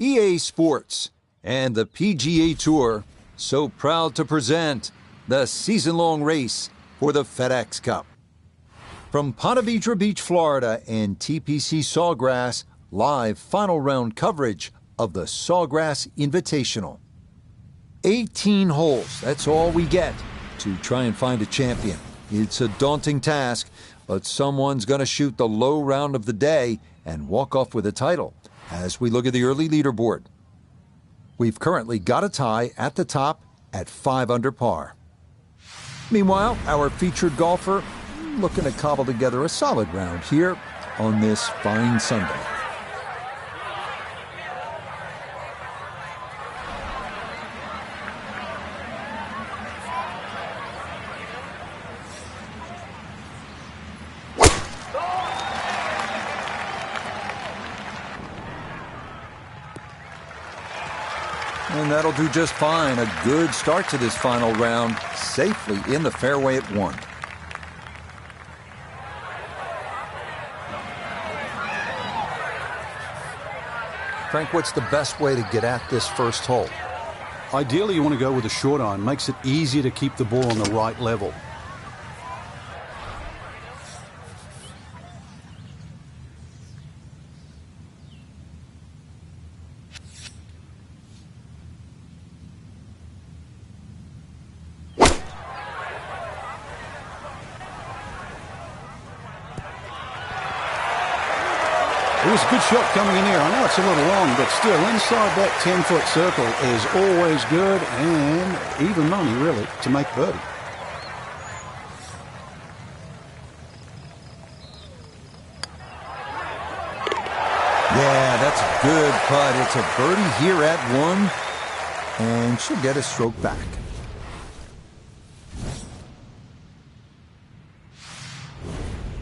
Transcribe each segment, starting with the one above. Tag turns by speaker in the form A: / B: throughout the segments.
A: EA Sports, and the PGA Tour so proud to present the season-long race for the FedEx Cup. From Ponte Vedra Beach, Florida, and TPC Sawgrass, live final round coverage of the Sawgrass Invitational. 18 holes, that's all we get to try and find a champion. It's a daunting task, but someone's going to shoot the low round of the day and walk off with a title as we look at the early leaderboard. We've currently got a tie at the top at 5 under par. Meanwhile, our featured golfer looking to cobble together a solid round here on this fine Sunday. And that'll do just fine. A good start to this final round, safely in the fairway at 1. Frank, what's the best way to get at this first hole?
B: Ideally, you want to go with a short iron. Makes it easier to keep the ball on the right level. It was a good shot coming in here. I know it's a little long, but still, inside that 10-foot circle is always good and even money, really, to make birdie.
A: Yeah, that's a good putt. It's a birdie here at 1, and she'll get a stroke back.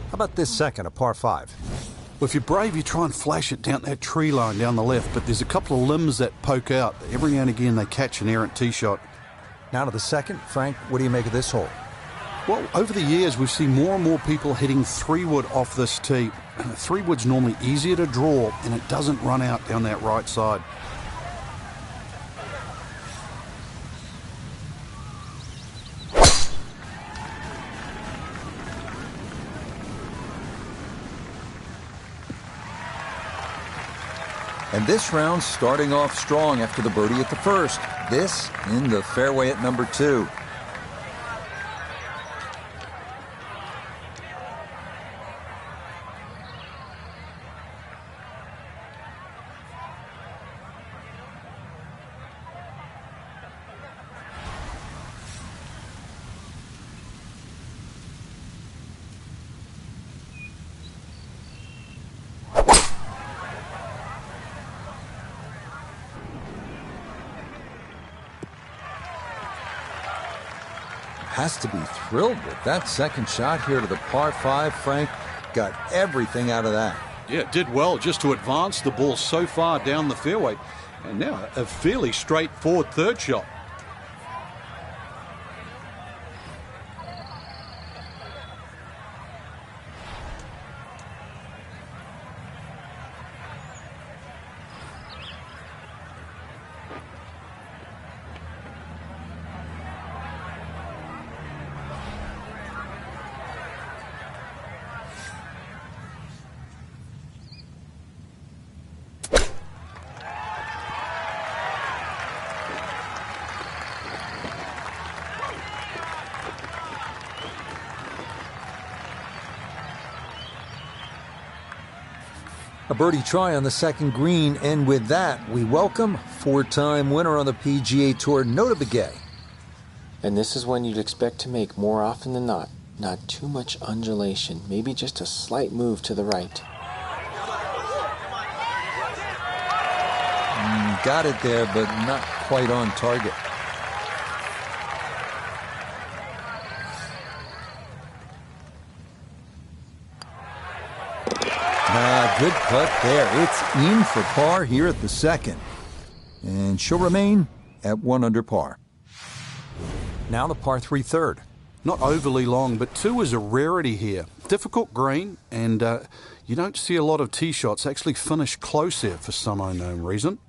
A: How about this second, a par 5?
B: Well, if you're brave, you try and flash it down that tree line down the left, but there's a couple of limbs that poke out. Every now and again, they catch an errant tee shot.
A: Now to the second. Frank, what do you make of this hole?
B: Well, over the years, we've seen more and more people hitting 3-wood off this tee. 3-wood's normally easier to draw, and it doesn't run out down that right side.
A: And this round starting off strong after the birdie at the first. This in the fairway at number 2. Has to be thrilled with that second shot here to the par 5. Frank got everything out of that.
B: Yeah, did well just to advance the ball so far down the fairway. And now a fairly straightforward third shot.
A: A birdie try on the second green, and with that, we welcome 4-time winner on the PGA Tour, Nota Begay.
C: And this is one you'd expect to make more often than not. Not too much undulation, maybe just a slight move to the right.
A: Got it there, but not quite on target. Good putt there. It's in for par here at the second. And she'll remain at 1 under par. Now the par 3 third.
B: Not overly long, but 2 is a rarity here. Difficult green, and you don't see a lot of tee shots actually finish close here for some unknown reason.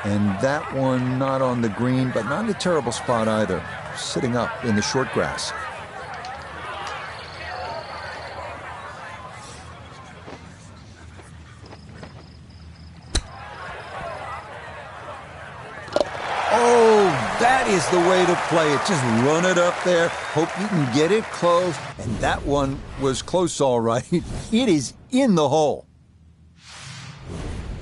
A: And that one not on the green, but not in a terrible spot either. Sitting up in the short grass. Oh, that is the way to play it. Just run it up there. Hope you can get it close. And that one was close all right. It is in the hole.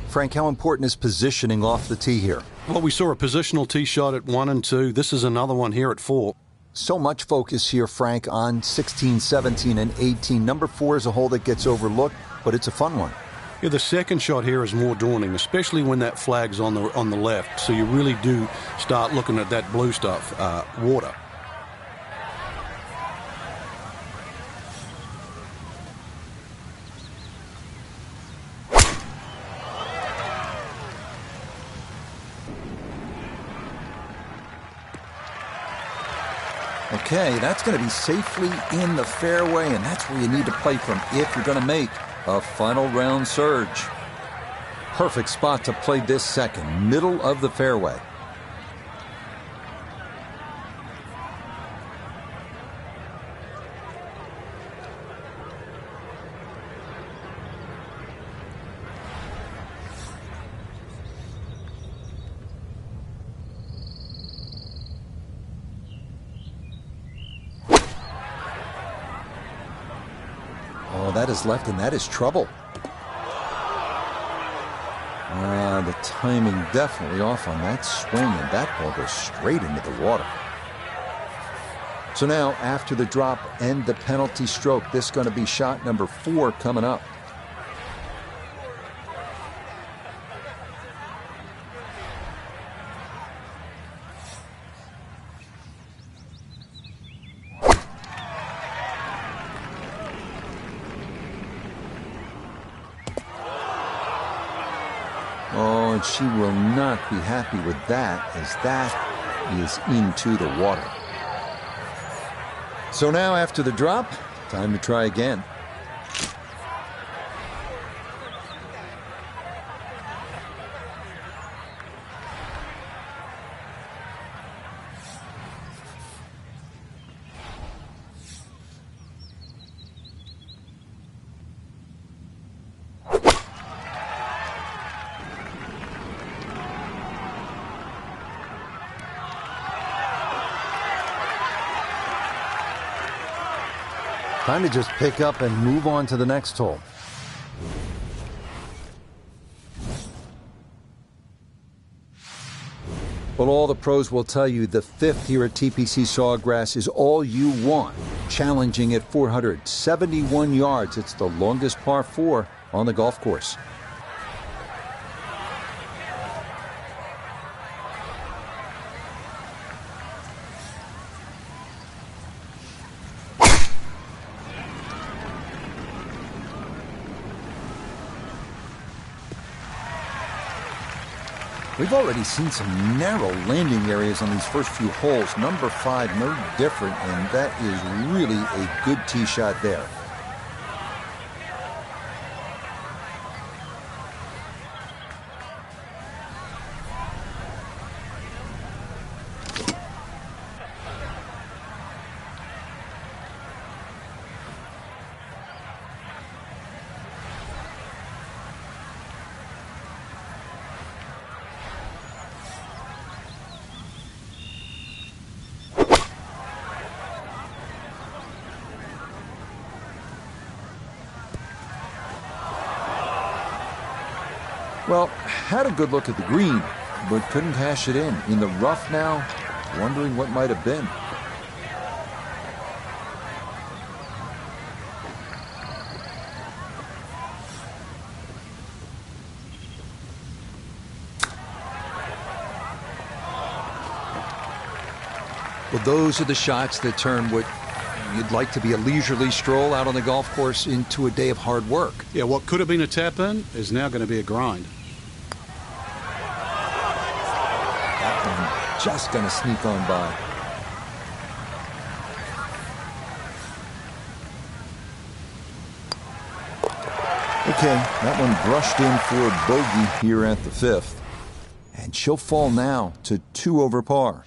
A: Frank, how important is positioning off the tee here?
B: Well, we saw a positional tee shot at 1 and 2. This is another one here at 4.
A: So much focus here, Frank, on 16, 17, and 18. Number 4 is a hole that gets overlooked, but it's a fun one.
B: Yeah, the second shot here is more daunting, especially when that flag's on the left. So you really do start looking at that blue stuff, water.
A: Okay, that's going to be safely in the fairway, and that's where you need to play from if you're going to make a final round surge. Perfect spot to play this second, middle of the fairway. Oh, that is left, and that is trouble. The timing definitely off on that swing, and that ball goes straight into the water. So now, after the drop and the penalty stroke, this is going to be shot number 4 coming up. Oh, and she will not be happy with that, as that is into the water. So now, after the drop, time to try again. Time to just pick up and move on to the next hole. Well, all the pros will tell you the 5th here at TPC Sawgrass is all you want. Challenging at 471 yards. It's the longest par 4 on the golf course. We've already seen some narrow landing areas on these first few holes. Number 5, no different, and that is really a good tee shot there. Well, had a good look at the green, but couldn't cash it in. In the rough now, wondering what might have been. Well, those are the shots that turn what you'd like to be a leisurely stroll out on the golf course into a day of hard work.
B: Yeah, what could have been a tap-in is now going to be a grind.
A: That one just going to sneak on by. Okay, that one brushed in for a bogey here at the 5th. and she'll fall now to 2 over par.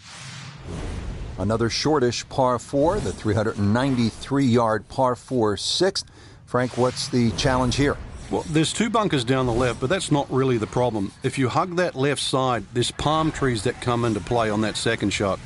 A: Another shortish par 4, the 393-yard par 4 6th. Frank, what's the challenge here?
B: Well, there's 2 bunkers down the left, but that's not really the problem. If you hug that left side, there's palm trees that come into play on that second shot.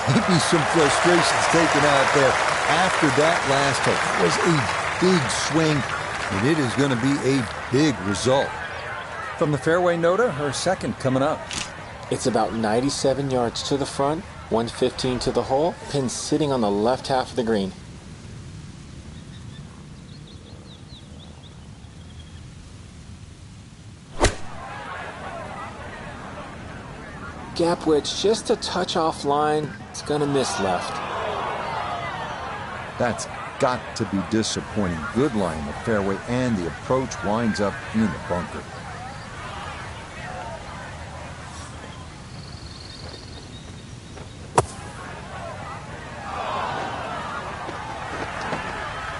A: Maybe some frustrations taken out there after that last hole. It was a big swing, and it is going to be a big result. From the fairway, Nota, her second coming up.
C: It's about 97 yards to the front, 115 to the hole, pin sitting on the left half of the green. Gap wedge just a touch offline. It's going to miss left.
A: That's got to be disappointing. Good lie in the fairway, and the approach winds up in the bunker.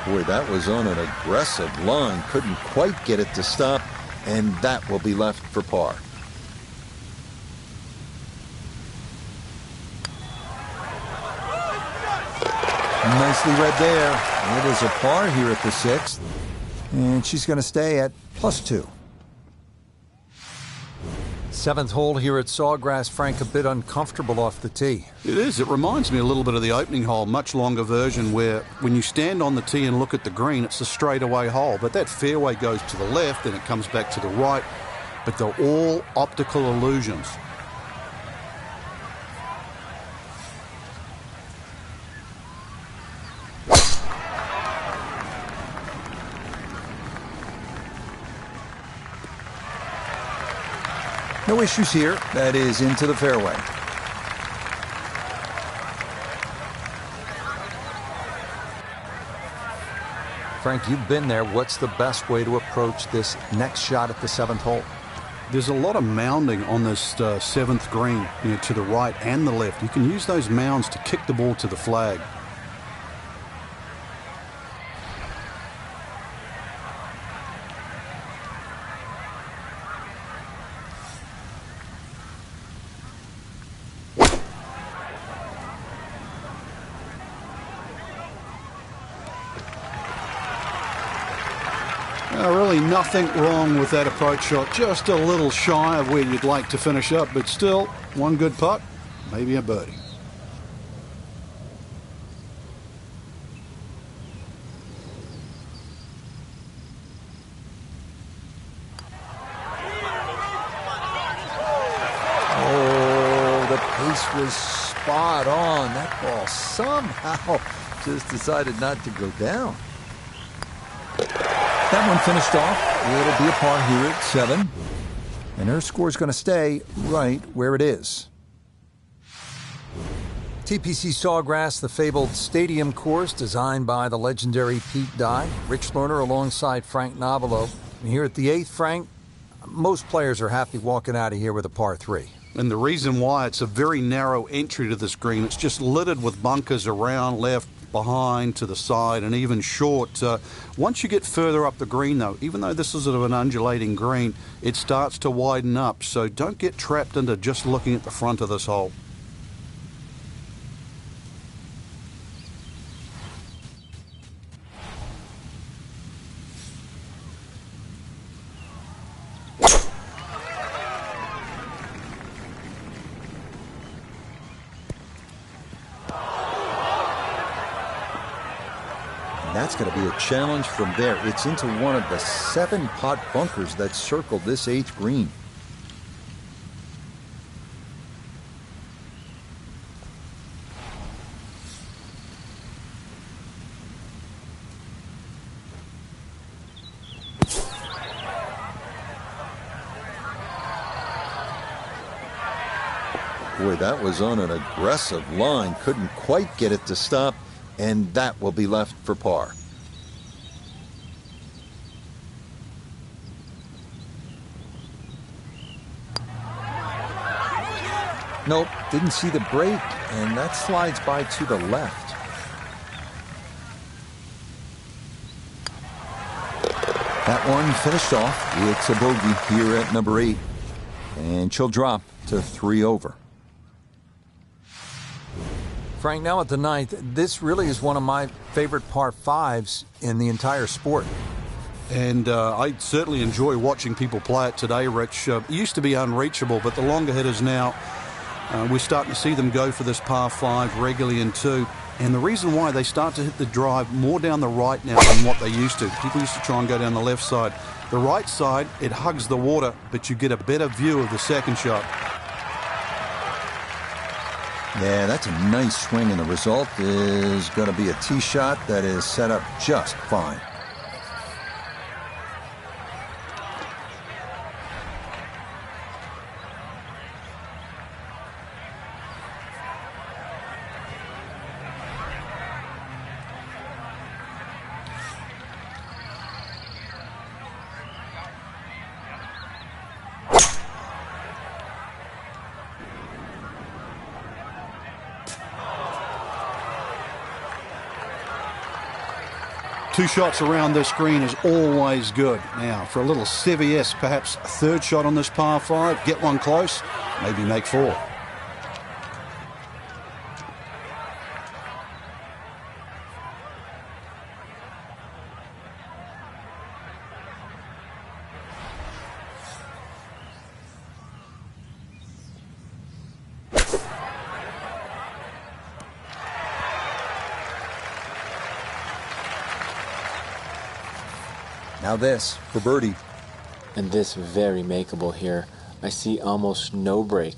A: Boy, that was on an aggressive line. Couldn't quite get it to stop, and that will be left for par. Nicely read there. It is a par here at the 6th, and she's going to stay at +2. 7th hole here at Sawgrass. Frank, a bit uncomfortable off the tee.
B: It is. It reminds me a little bit of the opening hole, much longer version, where when you stand on the tee and look at the green, it's a straightaway hole. But that fairway goes to the left and it comes back to the right. But they're all optical illusions.
A: No issues here. That is into the fairway. Frank, you've been there. What's the best way to approach this next shot at the 7th hole?
B: There's a lot of mounding on this 7th green, to the right and the left. You can use those mounds to kick the ball to the flag. Really nothing wrong with that approach shot. Just a little shy of where you'd like to finish up, but still, one good putt, maybe a birdie.
A: Oh, the pace was spot on. That ball somehow just decided not to go down. That one finished off. It'll be a par here at 7. And her score's going to stay right where it is. TPC Sawgrass, the fabled stadium course designed by the legendary Pete Dye. Rich Lerner alongside Frank Nobilo. And here at the 8th, Frank, most players are happy walking out of here with a par 3.
B: And the reason why, it's a very narrow entry to this green. It's just littered with bunkers around, left, behind, to the side, and even short. Once you get further up the green, though, even though this is sort of an undulating green, it starts to widen up. So don't get trapped into just looking at the front of this hole.
A: That's going to be a challenge from there. It's into one of the 7 pot bunkers that circled this 8th green. Boy, that was on an aggressive line. Couldn't quite get it to stop, and that will be left for par. Nope, didn't see the break, and that slides by to the left. That one finished off. It's a bogey here at number 8, and she'll drop to 3 over. Frank, now at the 9th, this really is one of my favorite par 5s in the entire sport.
B: And I certainly enjoy watching people play it today, Rich. It used to be unreachable, but the longer hitters now, we're starting to see them go for this par 5 regularly in 2. And the reason why they start to hit the drive more down the right now than what they used to. People used to try and go down the left side. The right side, it hugs the water, but you get a better view of the second shot.
A: Yeah, that's a nice swing, and the result is going to be a tee shot that is set up just fine.
B: Two shots around this green is always good. Now, for a little CVS, perhaps a third shot on this par 5, get one close, maybe make 4.
A: Now this for birdie.
C: And this very makeable here. I see almost no break.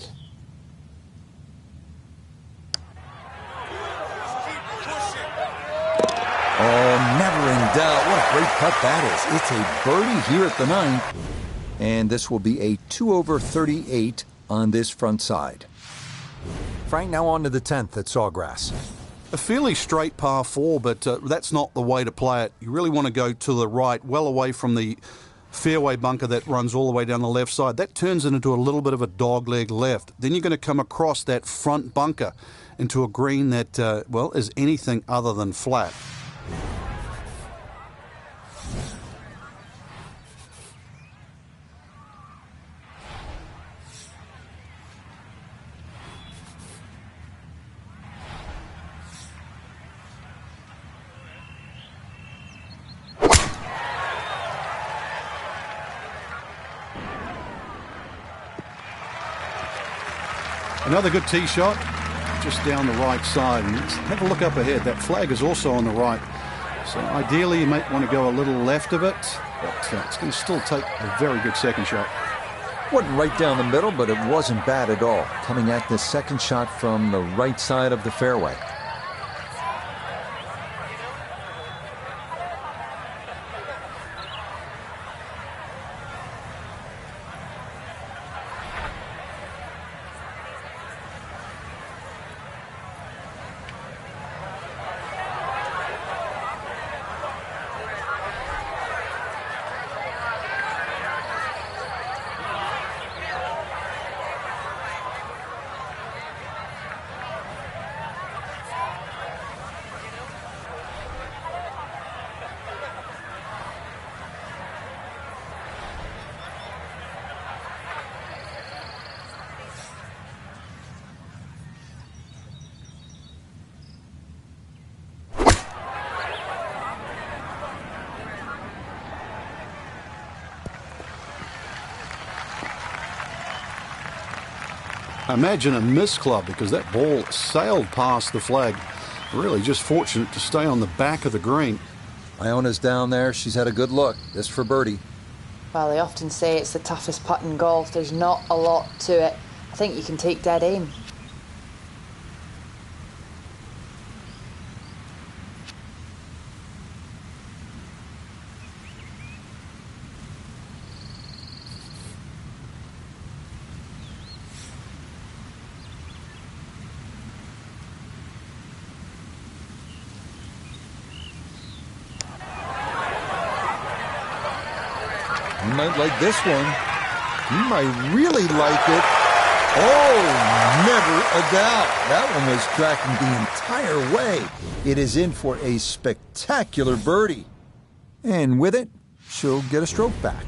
A: Oh, never in doubt. What a great putt that is. It's a birdie here at the 9th. And this will be a 2 over 38 on this front side. Frank, now on to the 10th at Sawgrass.
B: A fairly straight par 4, but that's not the way to play it. You really want to go to the right, well away from the fairway bunker that runs all the way down the left side. That turns it into a little bit of a dogleg left. Then you're going to come across that front bunker into a green that, well, is anything other than flat. Another good tee shot, just down the right side. And have a look up ahead. That flag is also on the right. So ideally, you might want to go a little left of it, but it's going to still take a very good second shot.
A: Wasn't right down the middle, but it wasn't bad at all. Coming at this second shot from the right side of the fairway.
B: Imagine a missed club because that ball sailed past the flag. Really just fortunate to stay on the back of the green.
A: Iona's down there. She's had a good look. This for birdie.
D: Well, they often say it's the toughest putt in golf. There's not a lot to it. I think you can take dead aim.
A: You might like this one. You might really like it. Oh, never a doubt. That one was tracking the entire way. It is in for a spectacular birdie. And with it, she'll get a stroke back.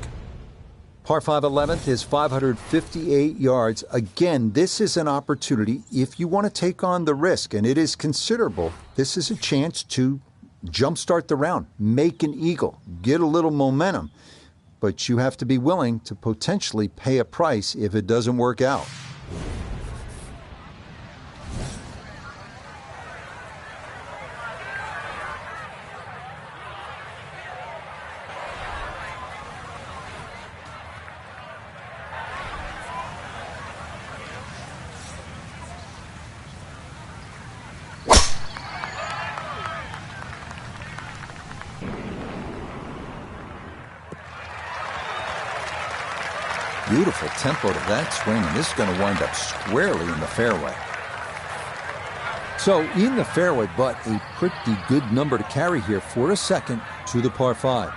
A: Par 5 11th is 558 yards. Again, this is an opportunity if you want to take on the risk, and it is considerable. This is a chance to jumpstart the round, make an eagle, get a little momentum. But you have to be willing to potentially pay a price if it doesn't work out. Beautiful tempo to that swing, and this is going to wind up squarely in the fairway. So in the fairway, but a pretty good number to carry here for a second to the par 5.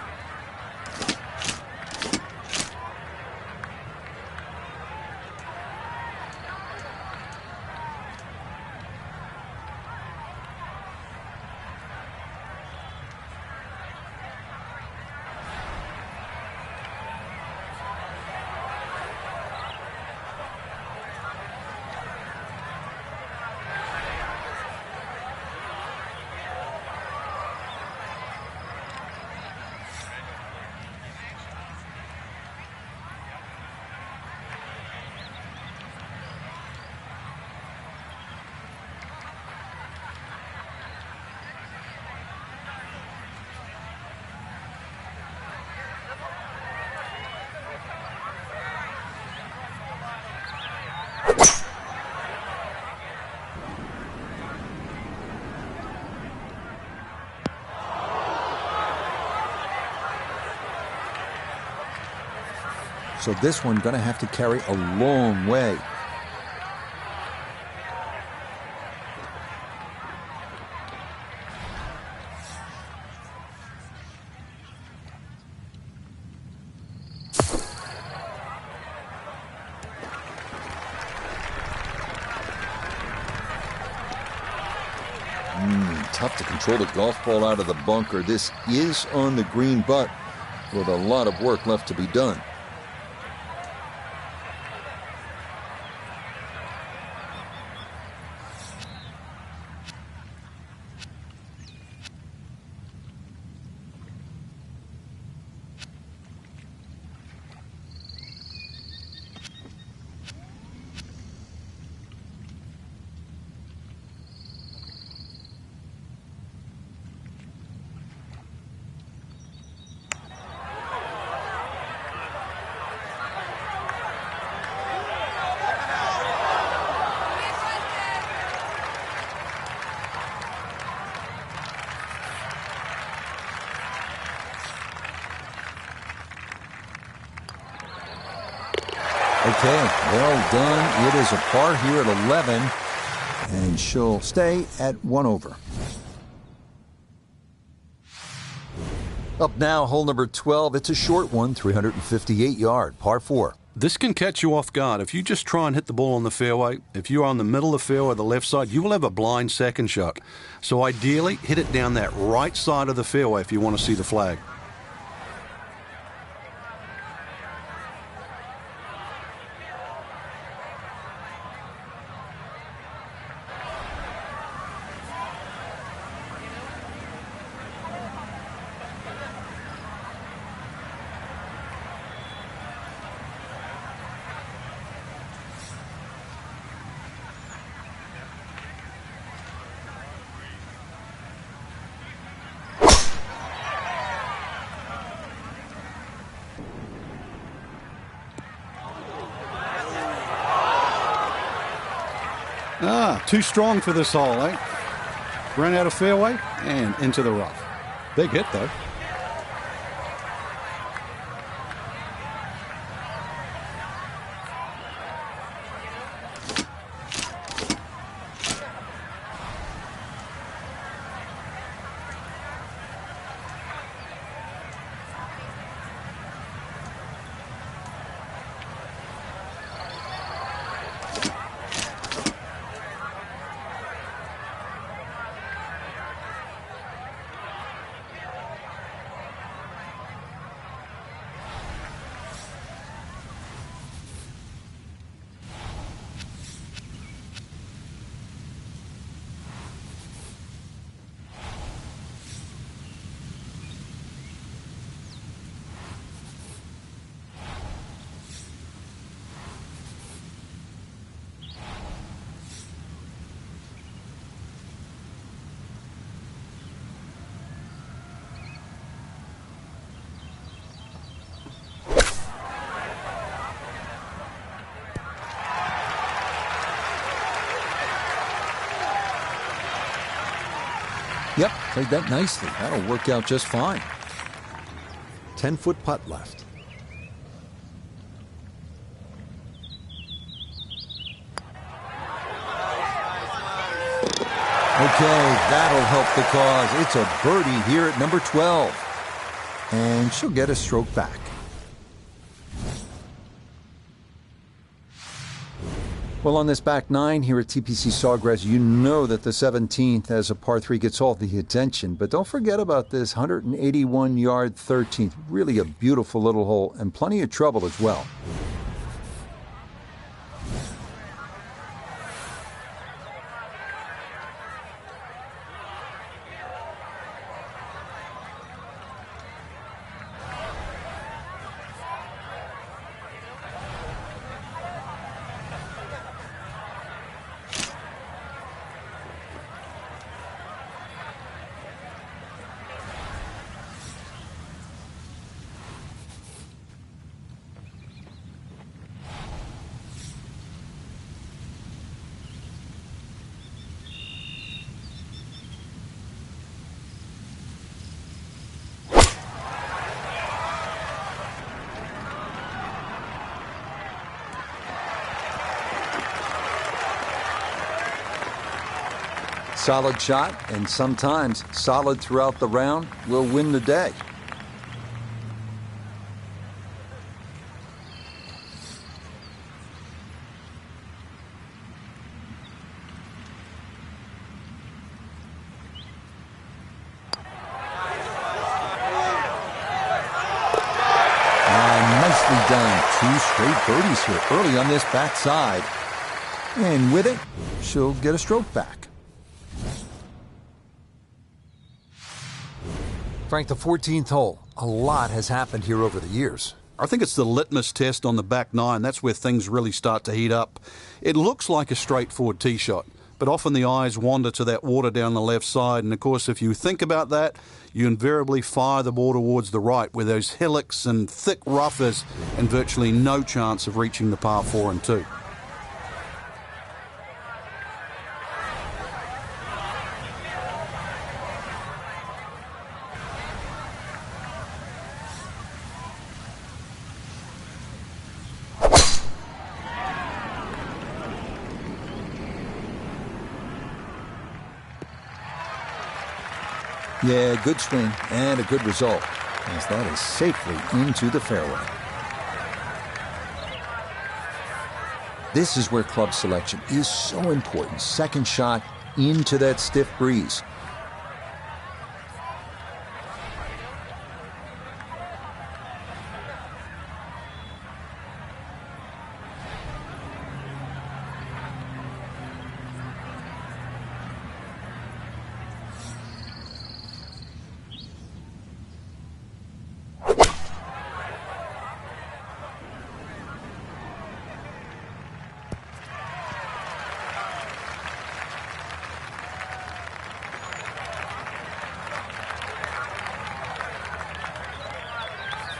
A: So this one going to have to carry a long way. Tough to control the golf ball out of the bunker. This is on the green, but with a lot of work left to be done. Okay, well done. It is a par here at 11, and she'll stay at 1 over. Up now, hole number 12. It's a short one, 358-yard, par 4.
B: This can catch you off guard. If you just try and hit the ball on the fairway, if you're on the middle of the fairway, the left side, you will have a blind second shot. So ideally, hit it down that right side of the fairway if you want to see the flag. Too strong for this hole, eh? Ran out of fairway and into the rough. Big hit, though.
A: Yep, played that nicely. That'll work out just fine. 10-foot putt left. Okay, that'll help the cause. It's a birdie here at number 12. And she'll get a stroke back. Well, on this back nine here at TPC Sawgrass, you know that the 17th as a par 3 gets all the attention. But don't forget about this 181-yard 13th. Really a beautiful little hole and plenty of trouble as well. Solid shot, and sometimes solid throughout the round, will win the day. Nicely done. 2 straight birdies here early on this backside. And with it, she'll get a stroke back. Frank, the 14th hole. A lot has happened here over the years.
B: I think it's the litmus test on the back nine. That's where things really start to heat up. It looks like a straightforward tee shot, but often the eyes wander to that water down the left side. And of course, if you think about that, you invariably fire the ball towards the right, where those hillocks and thick rough is, and virtually no chance of reaching the par 4 and 2.
A: Yeah, good swing and a good result, as that is safely into the fairway. This is where club selection is so important. Second shot into that stiff breeze.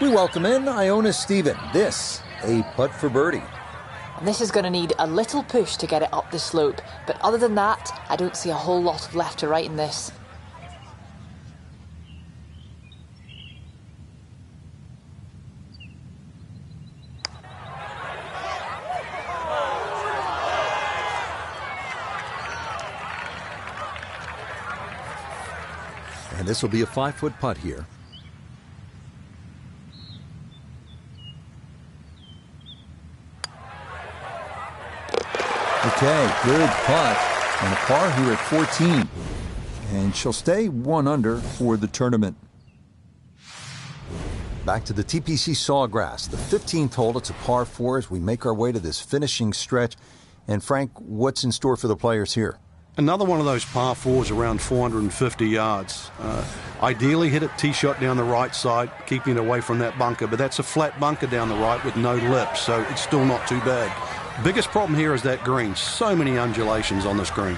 A: We welcome in Iona Stephen. This, a putt for birdie.
D: And this is going to need a little push to get it up the slope, but other than that, I don't see a whole lot of left to right in this.
A: And this will be a 5-foot putt here. Okay, good putt, and a par here at 14. And she'll stay 1 under for the tournament. Back to the TPC Sawgrass, the 15th hole. It's a par 4 as we make our way to this finishing stretch. And Frank, what's in store for the players here?
B: Another one of those par 4s around 450 yards. Ideally hit it tee shot down the right side, keeping it away from that bunker, but that's a flat bunker down the right with no lip, so it's still not too bad. Biggest problem here is that green. So many undulations on this green.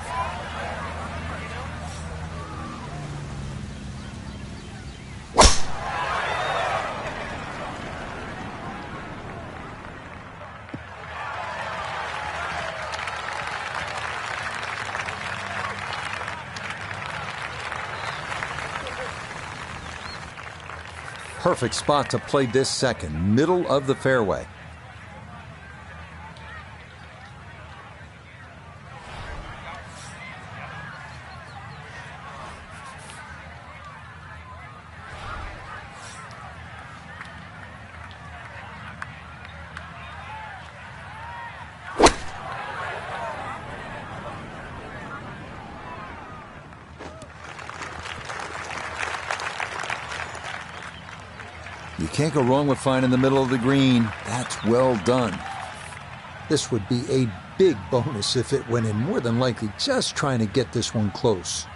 A: perfect spot to play this second, middle of the fairway. You can't go wrong with finding the middle of the green. That's well done. This would be a big bonus if it went in, more than likely just trying to get this one close.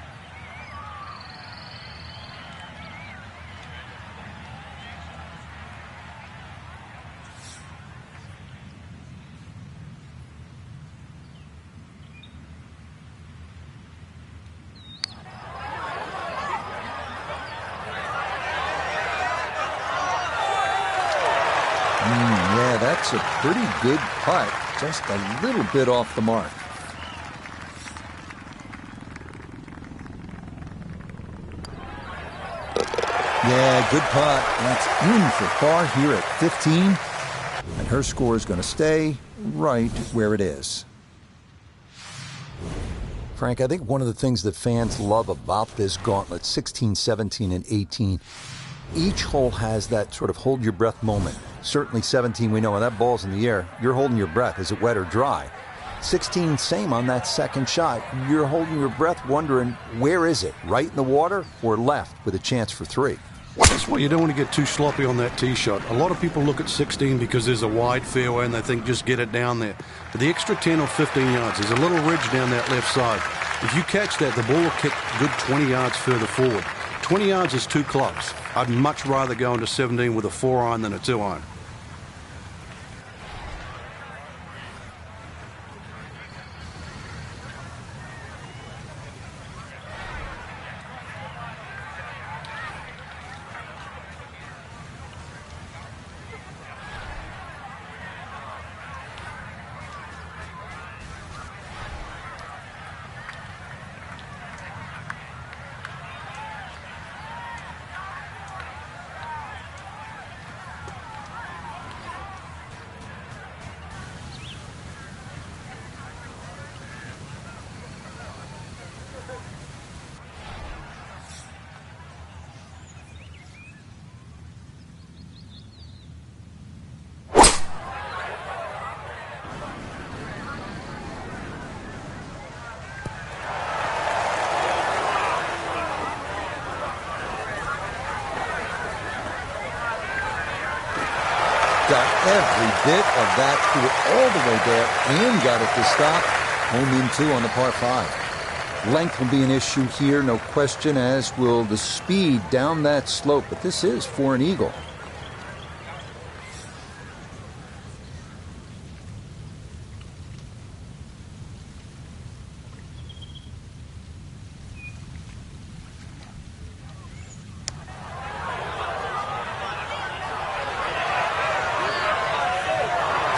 A: Yeah, that's a pretty good putt. Just a little bit off the mark. Yeah, good putt. That's in for par here at 15. And her score is going to stay right where it is. Frank, I think one of the things that fans love about this gauntlet, 16, 17, and 18, each hole has that sort of hold your breath moment. Certainly 17, we know when that ball's in the air, you're holding your breath. Is it wet or dry? 16, same on that second shot. You're holding your breath wondering, where is it? Right in the water or left with a chance for 3?
B: That's why you don't want to get too sloppy on that tee shot. A lot of people look at 16 because there's a wide fairway and they think just get it down there. But the extra 10 or 15 yards, there's a little ridge down that left side. If you catch that, the ball will kick a good 20 yards further forward. 20 yards is too close. I'd much rather go into 17 with a 4-iron than a 2-iron.
A: Got every bit of that through all the way there and got it to stop. Home in 2 on the par 5. Length will be an issue here, no question, as will the speed down that slope. But this is for an eagle.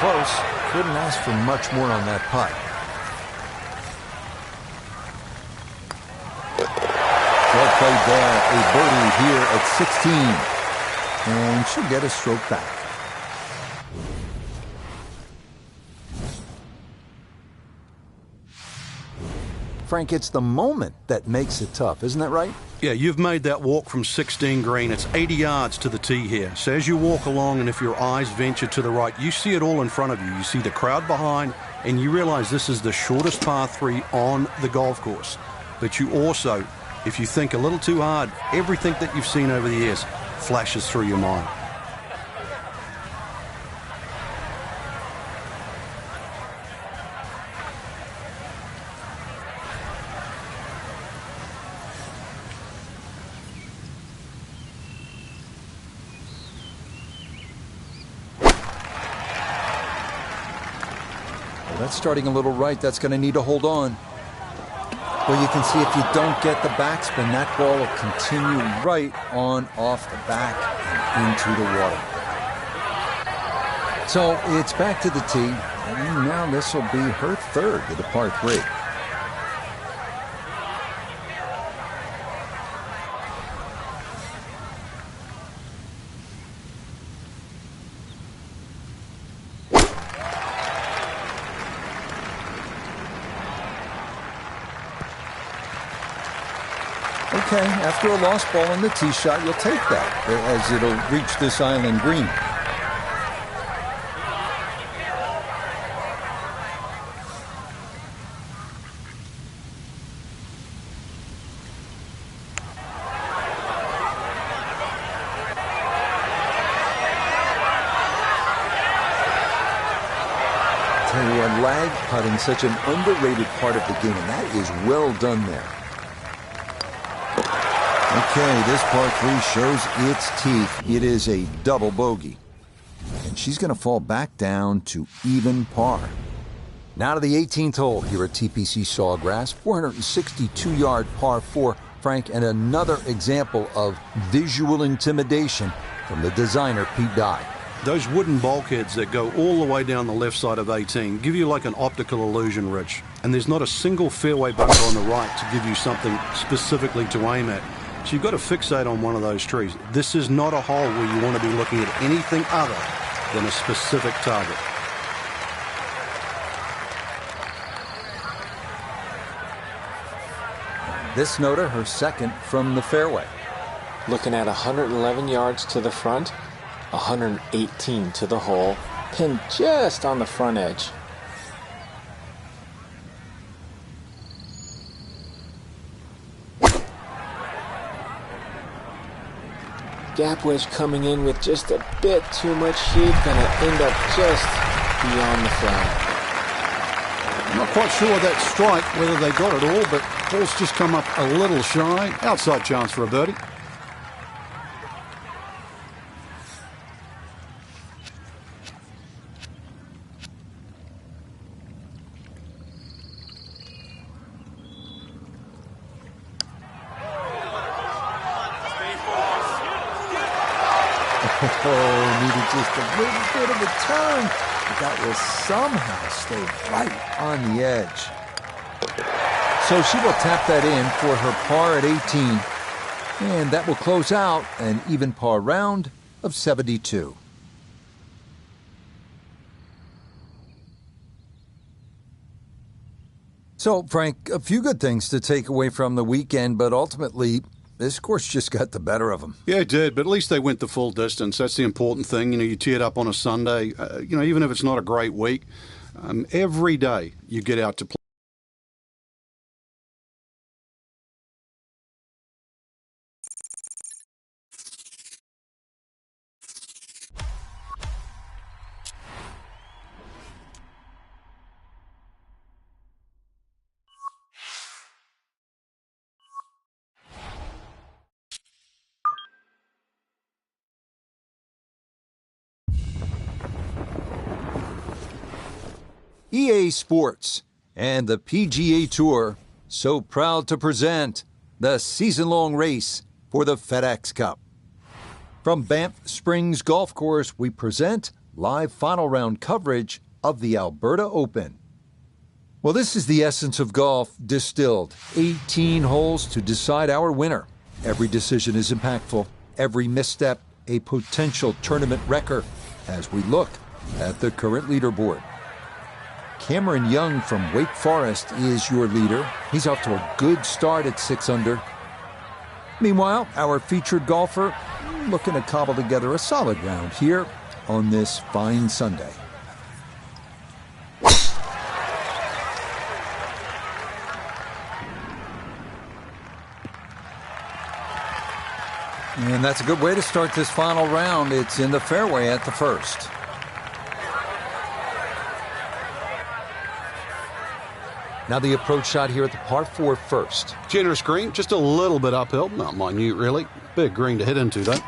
A: Close. Couldn't ask for much more on that putt. Well played there. A birdie here at 16. And she'll get a stroke back. Frank, it's the moment that makes it tough, isn't that right?
B: Yeah, you've made that walk from 16 green. It's 80 yards to the tee here. So as you walk along, and if your eyes venture to the right, you see it all in front of you. You see the crowd behind, and you realize this is the shortest par 3 on the golf course. But you also, if you think a little too hard, everything that you've seen over the years flashes through your mind.
A: That's starting a little right. That's going to need to hold on. Well, you can see if you don't get the backspin, that ball will continue right on off the back and into the water. So it's back to the tee. And now this will be her third with the par 3. Okay, after a lost ball in the tee shot, you'll take that as it'll reach this island green. Tell you what, lag putting such an underrated part of the game, and that is well done there. Okay, this par 3 shows its teeth. It is a double bogey. And she's going to fall back down to even par. Now to the 18th hole here at TPC Sawgrass, 462-yard par 4, Frank, and another example of visual intimidation from the designer Pete Dye.
B: Those wooden bulkheads that go all the way down the left side of 18 give you like an optical illusion, Rich. And there's not a single fairway bunker on the right to give you something specifically to aim at. So you've got to fixate on one of those trees. This is not a hole where you want to be looking at anything other than a specific target.
A: This noter, her second from the fairway.
C: Looking at 111 yards to the front, 118 to the hole, pinned just on the front edge. Gap wedge coming in with just a bit too much heat, gonna end up just beyond the flag.
B: I'm not quite sure that strike, whether they got it all, but ball's just come up a little shy. Outside chance for a birdie.
A: Oh, needed just a little bit of a turn, but that will somehow stay right on the edge. So she will tap that in for her par at 18, and that will close out an even par round of 72. So, Frank, a few good things to take away from the weekend, but ultimately, this course just got the better of them.
B: Yeah, it did, but at least they went the full distance. That's the important thing. You know, you tee it up on a Sunday. Even if it's not a great week, every day you get out to play.
A: EA Sports and the PGA Tour so proud to present the season-long race for the FedEx Cup. From Banff Springs Golf Course, we present live final round coverage of the Alberta Open. Well, this is the essence of golf distilled. 18 holes to decide our winner. Every decision is impactful. Every misstep a potential tournament wrecker as we look at the current leaderboard. Cameron Young from Wake Forest is your leader. He's off to a good start at 6 under. Meanwhile, our featured golfer looking to cobble together a solid round here on this fine Sunday. And that's a good way to start this final round. It's in the fairway at the first. Now the approach shot here at the par 4 first.
B: Generous green, just a little bit uphill. Not minute, really. Big green to hit into, though.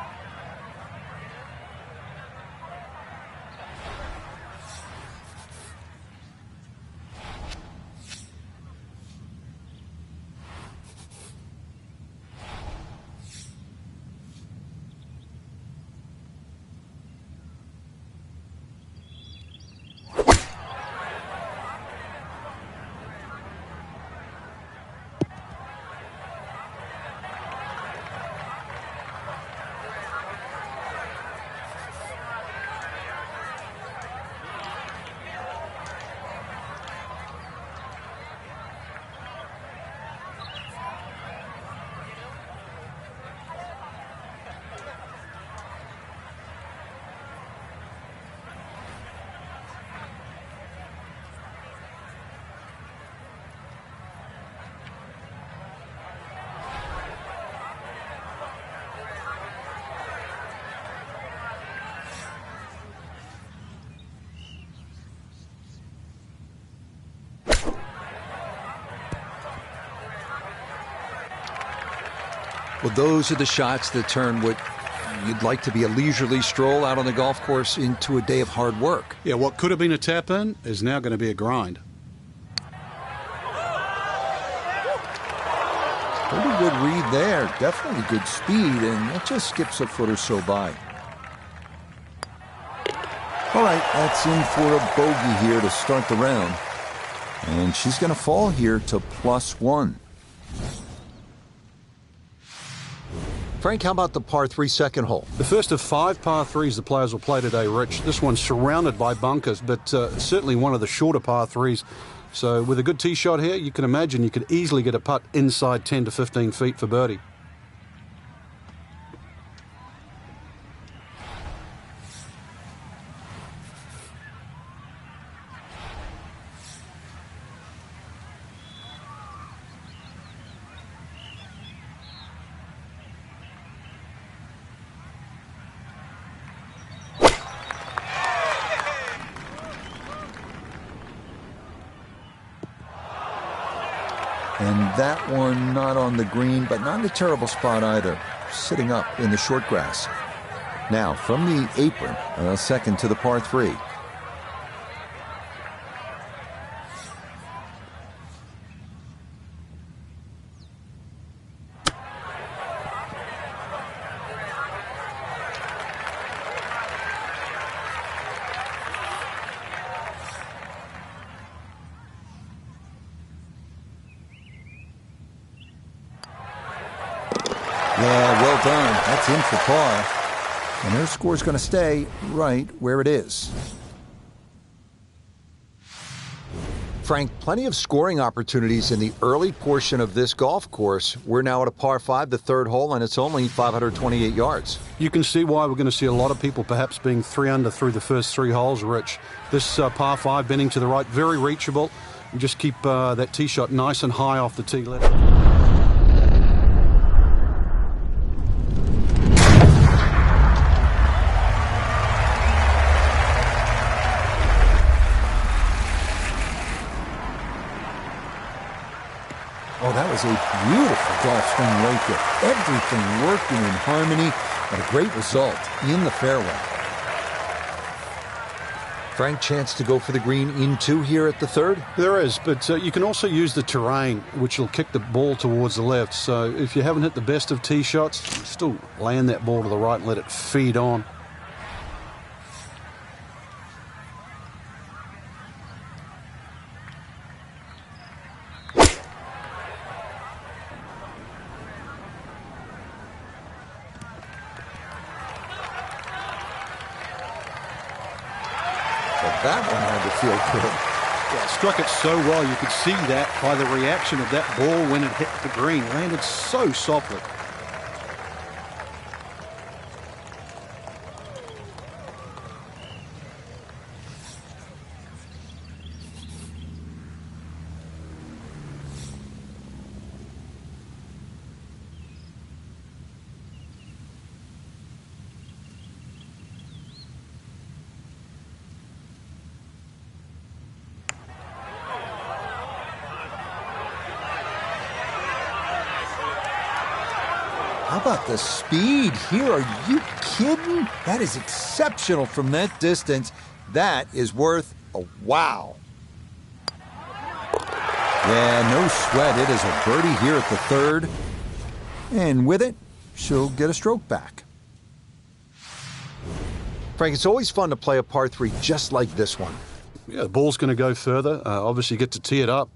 A: Well, those are the shots that turn what you'd like to be a leisurely stroll out on the golf course into a day of hard work.
B: Yeah, what could have been a tap-in is now going to be a grind.
A: Pretty good read there. Definitely good speed, and that just skips a foot or so by. All right, that's in for a bogey here to start the round. And she's going to fall here to +1. Frank, how about the par 3 second hole?
B: The first of 5 par 3s the players will play today, Rich. This one's surrounded by bunkers, but certainly one of the shorter par 3s. So with a good tee shot here, you can imagine you could easily get a putt inside 10 to 15 feet for birdie.
A: And that one not on the green, but not in a terrible spot either. Sitting up in the short grass. Now, from the apron, a second to the par 3. Yeah, well done. That's in for par. And their score's going to stay right where it is. Frank, plenty of scoring opportunities in the early portion of this golf course. We're now at a par 5, the third hole, and it's only 528 yards.
B: You can see why we're going to see a lot of people perhaps being 3 under through the first 3 holes, Rich. This par 5 bending to the right, very reachable. And just keep that tee shot nice and high off the tee left.
A: Oh, that was a beautiful golf swing right there. Everything working in harmony, and a great result in the fairway. Frank, chance to go for the green in 2 here at the third?
B: There is, but you can also use the terrain, which will kick the ball towards the left. So if you haven't hit the best of tee shots, still land that ball to the right and let it feed on.
A: That one had to feel good.
B: Yeah, struck it so well. You could see that by the reaction of that ball when it hit the green. Landed so softly.
A: How about the speed here? Are you kidding? That is exceptional from that distance. That is worth a wow. Yeah, no sweat. It is a birdie here at the third. And with it, she'll get a stroke back. Frank, it's always fun to play a par 3 just like this one.
B: Yeah, the ball's going to go further. Obviously, get to tee it up.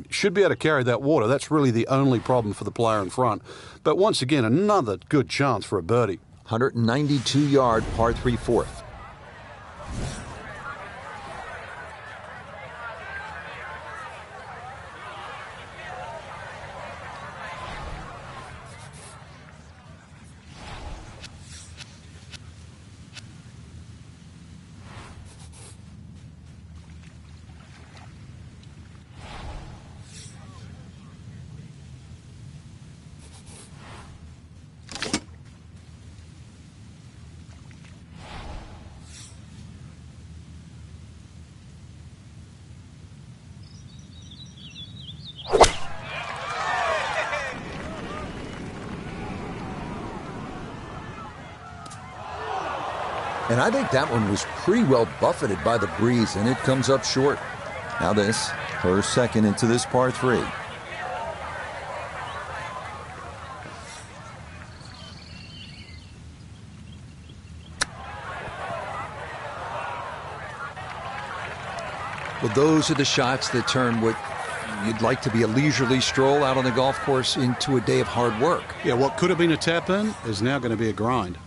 B: Should be able to carry that water. That's really the only problem for the player in front. But once again, another good chance for a birdie.
A: 192-yard par 3 fourth. And I think that one was pretty well buffeted by the breeze, and it comes up short. Now this, her second into this par 3. Well, those are the shots that turn what you'd like to be a leisurely stroll out on the golf course into a day of hard work.
B: Yeah, what could have been a tap-in is now going to be a grind.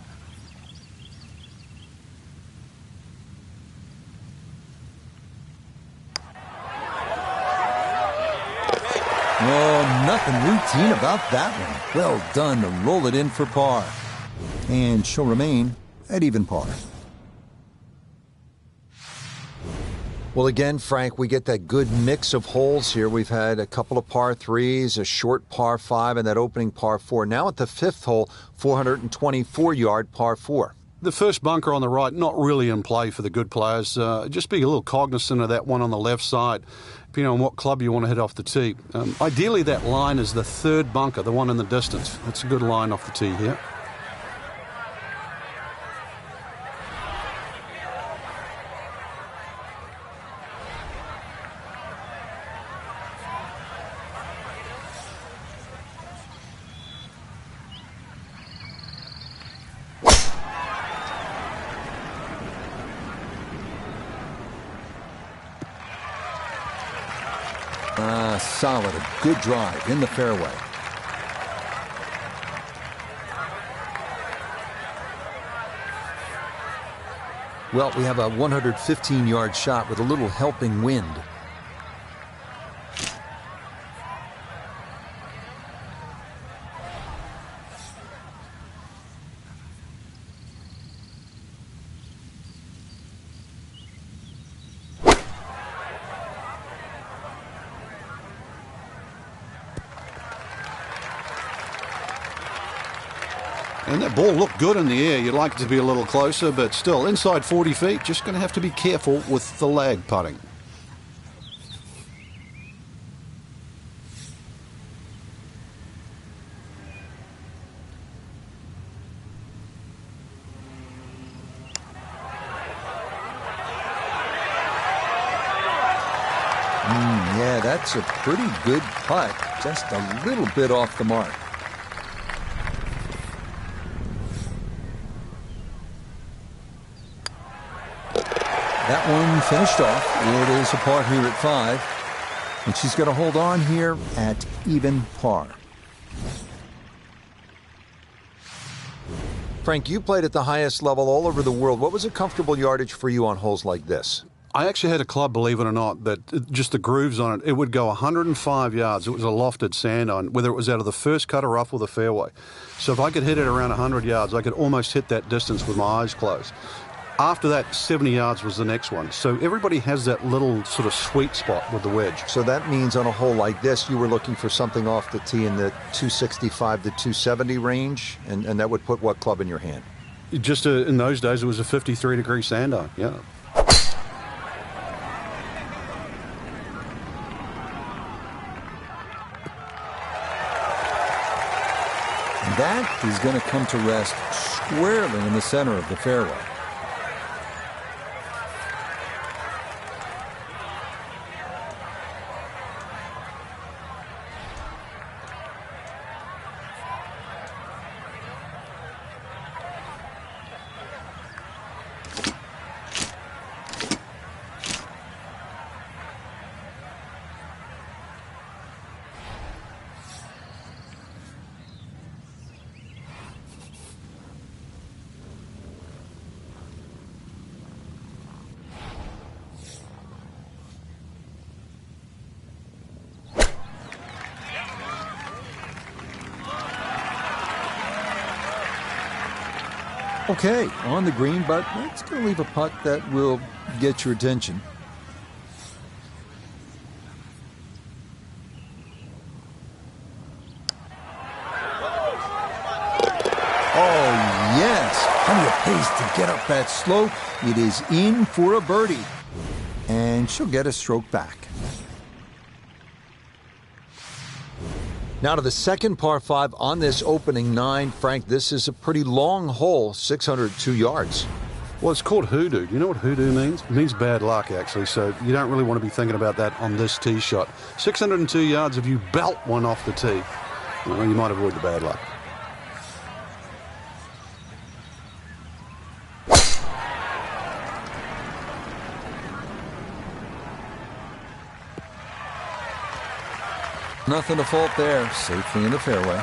A: Oh, nothing routine about that one. Well done to roll it in for par. And she'll remain at even par. Well, again, Frank, we get that good mix of holes here. We've had a couple of par 3s, a short par 5, and that opening par 4. Now at the 5th hole, 424-yard par 4.
B: The first bunker on the right, not really in play for the good players. Just be a little cognizant of that one on the left side, depending on what club you want to hit off the tee. Ideally, that line is the third bunker, the one in the distance. That's a good line off the tee here.
A: Solid, a good drive in the fairway. Well, we have a 115-yard shot with a little helping wind.
B: And that ball looked good in the air. You'd like it to be a little closer, but still, inside 40 feet, just going to have to be careful with the lag putting.
A: Yeah, that's a pretty good putt. Just a little bit off the mark. That one finished off. It is a par here at 5. And she's going to hold on here at even par. Frank, you played at the highest level all over the world. What was a comfortable yardage for you on holes like this?
B: I actually had a club, believe it or not, that just the grooves on it, it would go 105 yards. It was a lofted sand iron, whether it was out of the first cut or rough or the fairway. So if I could hit it around 100 yards, I could almost hit that distance with my eyes closed. After that, 70 yards was the next one. So everybody has that little sort of sweet spot with the wedge.
A: So that means on a hole like this, you were looking for something off the tee in the 265 to 270 range, and that would put what club in your hand?
B: Just in those days, it was a 53-degree sand iron, yeah.
A: And that is going to come to rest squarely in the center of the fairway. Okay, on the green, but it's going to leave a putt that will get your attention. Oh, yes. Plenty of pace to get up that slope. It is in for a birdie. And she'll get a stroke back. Now to the second par 5 on this opening 9. Frank, this is a pretty long hole, 602 yards.
B: Well, it's called hoodoo. Do you know what hoodoo means? It means bad luck, actually, so you don't really want to be thinking about that on this tee shot. 602 yards if you belt one off the tee. Well, you might avoid the bad luck.
A: Nothing to fault there, safely in the fairway.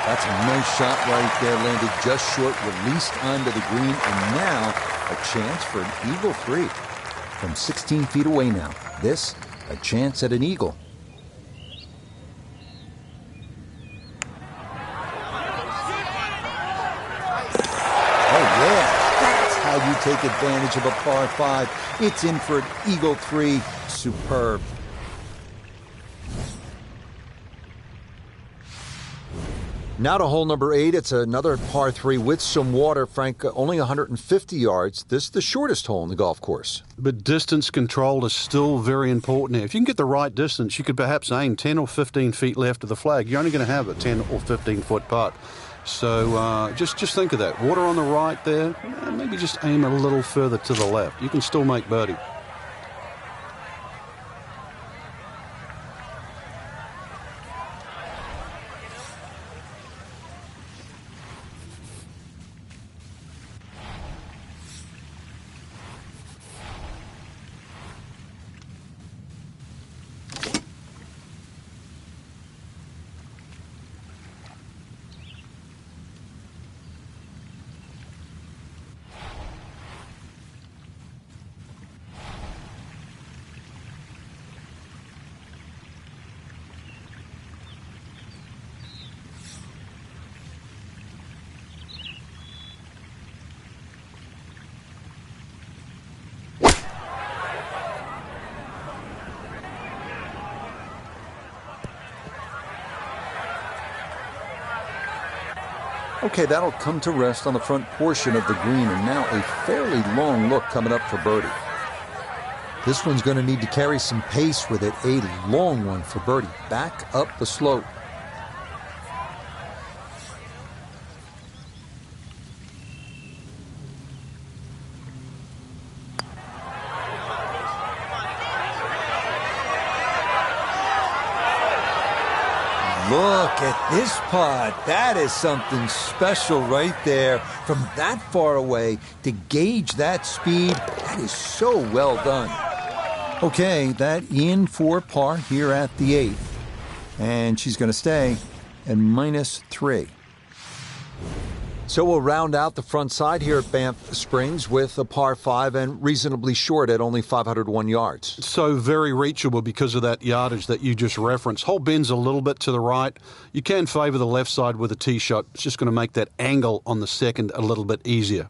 A: That's a nice shot right there, landed just short, released onto the green, and now a chance for an eagle free. From 16 feet away now, this, a chance at an eagle. Oh yeah, that's how you take advantage of a par 5. It's in for an eagle 3, superb. Now to hole number 8. It's another par 3 with some water, Frank, only 150 yards. This is the shortest hole in the golf course.
B: But distance control is still very important here. If you can get the right distance, you could perhaps aim 10 or 15 feet left of the flag. You're only going to have a 10 or 15-foot putt. So just think of that. Water on the right there, maybe just aim a little further to the left. You can still make birdie.
A: Okay, that'll come to rest on the front portion of the green, and now a fairly long look coming up for birdie. This one's going to need to carry some pace with it. A long one for birdie. Back up the slope. Look at this putt. That is something special right there. From that far away to gauge that speed, that is so well done. Okay, that in for par here at the 8th. And she's going to stay at -3. So we'll round out the front side here at Banff Springs with a par 5 and reasonably short at only 501 yards.
B: So very reachable because of that yardage that you just referenced. Hole bends a little bit to the right. You can favor the left side with a tee shot. It's just going to make that angle on the second a little bit easier.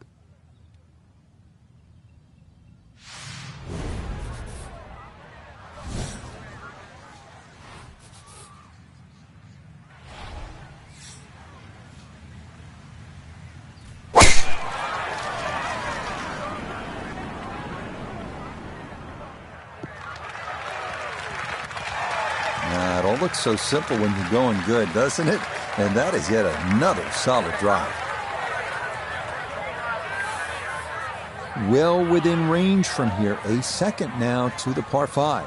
A: It all looks so simple when you're going good, doesn't it? And that is yet another solid drive. Well within range from here. A second now to the par 5.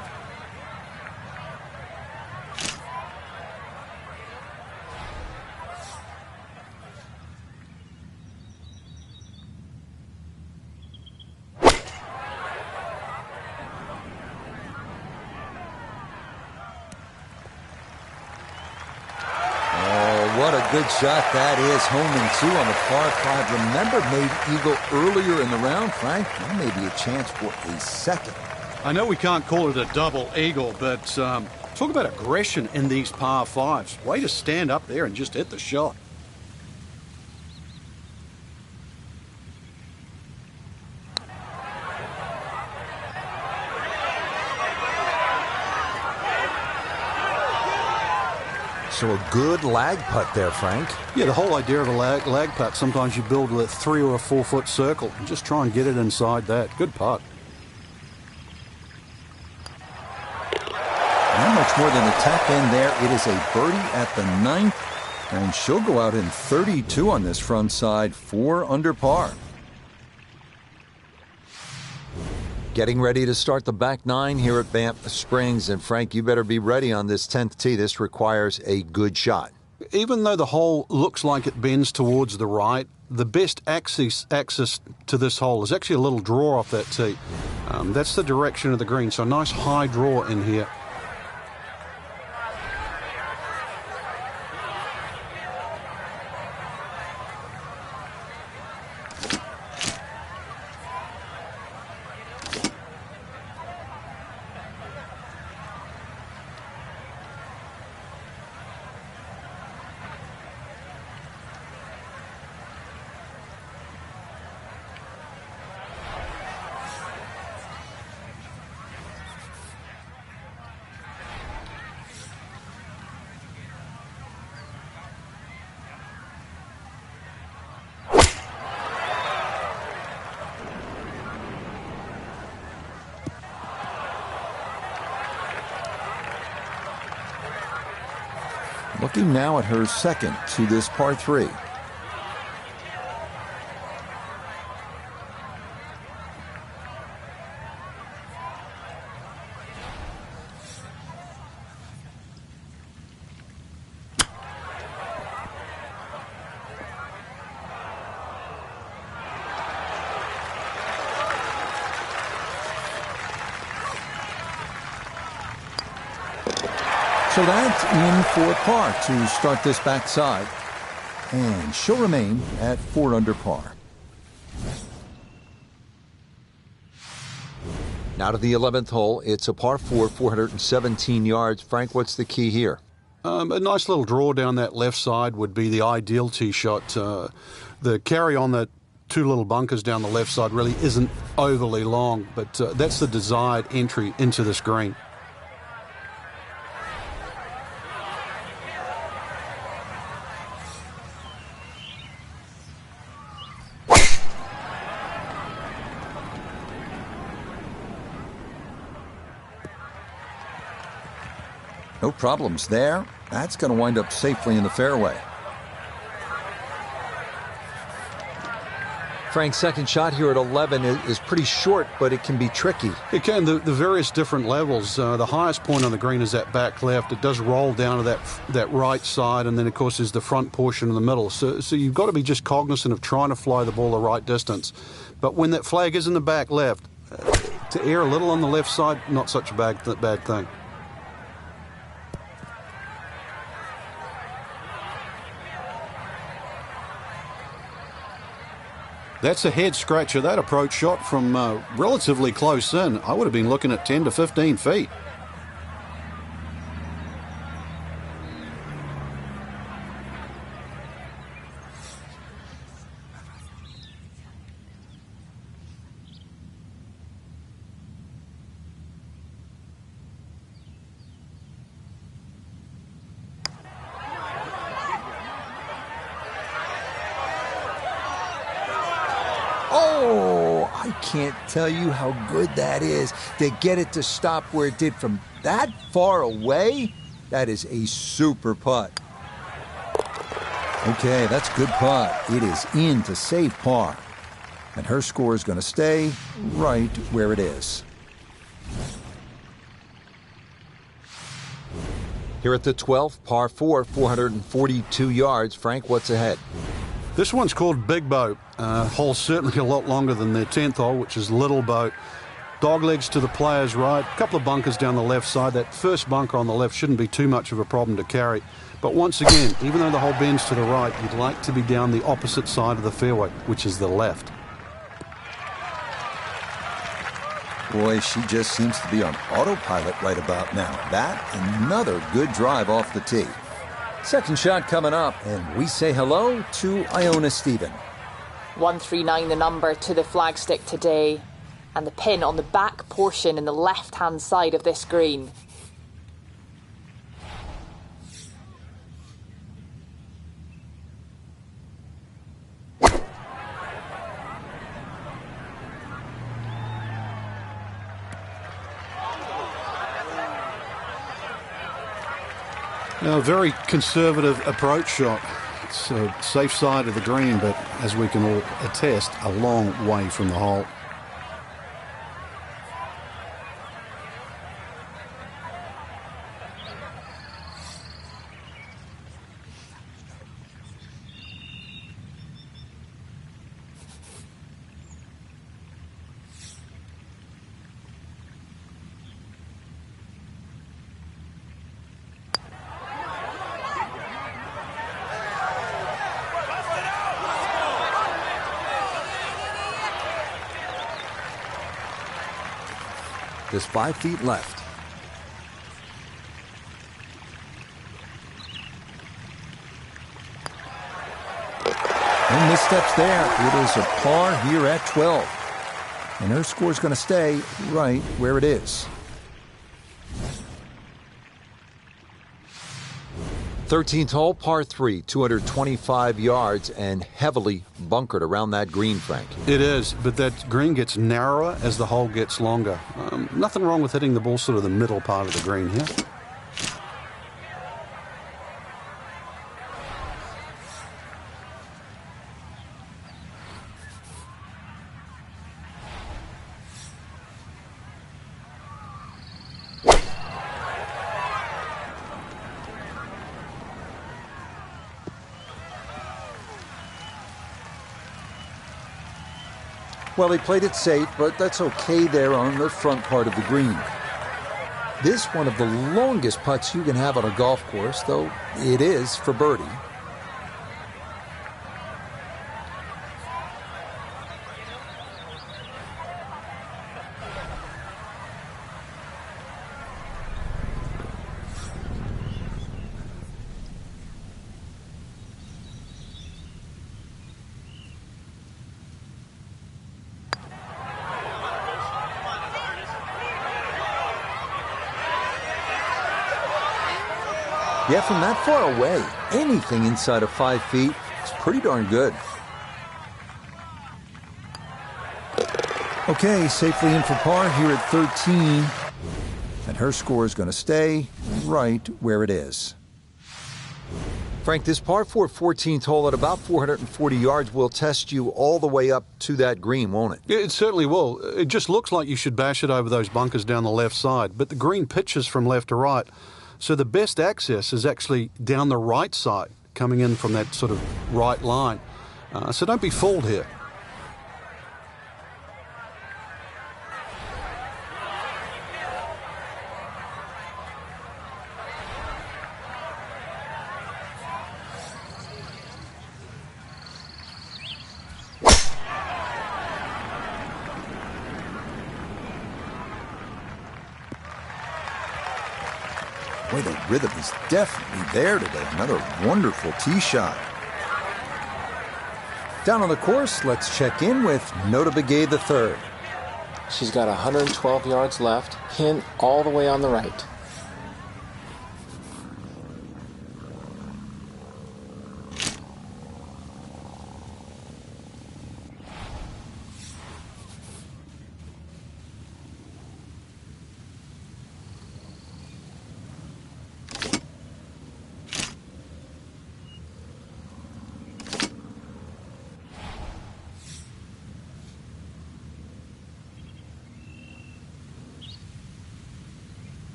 A: What a good shot that is. Home and 2 on the par 5. Remember, made eagle earlier in the round, Frank. Now maybe a chance for a second.
B: I know we can't call it a double eagle, but talk about aggression in these par 5s. Way to stand up there and just hit the shot.
A: So a good lag putt there, Frank.
B: Yeah, the whole idea of a lag putt, sometimes you build a 3 or a 4 foot circle and just try and get it inside that. Good putt.
A: Not much more than a tap in there. It is a birdie at the 9th, and she'll go out in 32 on this front side, 4 under par. Getting ready to start the back 9 here at Banff Springs, and Frank, you better be ready on this 10th tee. This requires a good shot.
B: Even though the hole looks like it bends towards the right, the best access to this hole is actually a little draw off that tee. That's the direction of the green, so a nice high draw in here.
A: Looking now at her second to this par 3. So that's in for par to start this backside. And she'll remain at 4 under par. Now to the 11th hole. It's a par 4, 417 yards. Frank, what's the key here?
B: A nice little draw down that left side would be the ideal tee shot. The carry on the 2 little bunkers down the left side really isn't overly long, but that's the desired entry into this green.
A: No problems there. That's going to wind up safely in the fairway. Frank's second shot here at 11 is pretty short, but it can be tricky.
B: It can. The various different levels. The highest point on the green is that back left. It does roll down to that right side, and then, of course, is the front portion in the middle. So you've got to be just cognizant of trying to fly the ball the right distance. But when that flag is in the back left, to err a little on the left side, not such a bad thing. That's a head scratcher. That approach shot from relatively close in. I would have been looking at 10 to 15 feet.
A: Oh, I can't tell you how good that is to get it to stop where it did from that far away. That is a super putt. Okay, that's good putt. It is in to save par. And her score is going to stay right where it is. Here at the 12th, par 4, 442 yards. Frank, what's ahead?
B: This one's called Big Boat. Hole certainly a lot longer than their 10th hole, which is Little Boat. Dog legs to the player's right. A couple of bunkers down the left side. That first bunker on the left shouldn't be too much of a problem to carry. But once again, even though the hole bends to the right, you'd like to be down the opposite side of the fairway, which is the left.
A: Boy, she just seems to be on autopilot right about now. That, another good drive off the tee. Second shot coming up, and we say hello to Iona Stephen.
D: 139 the number to the flagstick today, and the pin on the back portion in the left-hand side of this green.
B: Now, a very conservative approach shot. It's a safe side of the green, but as we can all attest, a long way from the hole.
A: Just 5 feet left. No missteps there. It is a par here at 12. And her score's going to stay right where it is. 13th hole, par 3, 225 yards and heavily bunkered around that green, Frank.
B: It is, but that green gets narrower as the hole gets longer. Nothing wrong with hitting the ball sort of the middle part of the green here.
A: Well, he played it safe, but that's okay there on the front part of the green. This one of the longest putts you can have on a golf course, though it is for birdie. Yeah, from that far away, anything inside of 5 feet is pretty darn good. Okay, safely in for par here at 13. And her score is going to stay right where it is. Frank, this par 4 14th hole at about 440 yards will test you all the way up to that green, won't it?
B: It certainly will. It just looks like you should bash it over those bunkers down the left side, but the green pitches from left to right. So the best access is actually down the right side, coming in from that sort of right line. So don't be fooled here.
A: Boy, the rhythm is definitely there today. Another wonderful tee shot. Down on the course, let's check in with Nota Begay III.
C: She's got 112 yards left, pin all the way on the right.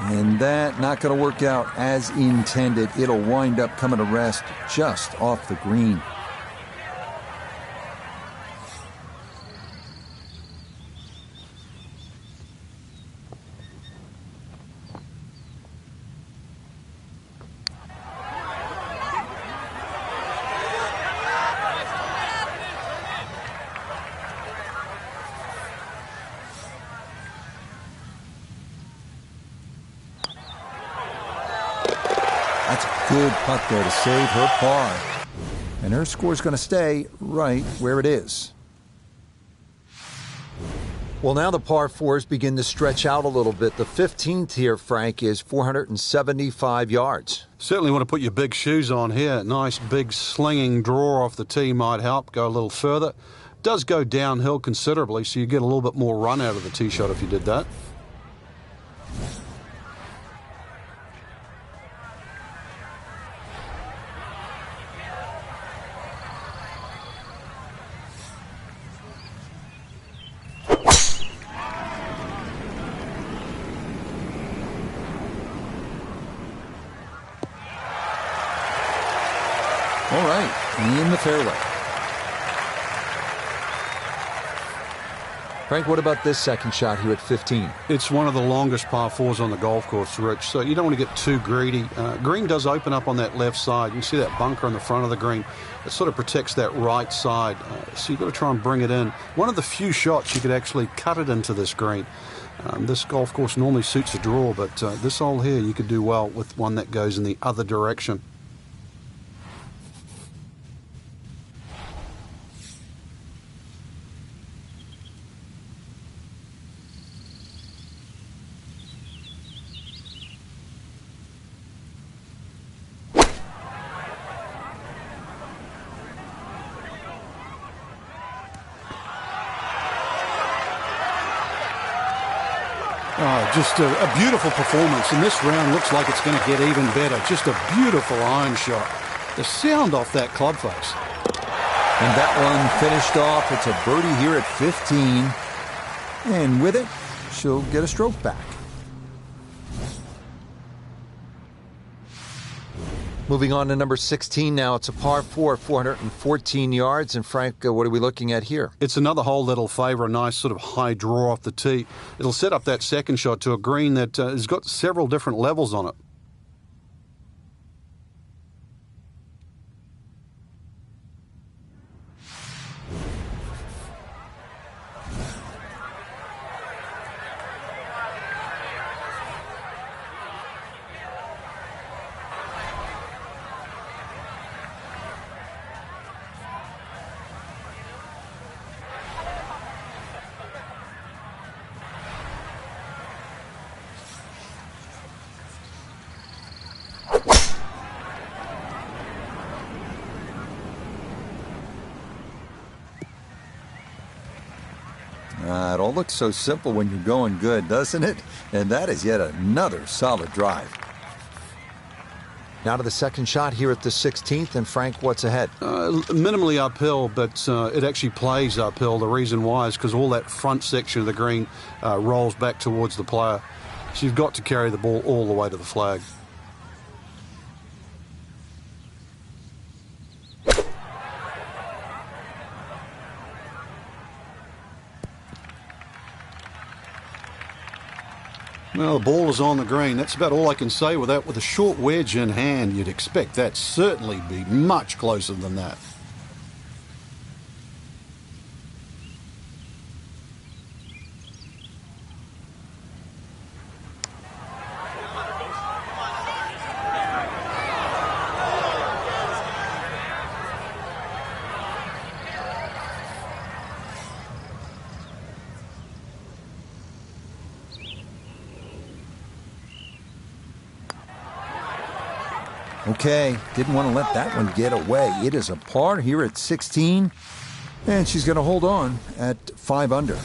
A: And that not going to work out as intended. It'll wind up coming to rest just off the green. That's a good putt there to save her par. And her score's going to stay right where it is. Well, now the par fours begin to stretch out a little bit. The 15th here, Frank, is 475 yards.
B: Certainly want to put your big shoes on here. Nice big slinging draw off the tee might help. Go a little further. Does go downhill considerably, so you get a little bit more run out of the tee shot if you did that.
A: All right, in the fairway. Frank, what about this second shot here at 15?
B: It's one of the longest par fours on the golf course, Rich, so you don't want to get too greedy. Green does open up on that left side. You can see that bunker on the front of the green. It sort of protects that right side, so you've got to try and bring it in. One of the few shots you could actually cut it into this green. This golf course normally suits a draw, but this hole here you could do well with one that goes in the other direction. Oh, just a beautiful performance, and this round looks like it's going to get even better. Just a beautiful iron shot. The sound off that club face.
A: And that one finished off. It's a birdie here at 15. And with it, she'll get a stroke back. Moving on to number 16 now. It's a par 4, 414 yards. And Frank, what are we looking at here?
B: It's another hole that'll favour a nice sort of high draw off the tee. It'll set up that second shot to a green that has got several different levels on it.
A: It all looks so simple when you're going good, doesn't it? And that is yet another solid drive. Now to the second shot here at the 16th, and Frank, what's ahead?
B: Minimally uphill, but it actually plays uphill. The reason why is because all that front section of the green rolls back towards the player. So you've got to carry the ball all the way to the flag. Well, the ball is on the green. That's about all I can say with that. With a short wedge in hand, you'd expect that certainly be much closer than that.
A: Okay, didn't want to let that one get away. It is a par here at 16, and she's going to hold on at 5 under.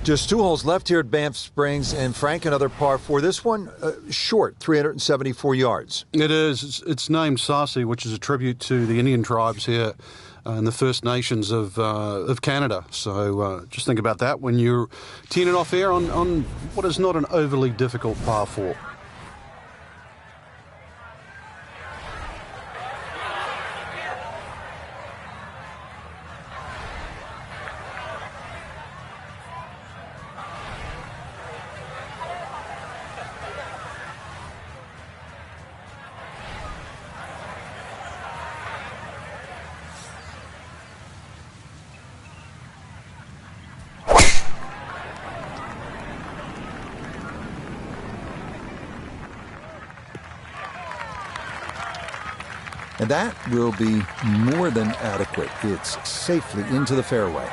A: Just 2 holes left here at Banff Springs, and Frank, another par 4. This one, short, 374 yards.
B: It is. It's named Sarsi, which is a tribute to the Indian tribes here and the First Nations of Canada. So just think about that when you're teeing it off here on what is not an overly difficult par 4.
A: And that will be more than adequate. It's safely into the fairway.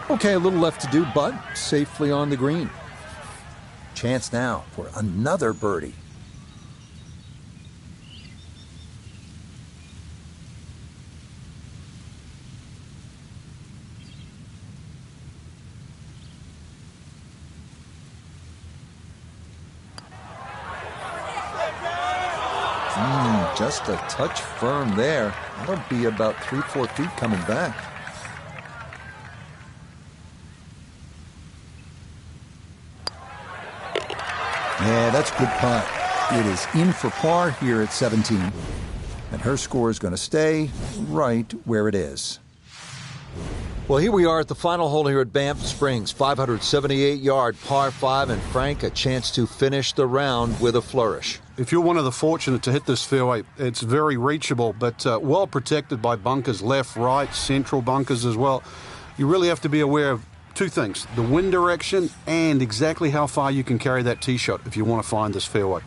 A: Okay, a little left to do, but safely on the green. Chance now for another birdie. Just a touch firm there. That'll be about 3-4 feet coming back. Yeah, that's a good putt. It is in for par here at 17. And her score is going to stay right where it is. Well, here we are at the final hole here at Banff Springs. 578-yard par 5, and Frank, a chance to finish the round with a flourish.
B: If you're one of the fortunate to hit this fairway, it's very reachable, but well protected by bunkers, left, right, central bunkers as well. You really have to be aware of two things: the wind direction and exactly how far you can carry that tee shot if you want to find this fairway.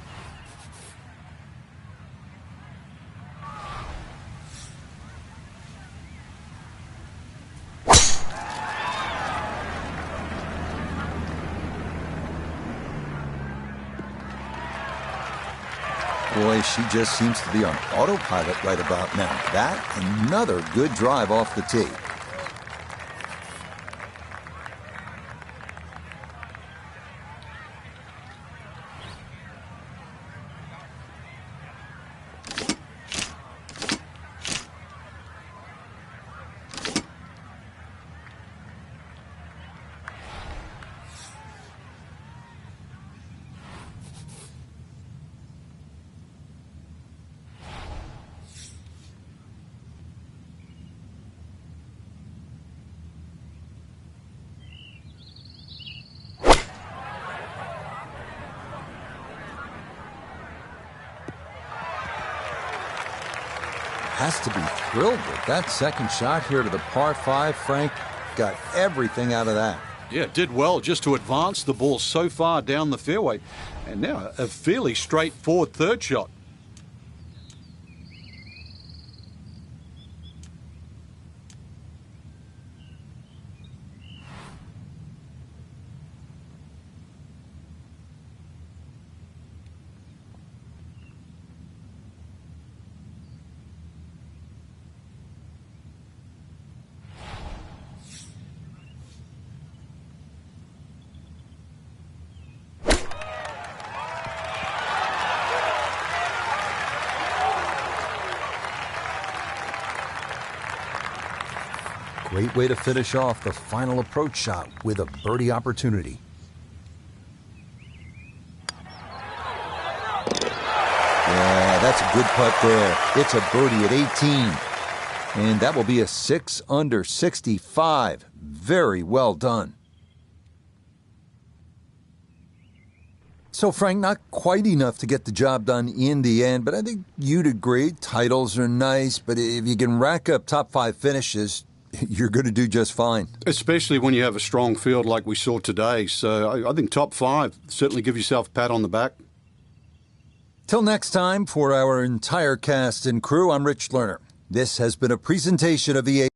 A: Boy, she just seems to be on autopilot right about now. That, another good drive off the tee. Has to be thrilled with that second shot here to the par 5. Frank got everything out of that.
B: Yeah, did well just to advance the ball so far down the fairway. And now a fairly straightforward third shot.
A: Great way to finish off the final approach shot with a birdie opportunity. Yeah, that's a good putt there. It's a birdie at 18. And that will be a 6 under 65. Very well done. So, Frank, not quite enough to get the job done in the end, but I think you'd agree titles are nice, but if you can rack up top 5 finishes, you're going to do just fine.
B: Especially when you have a strong field like we saw today. So I think top 5, certainly give yourself a pat on the back.
A: Till next time, for our entire cast and crew, I'm Rich Lerner. This has been a presentation of EA.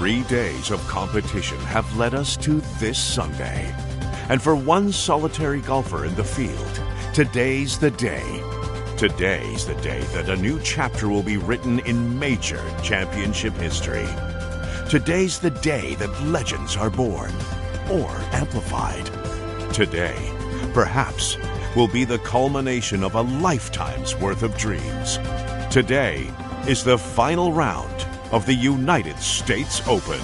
E: 3 days of competition have led us to this Sunday. And for one solitary golfer in the field, today's the day. Today's the day that a new chapter will be written in major championship history. Today's the day that legends are born or amplified. Today, perhaps, will be the culmination of a lifetime's worth of dreams. Today is the final round of the United States Open.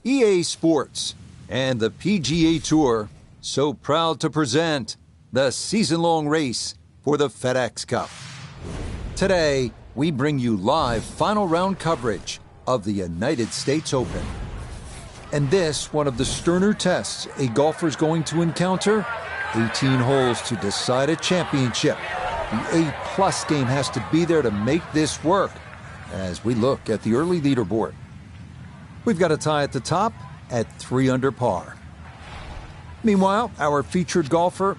A: EA Sports and the PGA Tour so proud to present the season-long race for the FedEx Cup. Today, we bring you live final round coverage of the United States Open. And this, one of the sterner tests a golfer's going to encounter, 18 holes to decide a championship. The A+ game has to be there to make this work as we look at the early leaderboard. We've got a tie at the top at 3 under par. Meanwhile, our featured golfer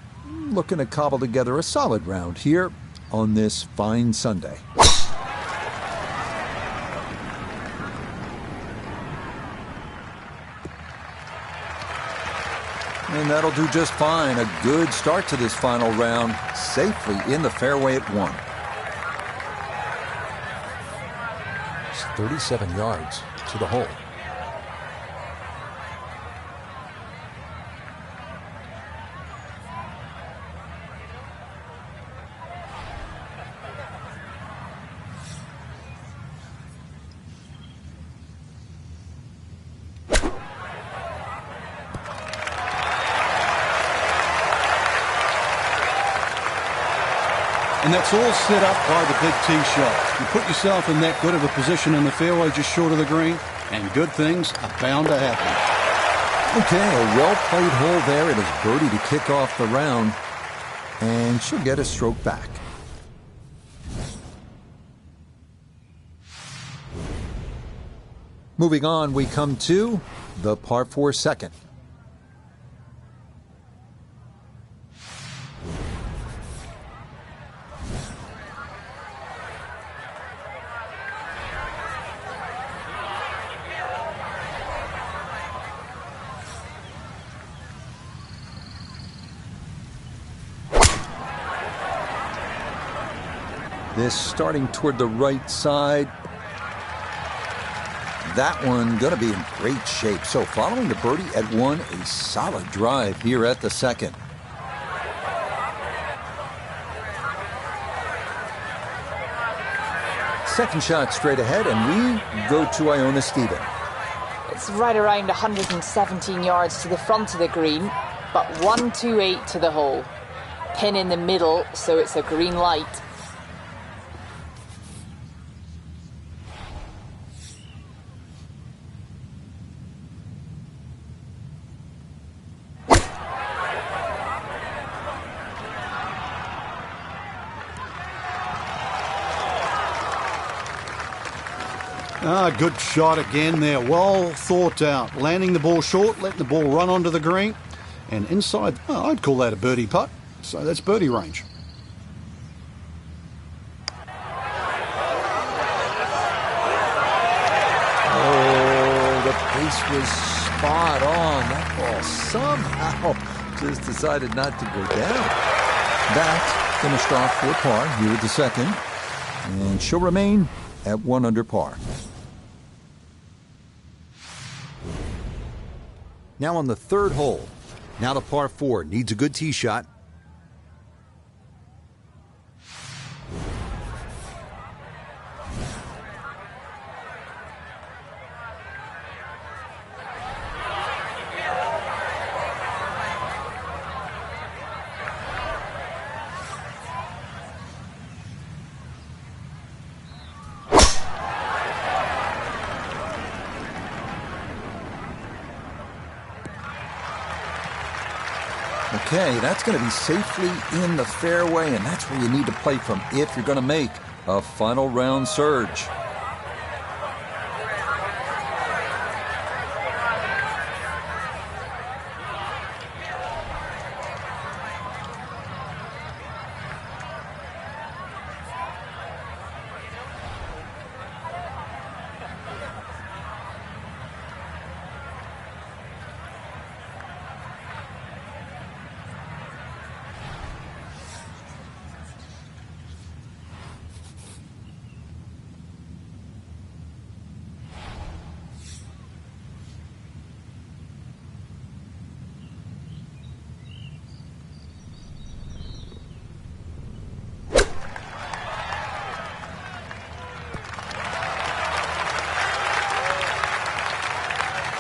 A: looking to cobble together a solid round here on this fine Sunday. And that'll do just fine. A good start to this final round, safely in the fairway at 1. It's 37 yards to the hole.
B: And that's all set up by the big tee shot. You put yourself in that good of a position in the fairway just short of the green, and good things are bound to happen.
A: Okay, a well-played hole there. It is birdie to kick off the round, and she'll get a stroke back. Moving on, we come to the par 4 second. This starting toward the right side. That one going to be in great shape. So following the birdie at 1, a solid drive here at the second. Second shot straight ahead, and we go to Iona Stephen.
D: It's right around 117 yards to the front of the green, but 128 to the hole. Pin in the middle, so it's a green light.
B: Good shot again there. Well thought out. Landing the ball short, letting the ball run onto the green. And inside, well, I'd call that a birdie putt. So that's birdie range.
A: Oh, the pace was spot on. That ball somehow just decided not to go down. That finished off for par here at the second. And she'll remain at 1 under par. Now on the third hole. Now the par 4 needs a good tee shot. Okay, that's going to be safely in the fairway, and that's where you need to play from if you're going to make a final round surge.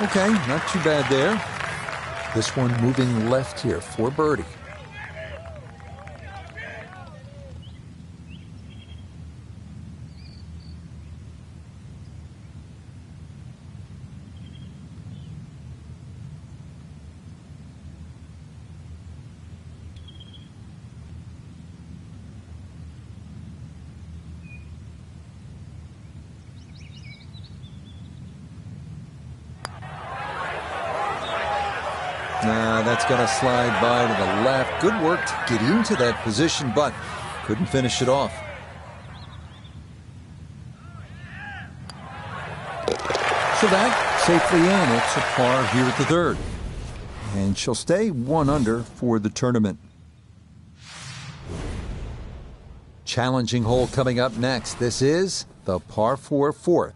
A: Okay, not too bad there. This one moving left here for birdie. That's going to slide by to the left. Good work to get into that position, but couldn't finish it off. So that safely in. It's a par here at the third. And she'll stay 1 under for the tournament. Challenging hole coming up next. This is the par 4 fourth.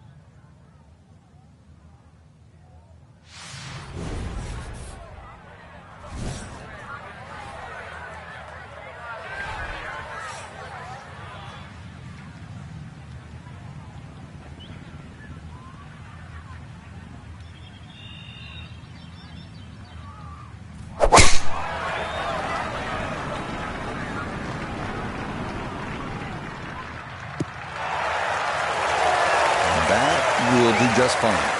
A: Will do just fine.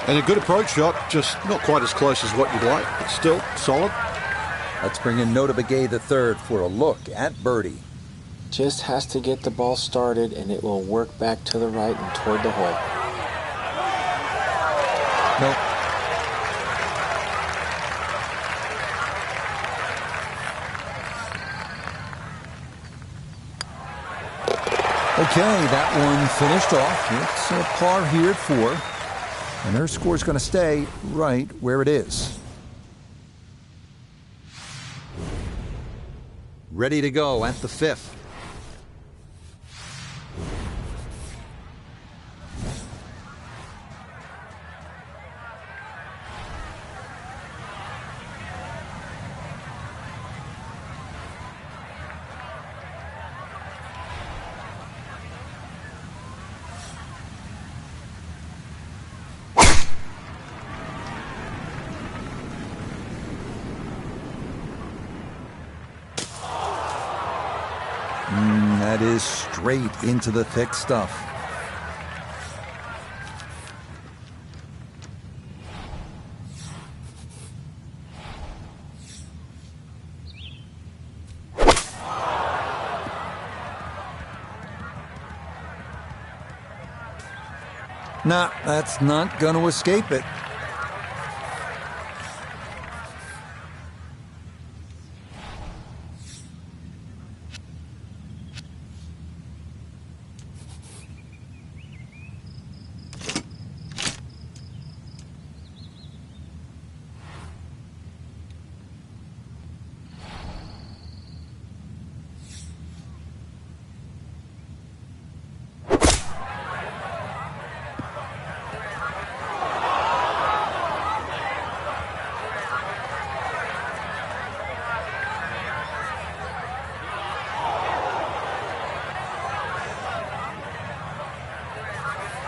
B: And a good approach shot, just not quite as close as what you'd like, but still solid.
A: Let's bring in Nota Begay the third for a look at birdie.
C: Just has to get the ball started and it will work back to the right and toward the hole.
A: Nope. Okay, that one finished off. It's a par here at 4. And her score's going to stay right where it is. Ready to go at the 5th. That is straight into the thick stuff. Nah, that's not going to escape it.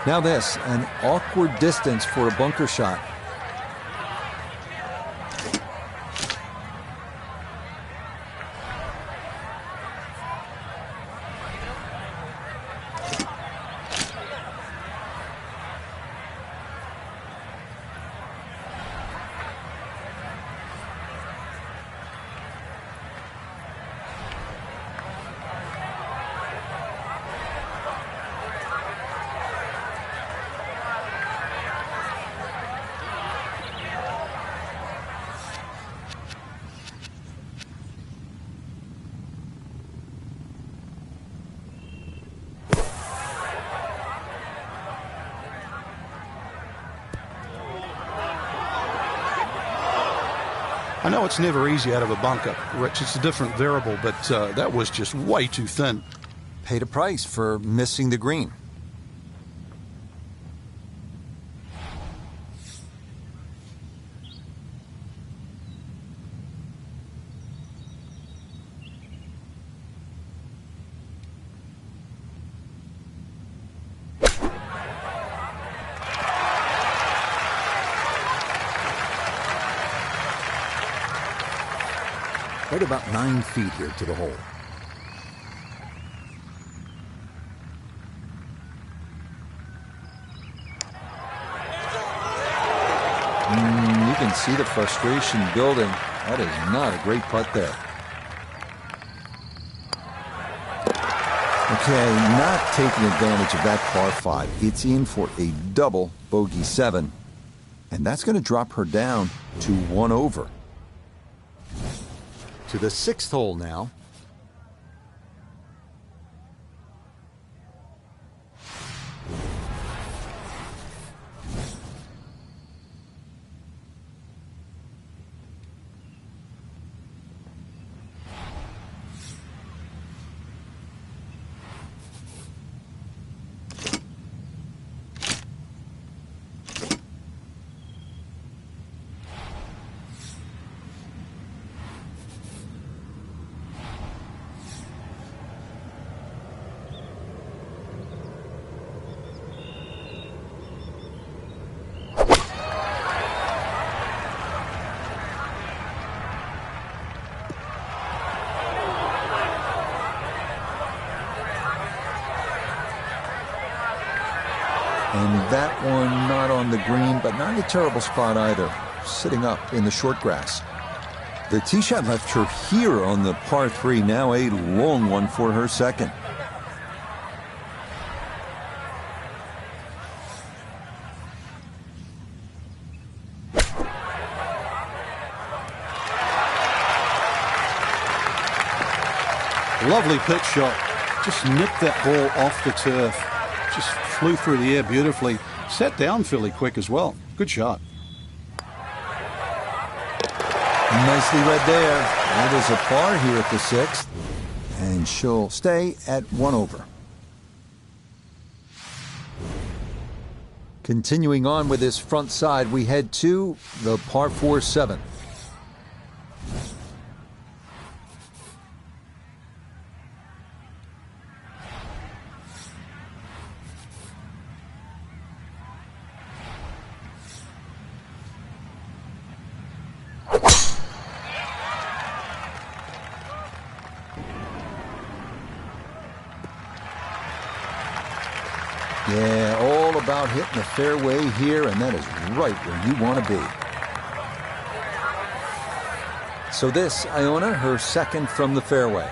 A: Now this, an awkward distance for a bunker shot.
B: I know it's never easy out of a bunker, Rich. It's a different variable, but that was just way too thin.
A: Paid a price for missing the green. Right about 9 feet here to the hole. You can see the frustration building. That is not a great putt there. Okay, not taking advantage of that par 5. It's in for a double bogey 7. And that's going to drop her down to 1 over. To the 6th hole now. And that one not on the green, but not in a terrible spot either. Sitting up in the short grass. The tee shot left her here on the par 3. Now a long one for her second.
B: Lovely pitch shot. Just nipped that ball off the turf. Just flew through the air beautifully. Sat down fairly quick as well. Good shot.
A: Nicely read there. That is a par here at the 6th. And she'll stay at 1 over. Continuing on with this front side, we head to the par 4 7th. Yeah, all about hitting the fairway here, and that is right where you want to be. So this, Iona, her second from the fairway.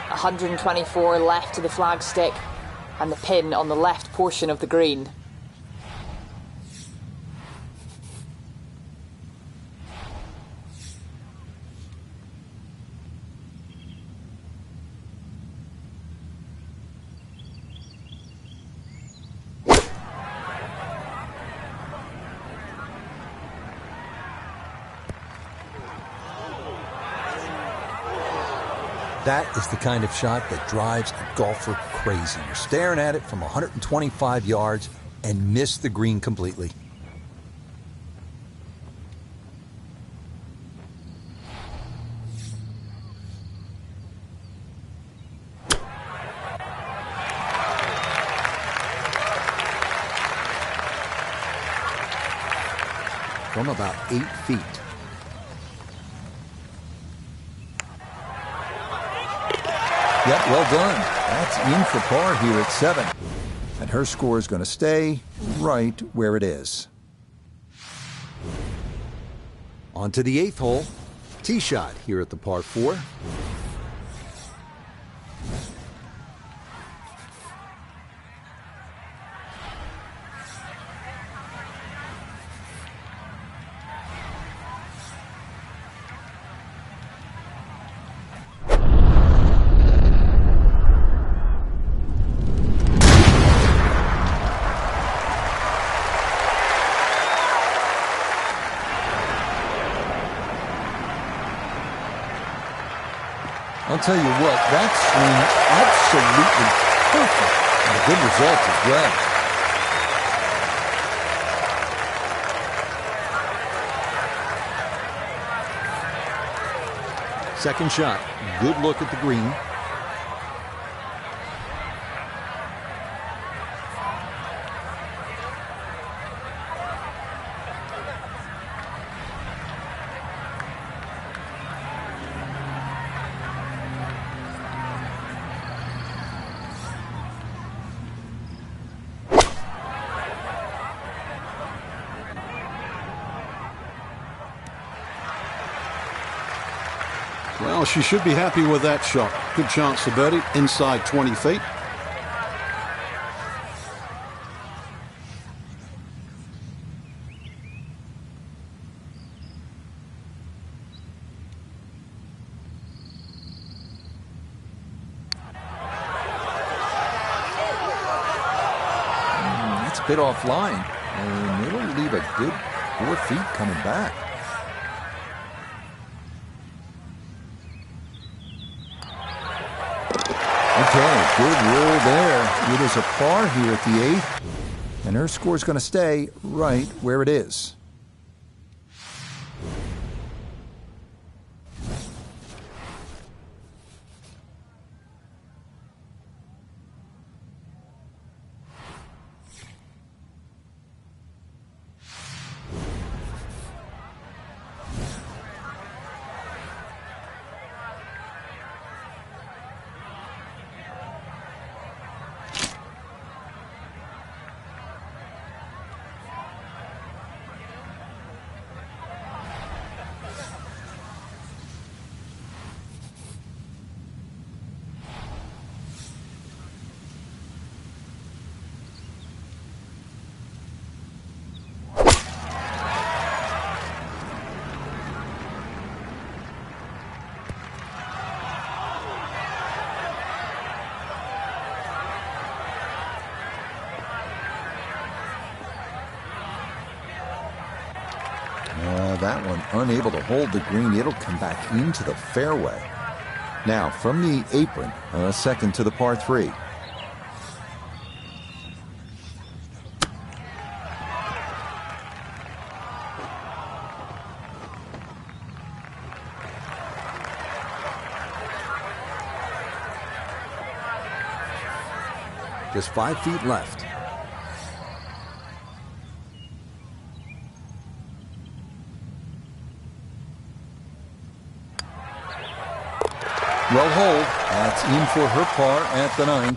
D: 124 left to the flagstick, and the pin on the left portion of the green.
A: That is the kind of shot that drives a golfer crazy. You're staring at it from 125 yards and miss the green completely. From about 8 feet. Yep, well done. That's in for par here at 7. And her score is going to stay right where it is. On to the 8th hole. Tee shot here at the par 4. I'll tell you what, that swing absolutely perfect. And a good result as well. Second shot, good look at the green.
B: Well, she should be happy with that shot. Good chance for birdie, inside 20 feet.
A: That's a bit offline, and it'll leave a good 4 feet coming back. Okay, good roll there. It is a par here at the 8th, and her score's going to stay right where it is. That one unable to hold the green. It'll come back into the fairway. Now, from the apron, a second to the par 3. Just 5 feet left. Well hold. That's in for her par at the 9th.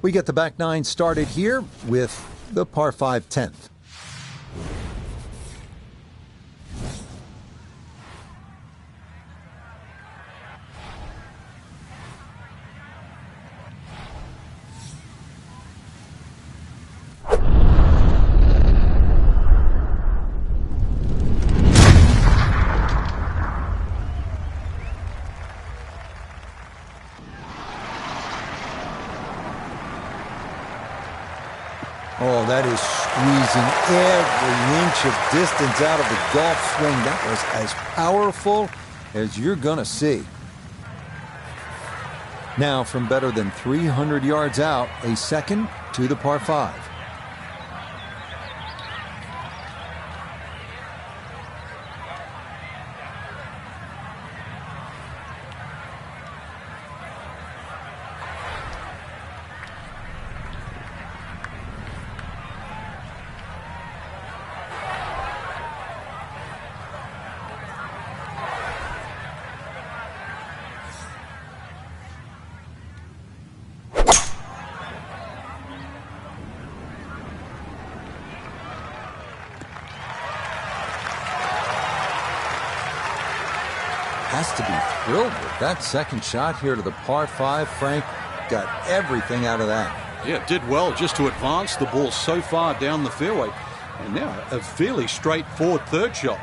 A: We get the back 9 started here with the par 5 10th. Oh, that is squeezing every inch of distance out of the golf swing. That was as powerful as you're going to see. Now, from better than 300 yards out, a second to the par 5. Has to be thrilled with that second shot here to the par 5. Frank got everything out of that.
B: Yeah, did well just to advance the ball so far down the fairway. And now a fairly straightforward third shot.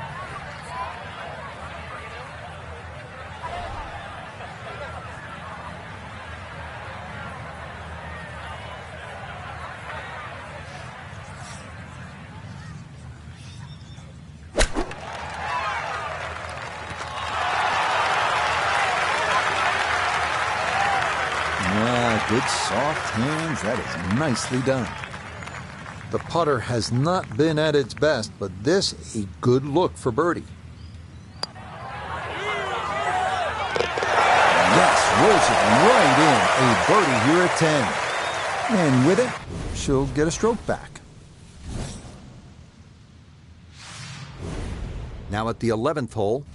A: Good soft hands. That is nicely done. The putter has not been at its best, but this a good look for birdie. Yes, rolls it right in. A birdie here at 10. And with it, she'll get a stroke back. Now at the 11th hole.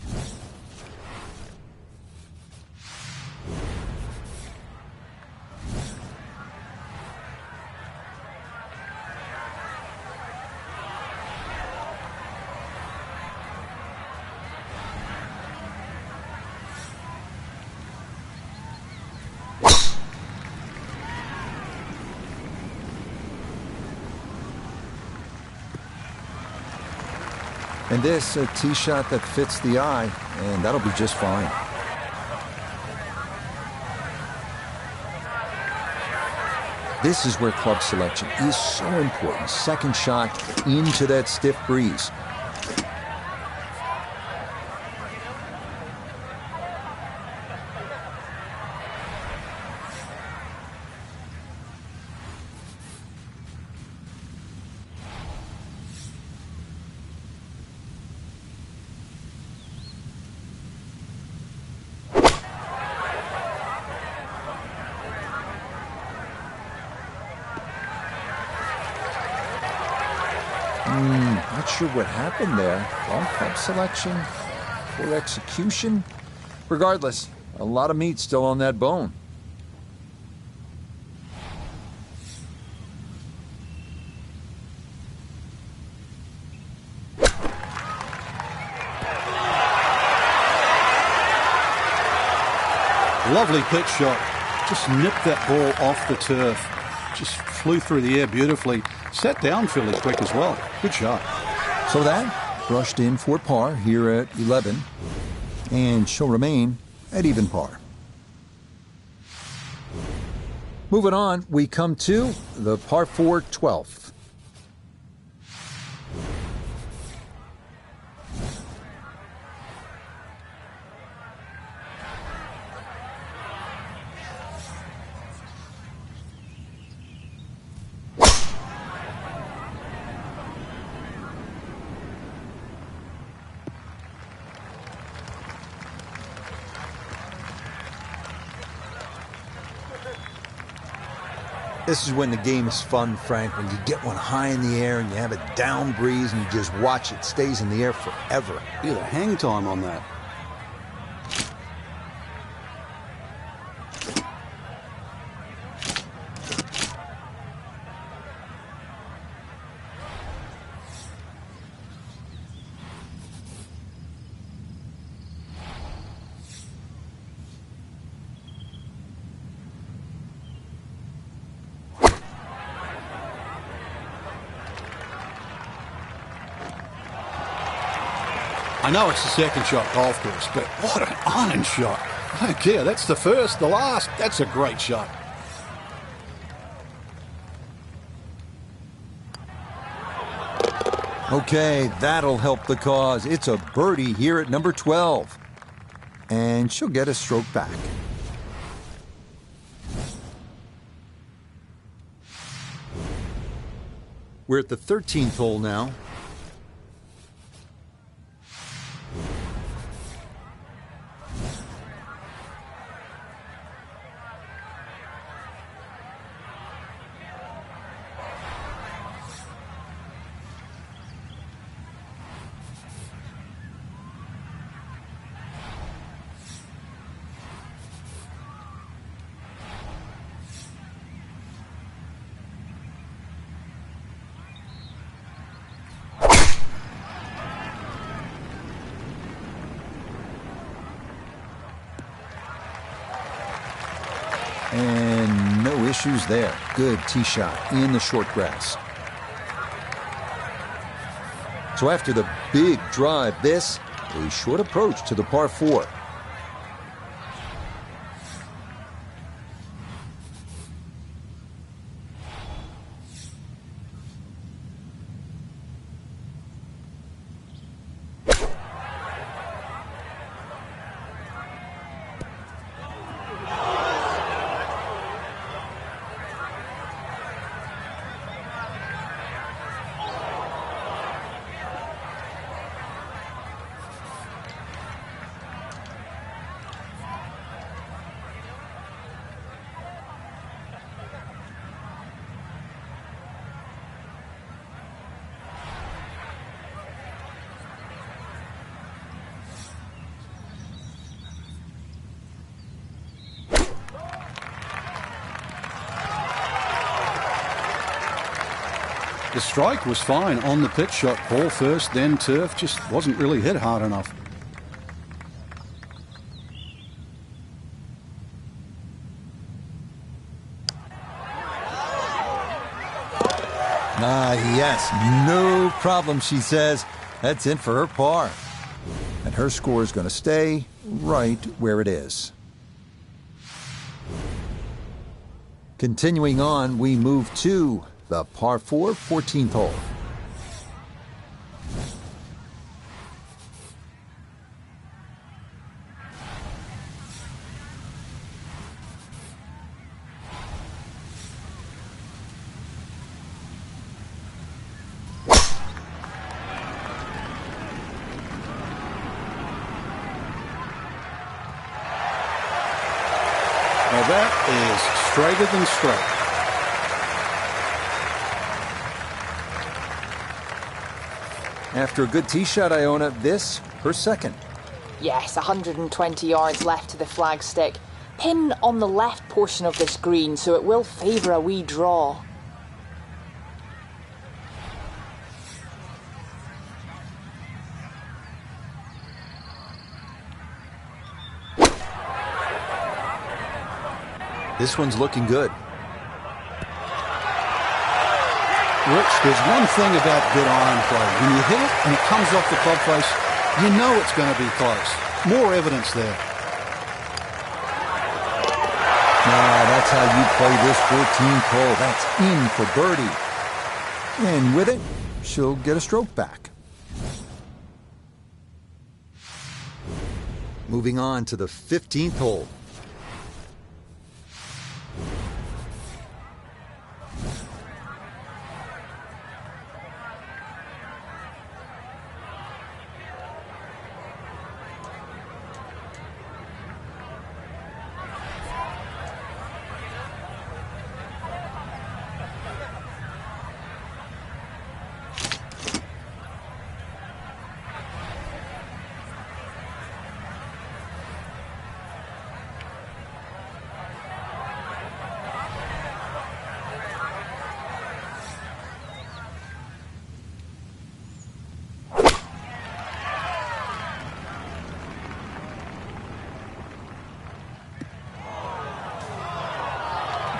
A: And this, a tee shot that fits the eye, and that'll be just fine. This is where club selection is so important. Second shot into that stiff breeze. Not sure what happened there. Wrong club selection, poor execution. Regardless, a lot of meat still on that bone.
B: Lovely pitch shot. Just nipped that ball off the turf. Just flew through the air beautifully. Sat down fairly quick as well. Good shot.
A: So that brushed in for par here at 11, and she'll remain at even par. Moving on, we come to the par 4 12th. This is when the game is fun, Frank, when you get one high in the air and you have a down breeze and you just watch it stays in the air forever.
B: Look at the hang time on that. I know it's the second shot golf course, but what an iron shot. I don't care. That's the first, the last. That's a great shot.
A: Okay, that'll help the cause. It's a birdie here at number 12. And she'll get a stroke back. We're at the 13th hole now. And no issues there. Good tee shot in the short grass. So after the big drive, this, a short approach to the par 4.
B: The strike was fine on the pitch shot. Ball first, then turf. Just wasn't really hit hard enough.
A: Yes, no problem, she says. That's in for her par. And her score is going to stay right where it is. Continuing on, we move to the par 4, 14th hole.
B: Now that is straighter than straight.
A: After a good tee shot, Iona, this, her second.
D: Yes, 120 yards left to the flagstick. Pin on the left portion of this green, so it will favour a wee draw.
A: This one's looking good.
B: Rich, there's one thing about good iron play. When you hit it and it comes off the club face, you know it's going to be close. More evidence there.
A: That's how you play this 14th hole. That's in for birdie. And with it, she'll get a stroke back. Moving on to the 15th hole.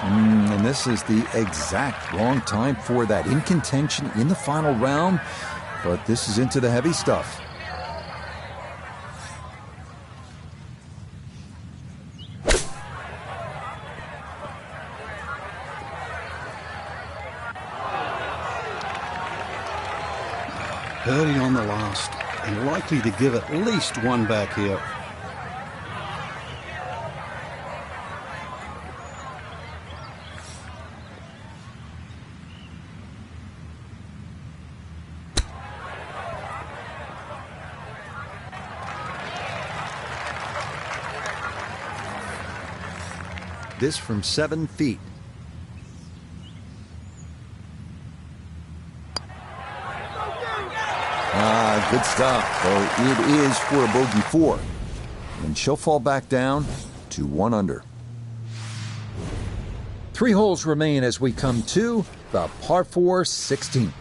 A: And this is the exact wrong time for that. In contention in the final round, but this is into the heavy stuff.
B: Birdie on the last, and likely to give at least one back here.
A: This from 7 feet. Good stuff. So it is for a bogey 4. And she'll fall back down to 1 under. 3 holes remain as we come to the par 4 16th.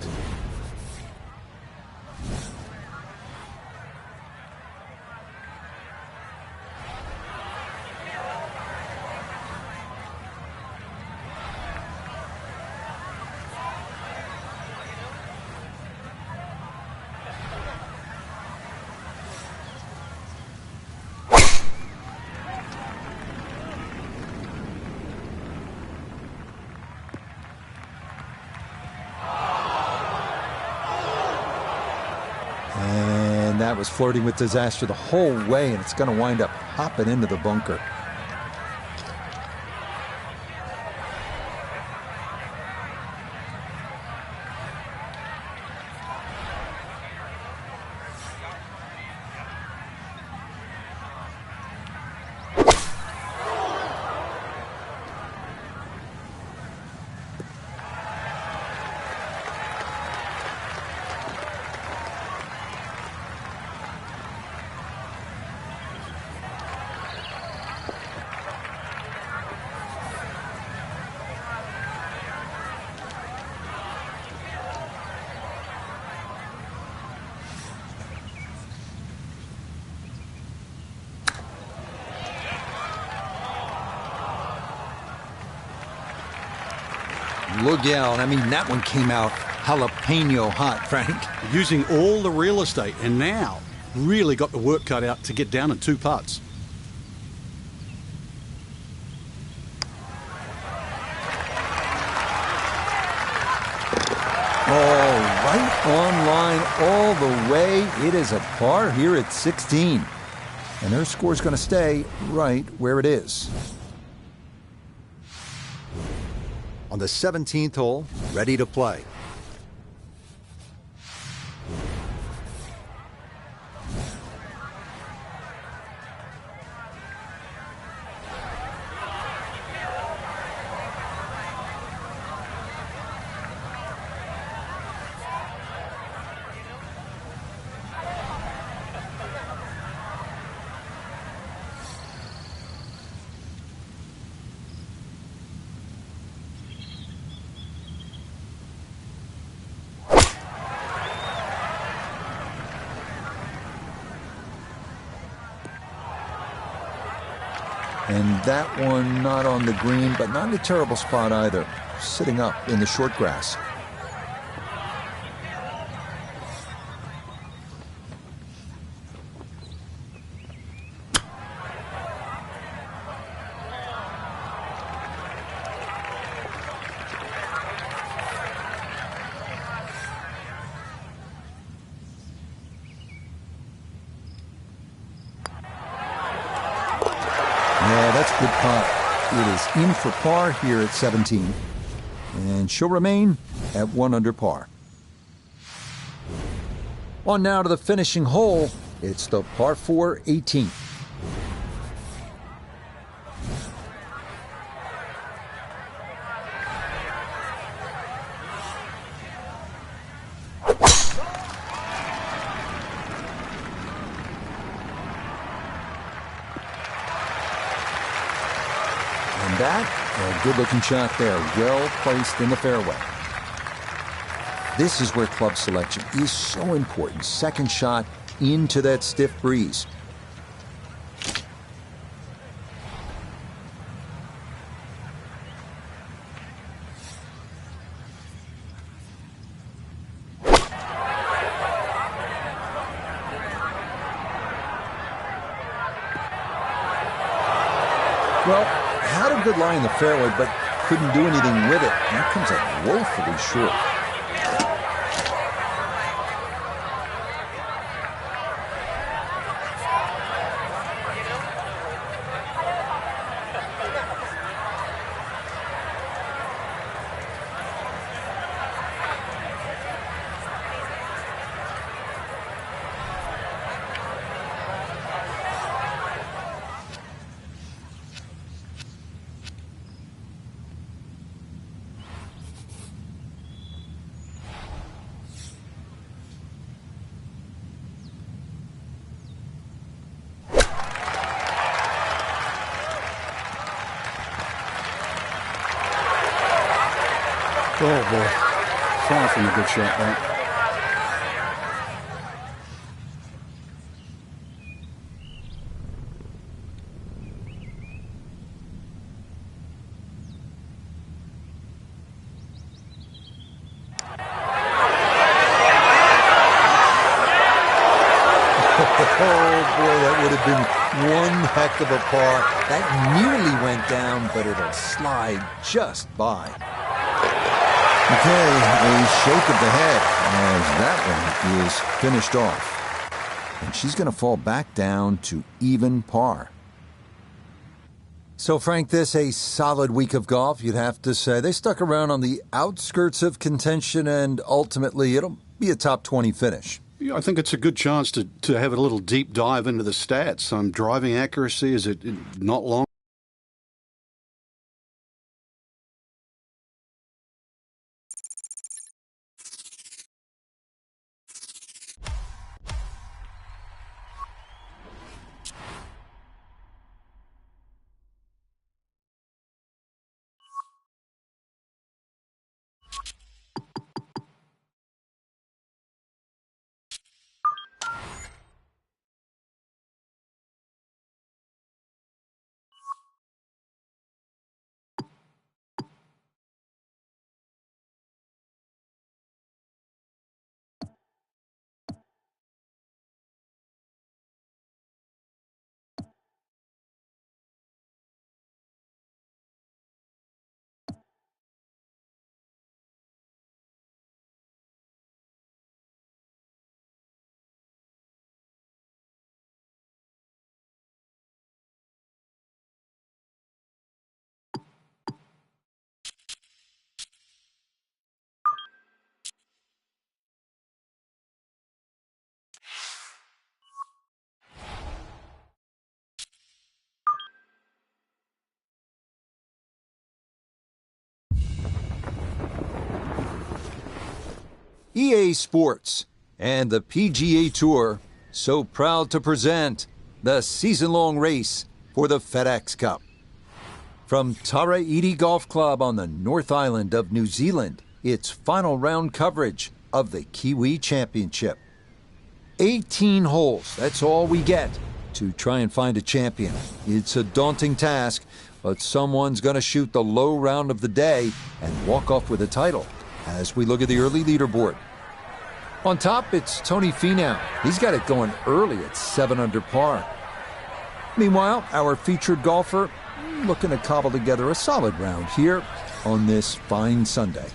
A: And that was flirting with disaster the whole way, and it's going to wind up hopping into the bunker. Look out. I mean, that one came out jalapeno hot, Frank.
B: Using all the real estate, and now really got the work cut out to get down in 2 putts.
A: Oh, right on line all the way. It is a par here at 16. And her score's going to stay right where it is. On the 17th hole, ready to play. And that one not on the green, but not in a terrible spot either. Sitting up in the short grass. Yeah, that's a good putt. It is in for par here at 17. And she'll remain at 1 under par. On now to the finishing hole. It's the par 4 18. And that, a good-looking shot there, well placed in the fairway. This is where club selection is so important. Second shot into that stiff breeze. Well, had a good lie in the fairway, but couldn't do anything with it. That comes up woefully short.
B: Oh, boy. Far from a good shot, that.
A: Oh, boy, that would have been one heck of a par. That nearly went down, but it'll slide just by. Okay, a shake of the head as that one is finished off. And she's going to fall back down to even par. So, Frank, this a solid week of golf, you'd have to say. They stuck around on the outskirts of contention, and ultimately it'll be a top 20 finish.
B: Yeah, I think it's a good chance to have a little deep dive into the stats. Driving accuracy, is it not long?
A: EA Sports and the PGA Tour so proud to present the season-long race for the FedEx Cup. From Tara Iti Golf Club on the North Island of New Zealand, it's final round coverage of the Kiwi Championship. 18 holes, that's all we get to try and find a champion. It's a daunting task, but someone's going to shoot the low round of the day and walk off with a title as we look at the early leaderboard. On top, it's Tony Finau. He's got it going early at 7 under par. Meanwhile, our featured golfer looking to cobble together a solid round here on this fine Sunday.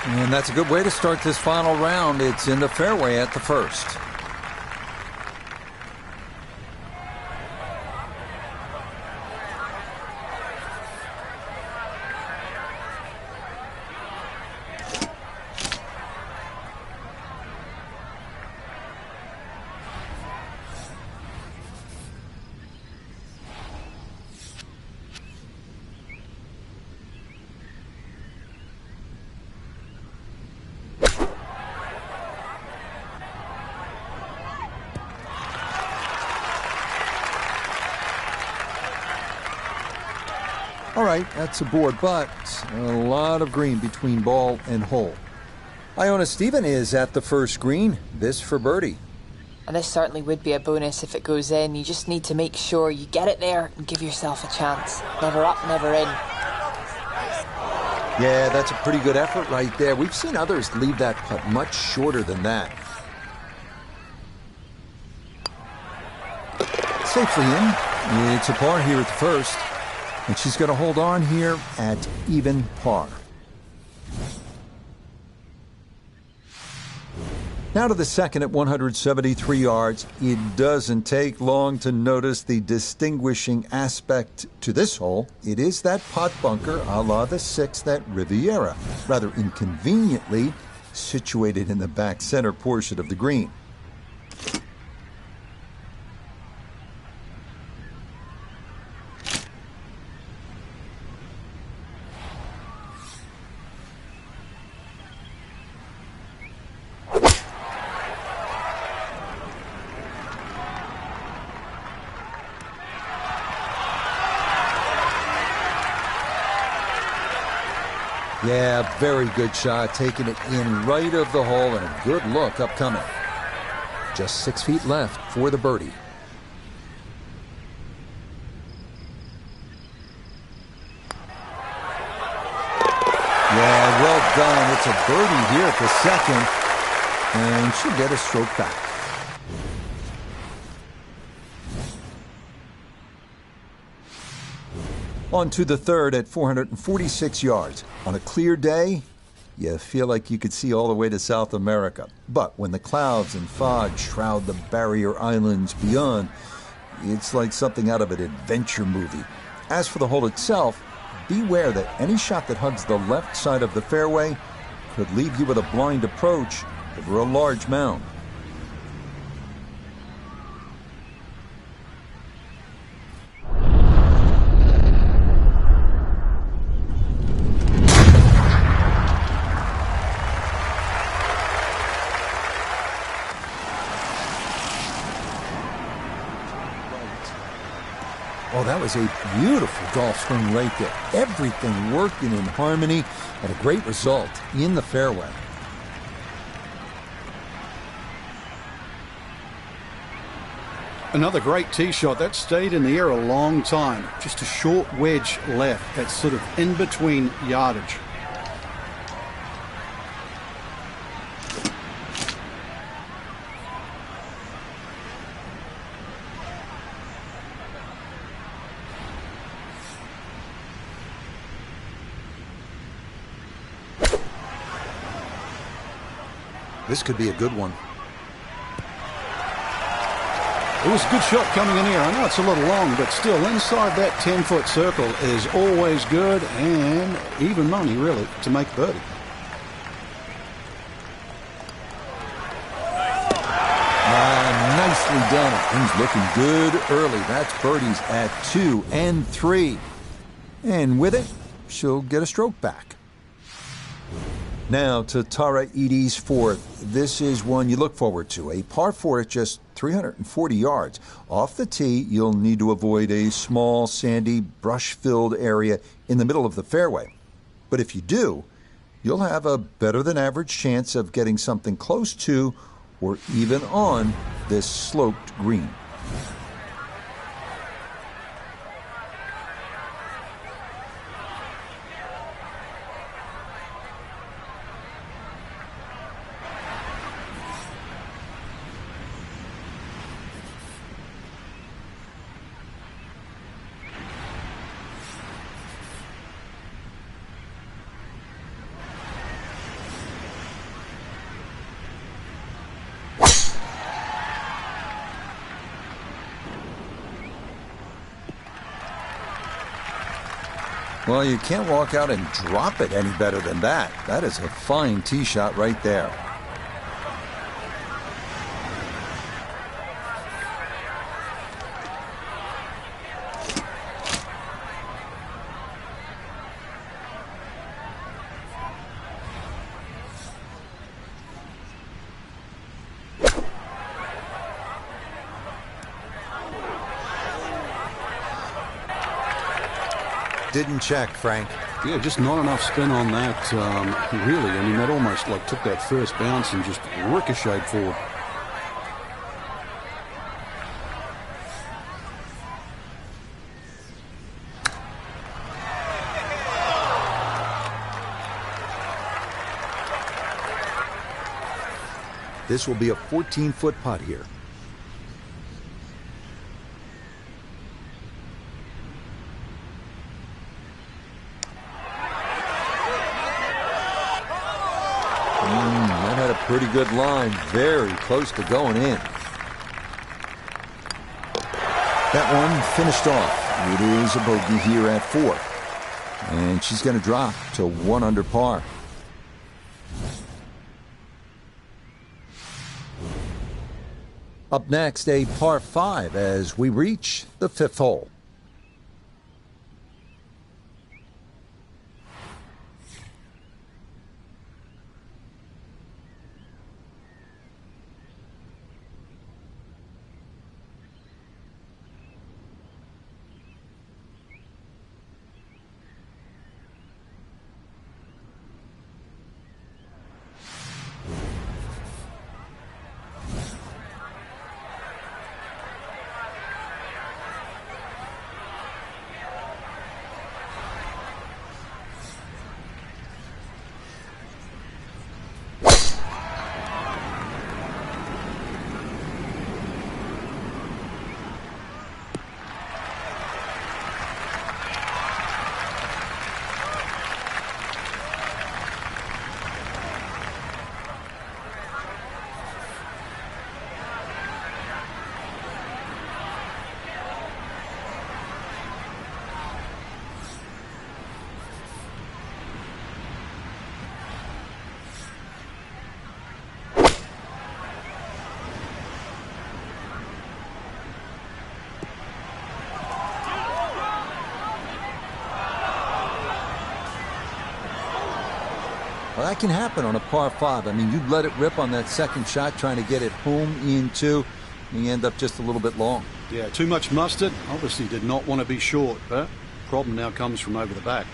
A: And that's a good way to start this final round. It's in the fairway at the first. All right, that's a board, but a lot of green between ball and hole. Iona Stephen is at the first green, this for birdie.
D: And this certainly would be a bonus if it goes in. You just need to make sure you get it there and give yourself a chance. Never up, never in.
A: Yeah, that's a pretty good effort right there. We've seen others leave that putt much shorter than that. Safely in. It's a par here at the first. And she's going to hold on here at even par. Now to the second at 173 yards. It doesn't take long to notice the distinguishing aspect to this hole. It is that pot bunker a la the 6th at Riviera, rather inconveniently situated in the back center portion of the green. Yeah, very good shot, taking it in right of the hole, and a good look upcoming. Just 6 feet left for the birdie. Yeah, well done. It's a birdie here for second, and she'll get a stroke back. On to the third at 446 yards. On a clear day, you feel like you could see all the way to South America. But when the clouds and fog shroud the barrier islands beyond, it's like something out of an adventure movie. As for the hole itself, beware that any shot that hugs the left side of the fairway could leave you with a blind approach over a large mound. Oh, that was a beautiful golf swing right there. Everything working in harmony and a great result in the fairway.
B: Another great tee shot. That stayed in the air a long time. Just a short wedge left. That's sort of in between yardage.
A: This could be a good one.
B: It was a good shot coming in here. I know it's a little long, but still inside that 10-foot circle is always good, and even money, really, to make birdie.
A: Nicely down it. Things looking good early. That's birdies at 2 and 3. And with it, she'll get a stroke back. Now to Tara Edie's fourth. This is one you look forward to. A par 4 at just 340 yards. Off the tee, you'll need to avoid a small, sandy, brush-filled area in the middle of the fairway. But if you do, you'll have a better-than-average chance of getting something close to or even on this sloped green. Well, you can't walk out and drop it any better than that. That is a fine tee shot right there. Didn't check, Frank.
B: Yeah, just not enough spin on that, really. I mean, that almost like took that first bounce and just ricocheted forward.
A: This will be a 14-foot putt here. That had a pretty good line, very close to going in. That one finished off. It is a bogey here at 4. And she's going to drop to 1 under par. Up next, a par 5 as we reach the 5th hole. Well, that can happen on a par 5. I mean, you let it rip on that second shot trying to get it home in 2, and you end up just a little bit long.
B: Yeah, too much mustard. Obviously did not want to be short, but problem now comes from over the back.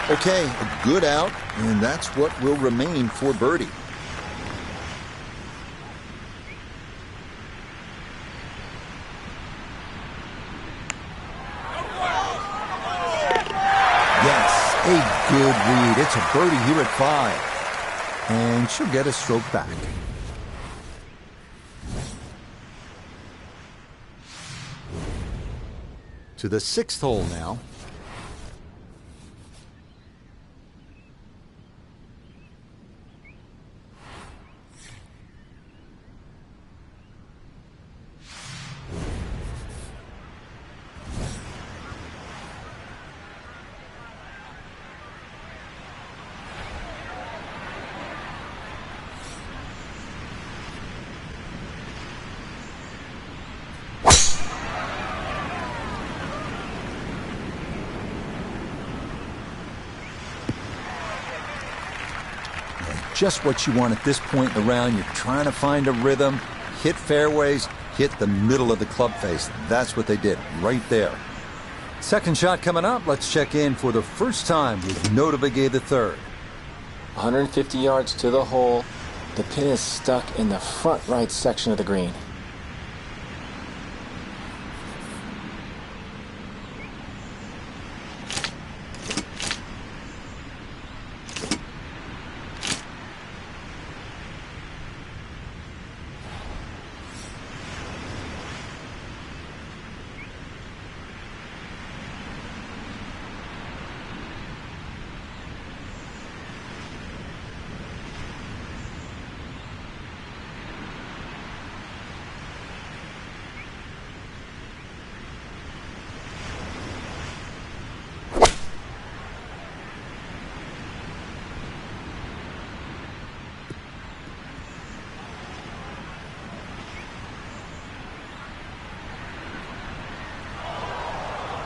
A: Okay, a good out, and that's what will remain for birdie. A good read. It's a birdie here at 5. And she'll get a stroke back. To the 6th hole now. just what you want at this point in the round. You're trying to find a rhythm, hit fairways, hit the middle of the club face. That's what they did right there. Second shot coming up. Let's check in for the first time with Notebegay the third.
C: 150 yards to the hole. The pin is stuck in the front right section of the green.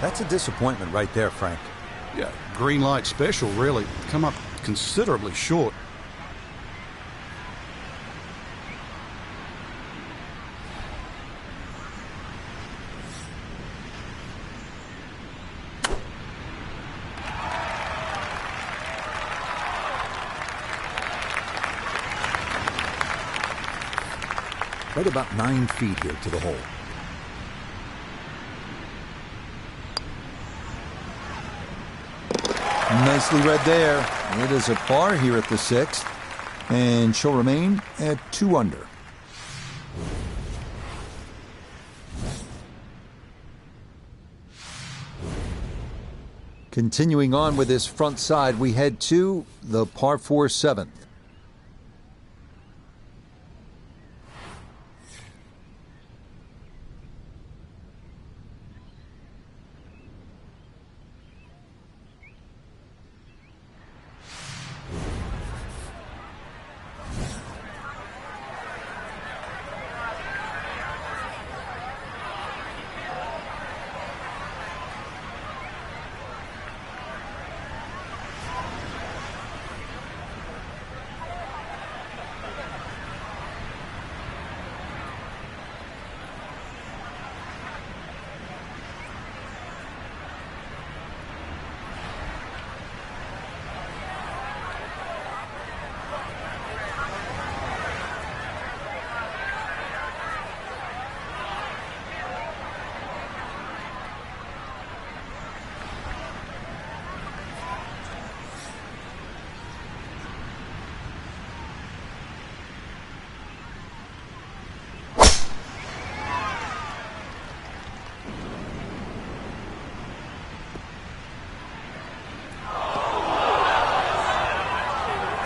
A: That's a disappointment right there, Frank.
B: Yeah, green light special, really. Come up considerably short.
A: Right about 9 feet here to the hole. Nicely read there. It is a par here at the 6th, and she'll remain at 2 under. Continuing on with this front side, we head to the par 4 7th.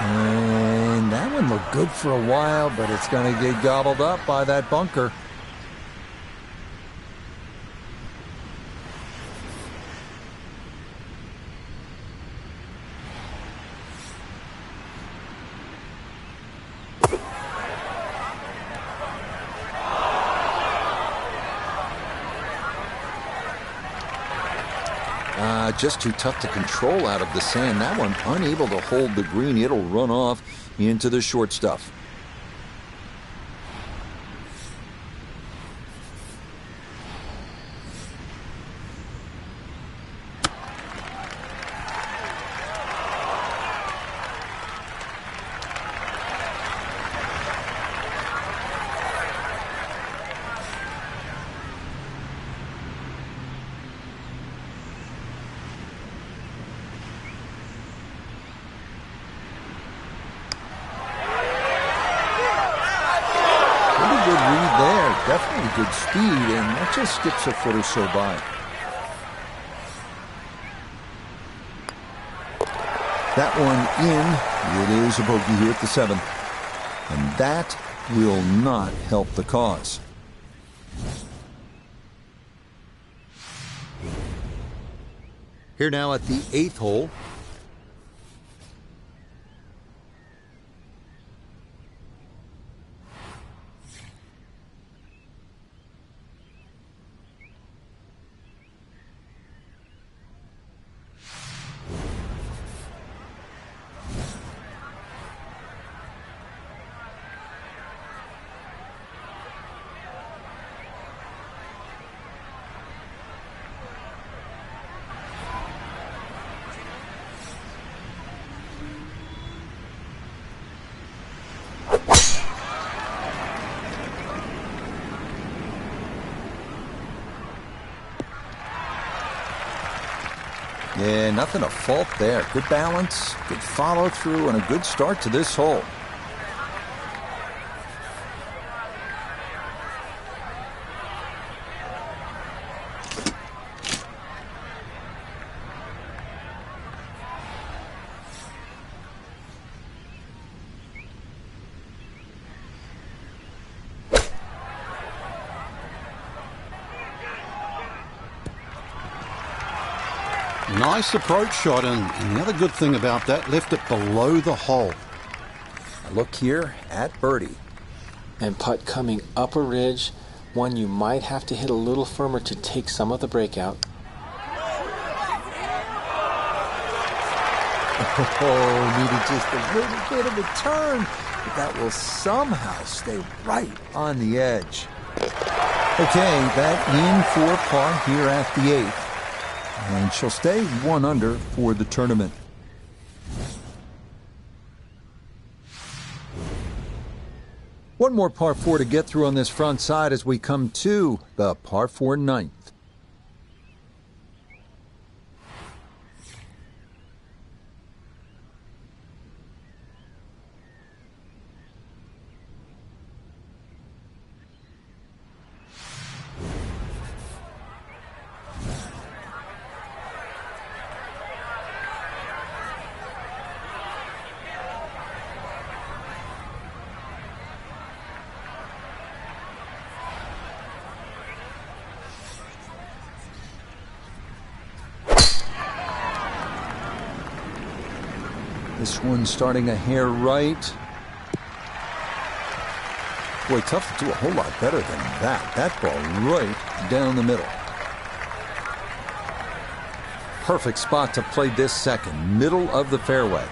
A: And that one looked good for a while, but it's going to get gobbled up by that bunker. Just too tough to control out of the sand. That one unable to hold the green. It'll run off into the short stuff. Definitely good speed, and that just skips a foot or so by. That one in. It is a bogey here at the 7th. And that will not help the cause. Here now at the 8th hole. Yeah, nothing to fault there. Good balance, good follow through, and a good start to this hole.
B: Nice approach shot, and the other good thing about that, left it below the hole.
A: A look here at birdie.
C: And putt coming up a ridge, one you might have to hit a little firmer to take some of the breakout.
A: Oh, needed just a little bit of a turn, but that will somehow stay right on the edge. Okay, that in for par here at the 8th. And she'll stay 1 under for the tournament. One more par 4 to get through on this front side as we come to the par 4 9th. This one's starting a hair right. Boy, tough to do a whole lot better than that. That ball right down the middle. Perfect spot to play this second, middle of the fairway.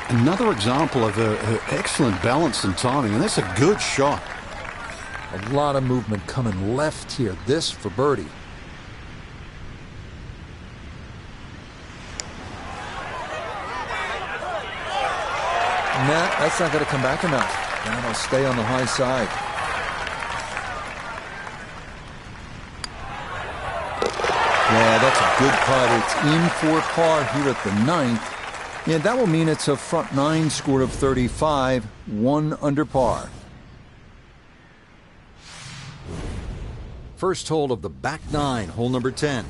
B: Another example of her excellent balance and timing, and that's a good shot.
A: A lot of movement coming left here. This for birdie. Nah, that's not going to come back enough. That'll stay on the high side. Yeah, that's a good putt. It's in for par here at the 9th. Yeah, that will mean it's a front 9 score of 35, 1 under par. First hole of the back 9, hole number 10.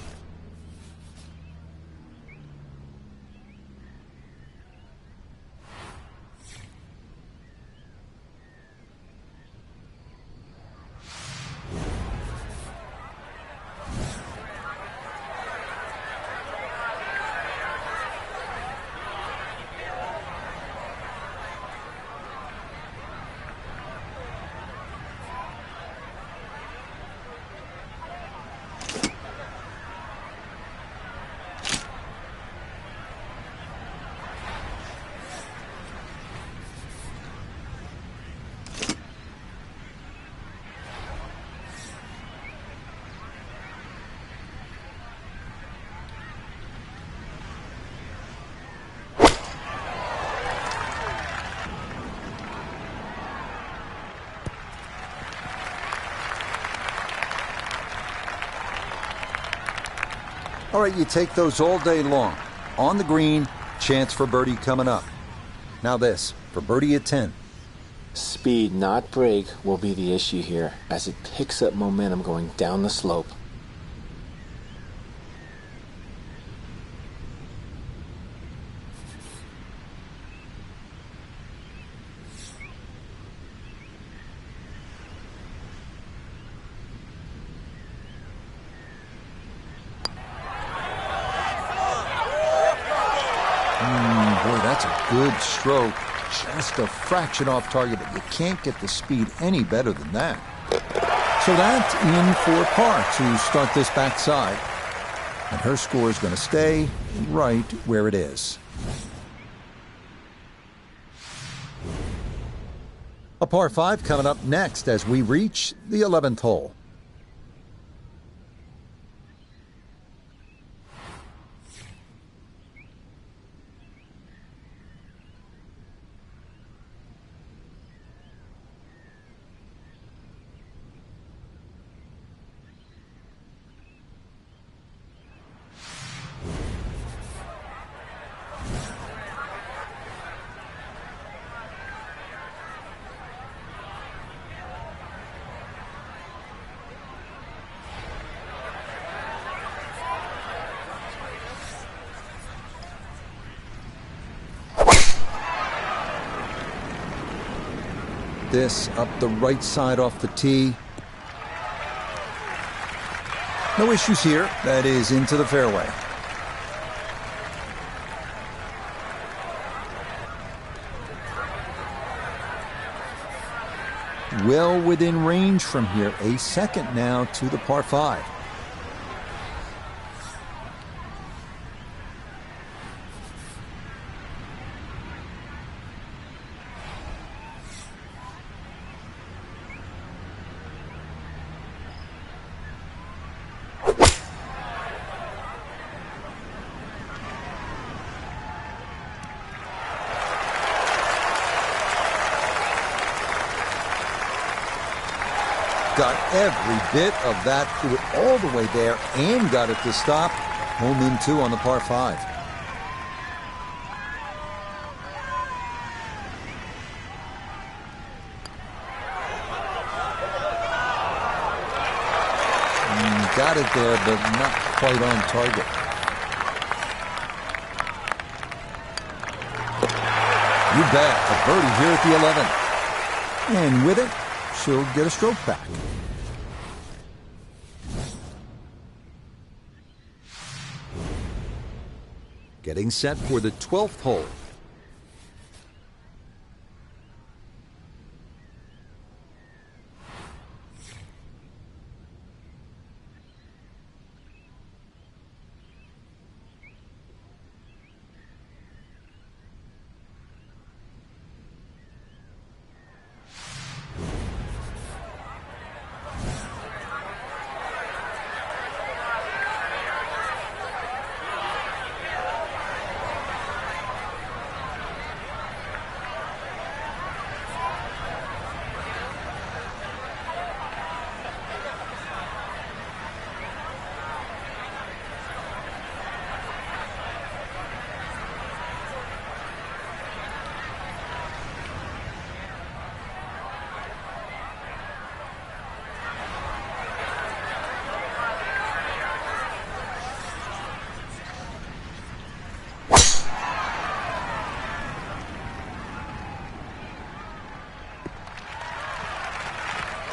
A: All right, you take those all day long. On the green, chance for birdie coming up. Now this, for birdie at 10.
C: Speed, not break, will be the issue here as it picks up momentum going down the slope.
A: Boy, that's a good stroke. Just a fraction off target, but you can't get the speed any better than that. So that's in for par to start this backside. And her score is going to stay right where it is. A par 5 coming up next as we reach the 11th hole. this up the right side off the tee. No issues here. That is into the fairway. Well within range from here. A second now to the par 5. Got every bit of that, threw it all the way there and got it to stop. Home in 2 on the par 5. Got it there, but not quite on target. You bet, a birdie here at the 11th. And with it, she'll get a stroke back. Getting set for the 12th hole.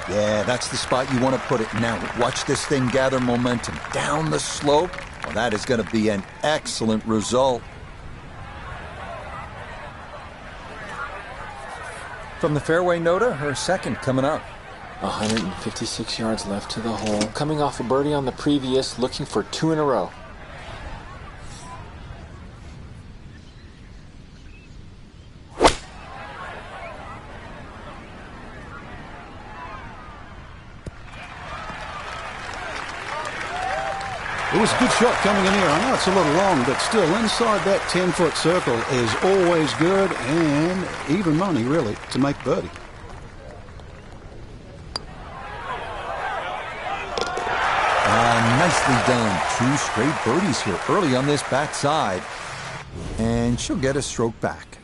A: Yeah, that's the spot you want to put it. Now, watch this thing gather momentum. Down the slope. Well, that is going to be an excellent result. From the fairway, Noda, her second coming up.
C: 156 yards left to the hole. Coming off a birdie on the previous, looking for 2 in a row.
B: It was a good shot coming in here. I know it's a little long, but still inside that 10-foot circle is always good and even money, really, to make birdie.
A: Nicely done. 2 straight birdies here early on this backside. And she'll get a stroke back.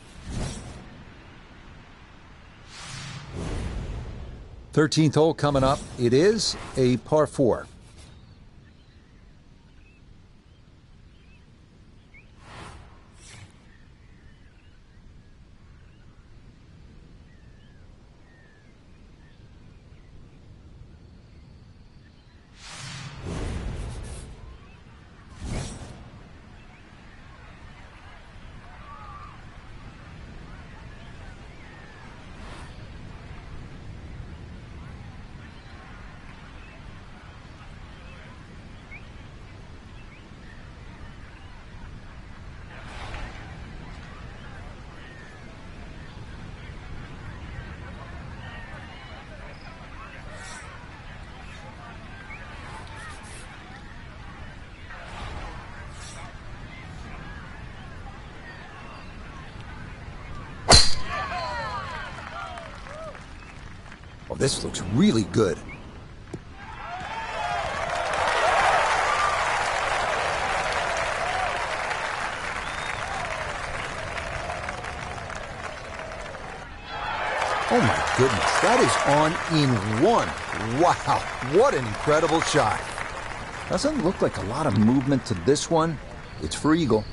A: 13th hole coming up. It is a par 4. Oh, this looks really good. Oh my goodness, that is on in 1. Wow, what an incredible shot. Doesn't look like a lot of movement to this one. It's for eagle.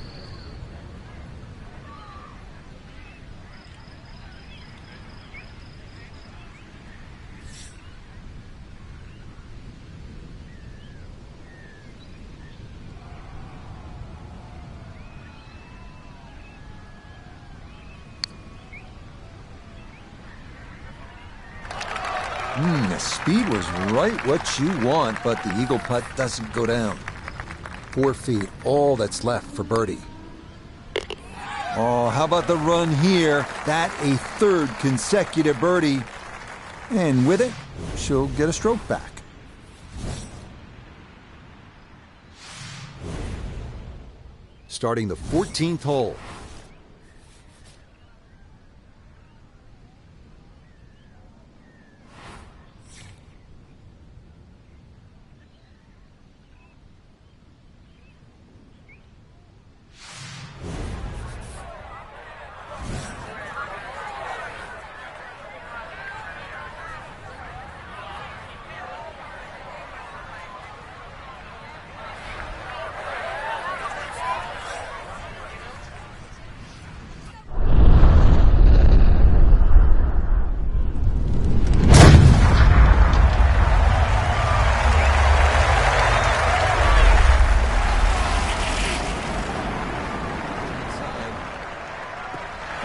A: The speed was right what you want, but the eagle putt doesn't go down. 4 feet, all that's left for birdie. Oh, how about the run here? That a third consecutive birdie. And with it, she'll get a stroke back. Starting the 14th hole.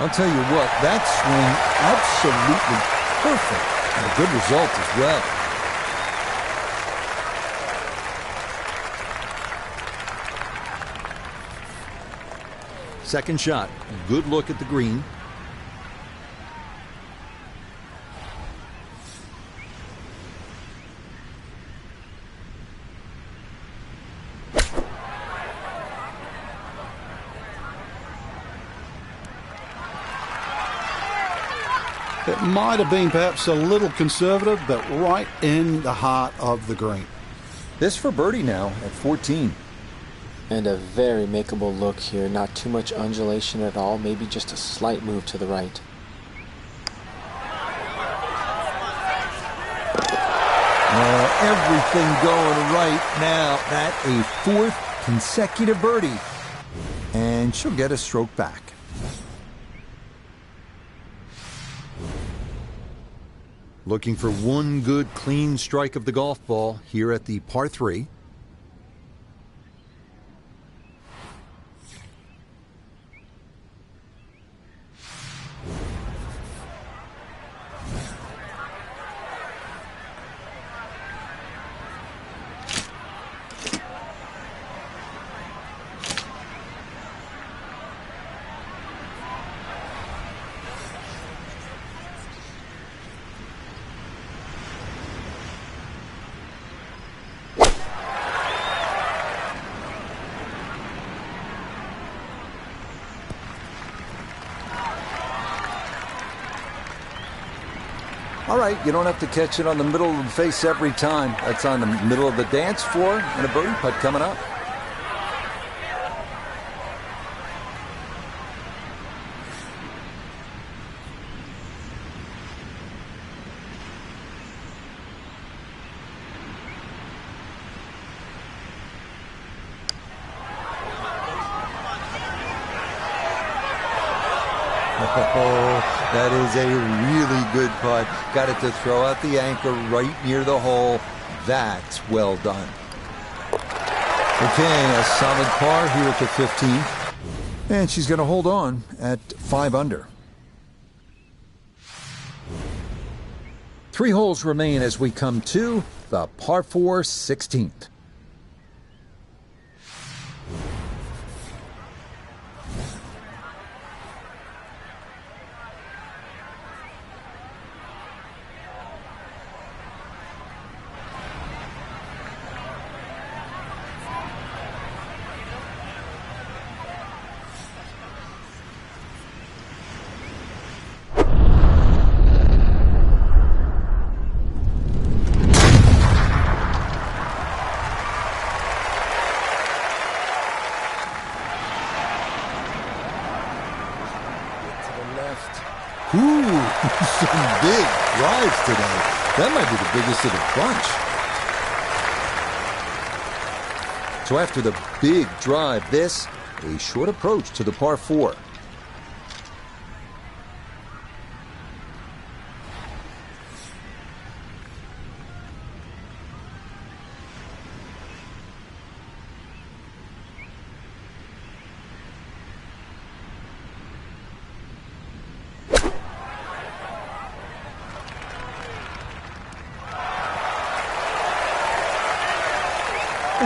A: I'll tell you what, that swing, absolutely perfect, and a good result as well. Second shot, good look at the green.
B: It might have been perhaps a little conservative, but right in the heart of the green.
A: This for birdie now at 14.
C: And a very makeable look here. Not too much undulation at all. Maybe just a slight move to the right.
A: Everything going right now. That a fourth consecutive birdie. And she'll get a stroke back. Looking for one good clean strike of the golf ball here at the par 3. All right, you don't have to catch it on the middle of the face every time. That's on the middle of the dance floor and a birdie putt coming up. Oh, that is a really good putt. Got it to throw out the anchor right near the hole. That's well done. Okay, a solid par here at the 15th. And she's going to hold on at 5 under. 3 holes remain as we come to the par 4 16th. Ooh, some big drives today. That might be the biggest of the bunch. So after the big drive, this, a short approach to the par 4.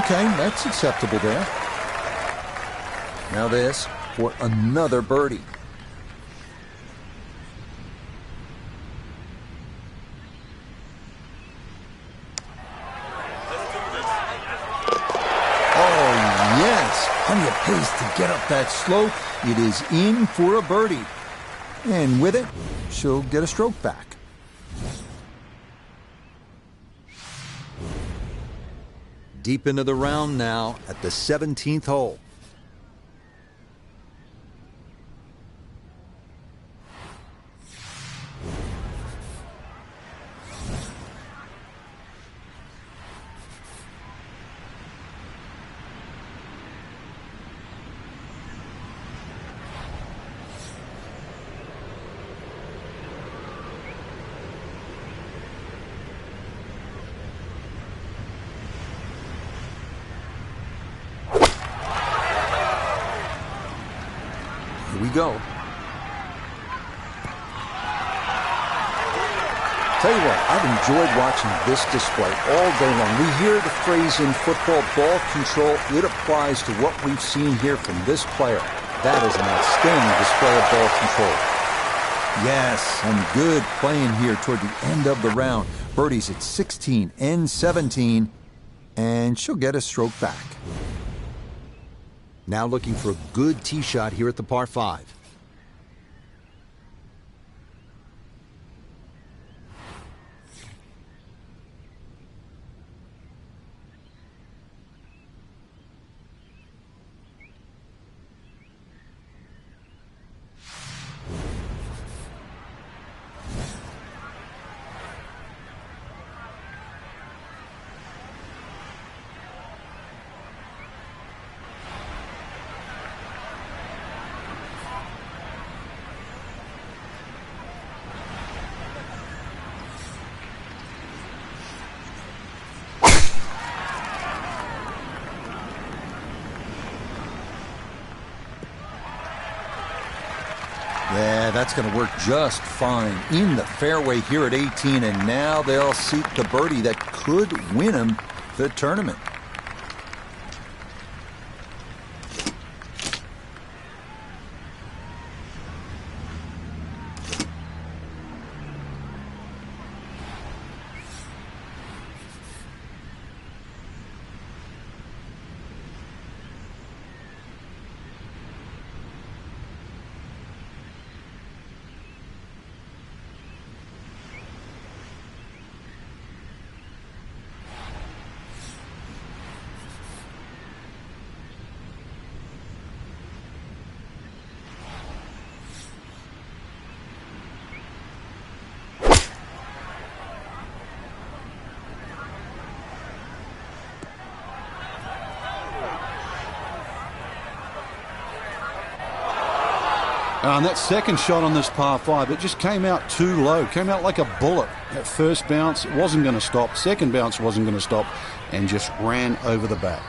A: Okay, that's acceptable there. Now this for another birdie. Oh, yes. Plenty of pace to get up that slope. It is in for a birdie. And with it, she'll get a stroke back. Deep into the round now at the 17th hole. Here we go. Tell you what, I've enjoyed watching this display all day long. We hear the phrase in football, ball control. It applies to what we've seen here from this player. That is an outstanding display of ball control. Yes, some good playing here toward the end of the round. Birdie's at 16 and 17, and she'll get a stroke back. Now looking for a good tee shot here at the par 5. Yeah, that's going to work just fine in the fairway here at 18, and now they'll seek the birdie that could win them the tournament.
B: And that second shot on this par 5, it just came out too low. Came out like a bullet. That first bounce, it wasn't going to stop. Second bounce wasn't going to stop. And just ran over the bat.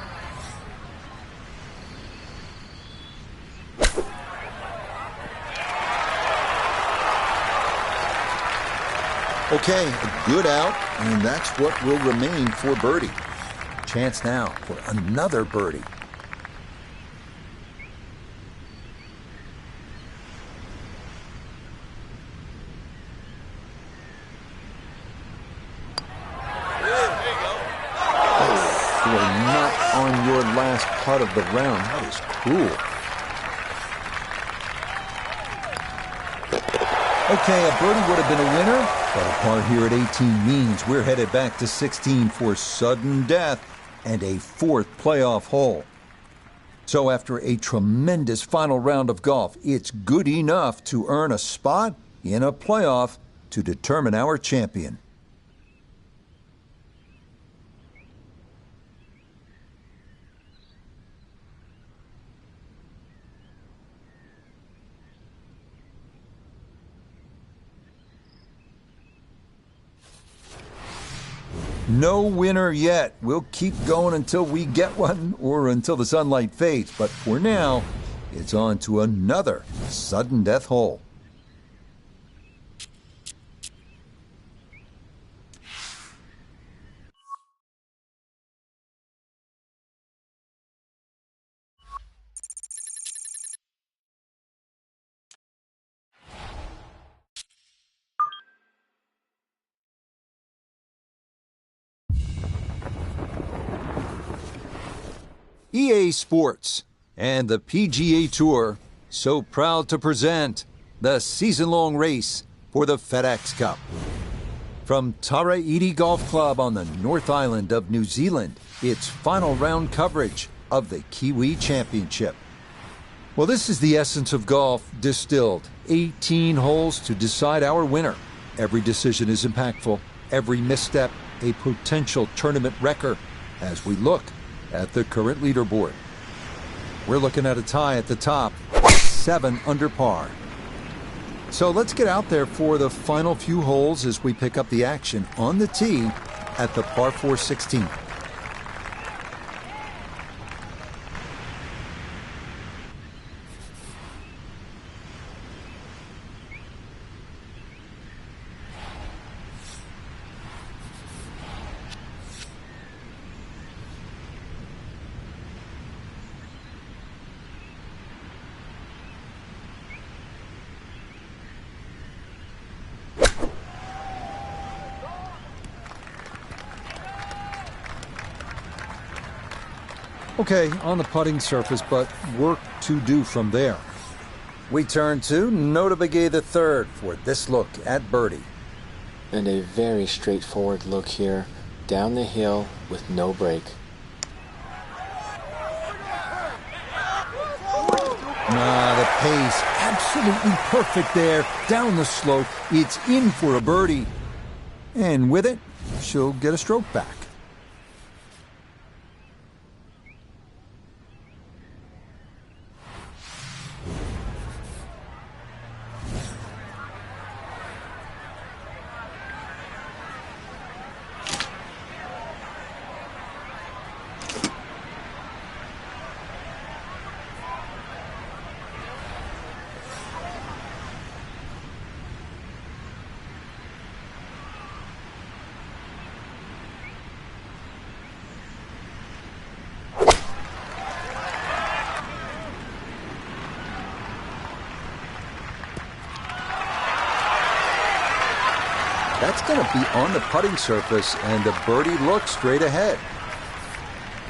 A: Okay, a good out, and that's what will remain for birdie. Chance now for another birdie. You are not on your last putt of the round. That is cruel. Okay, a birdie would have been a winner, but a par here at 18 means we're headed back to 16 for sudden death and a fourth playoff hole. So after a tremendous final round of golf, it's good enough to earn a spot in a playoff to determine our champion. No winner yet. We'll keep going until we get one or until the sunlight fades. But for now, it's on to another sudden death hole. EA Sports, and the PGA Tour so proud to present the season-long race for the FedEx Cup. From Taraiti Golf Club on the North Island of New Zealand, it's final round coverage of the Kiwi Championship. Well, this is the essence of golf distilled. 18 holes to decide our winner. Every decision is impactful. Every misstep, a potential tournament wrecker as we look at the current leaderboard. We're looking at a tie at the top, 7 under par. So let's get out there for the final few holes as we pick up the action on the tee at the par 4 16th. Okay, on the putting surface, but work to do from there. We turn to Nota Begay III for this look at birdie.
C: And a very straightforward look here, down the hill with no break.
A: The pace, absolutely perfect there, down the slope. It's in for a birdie. And with it, she'll get a stroke back. That's going to be on the putting surface, and the birdie looks straight ahead.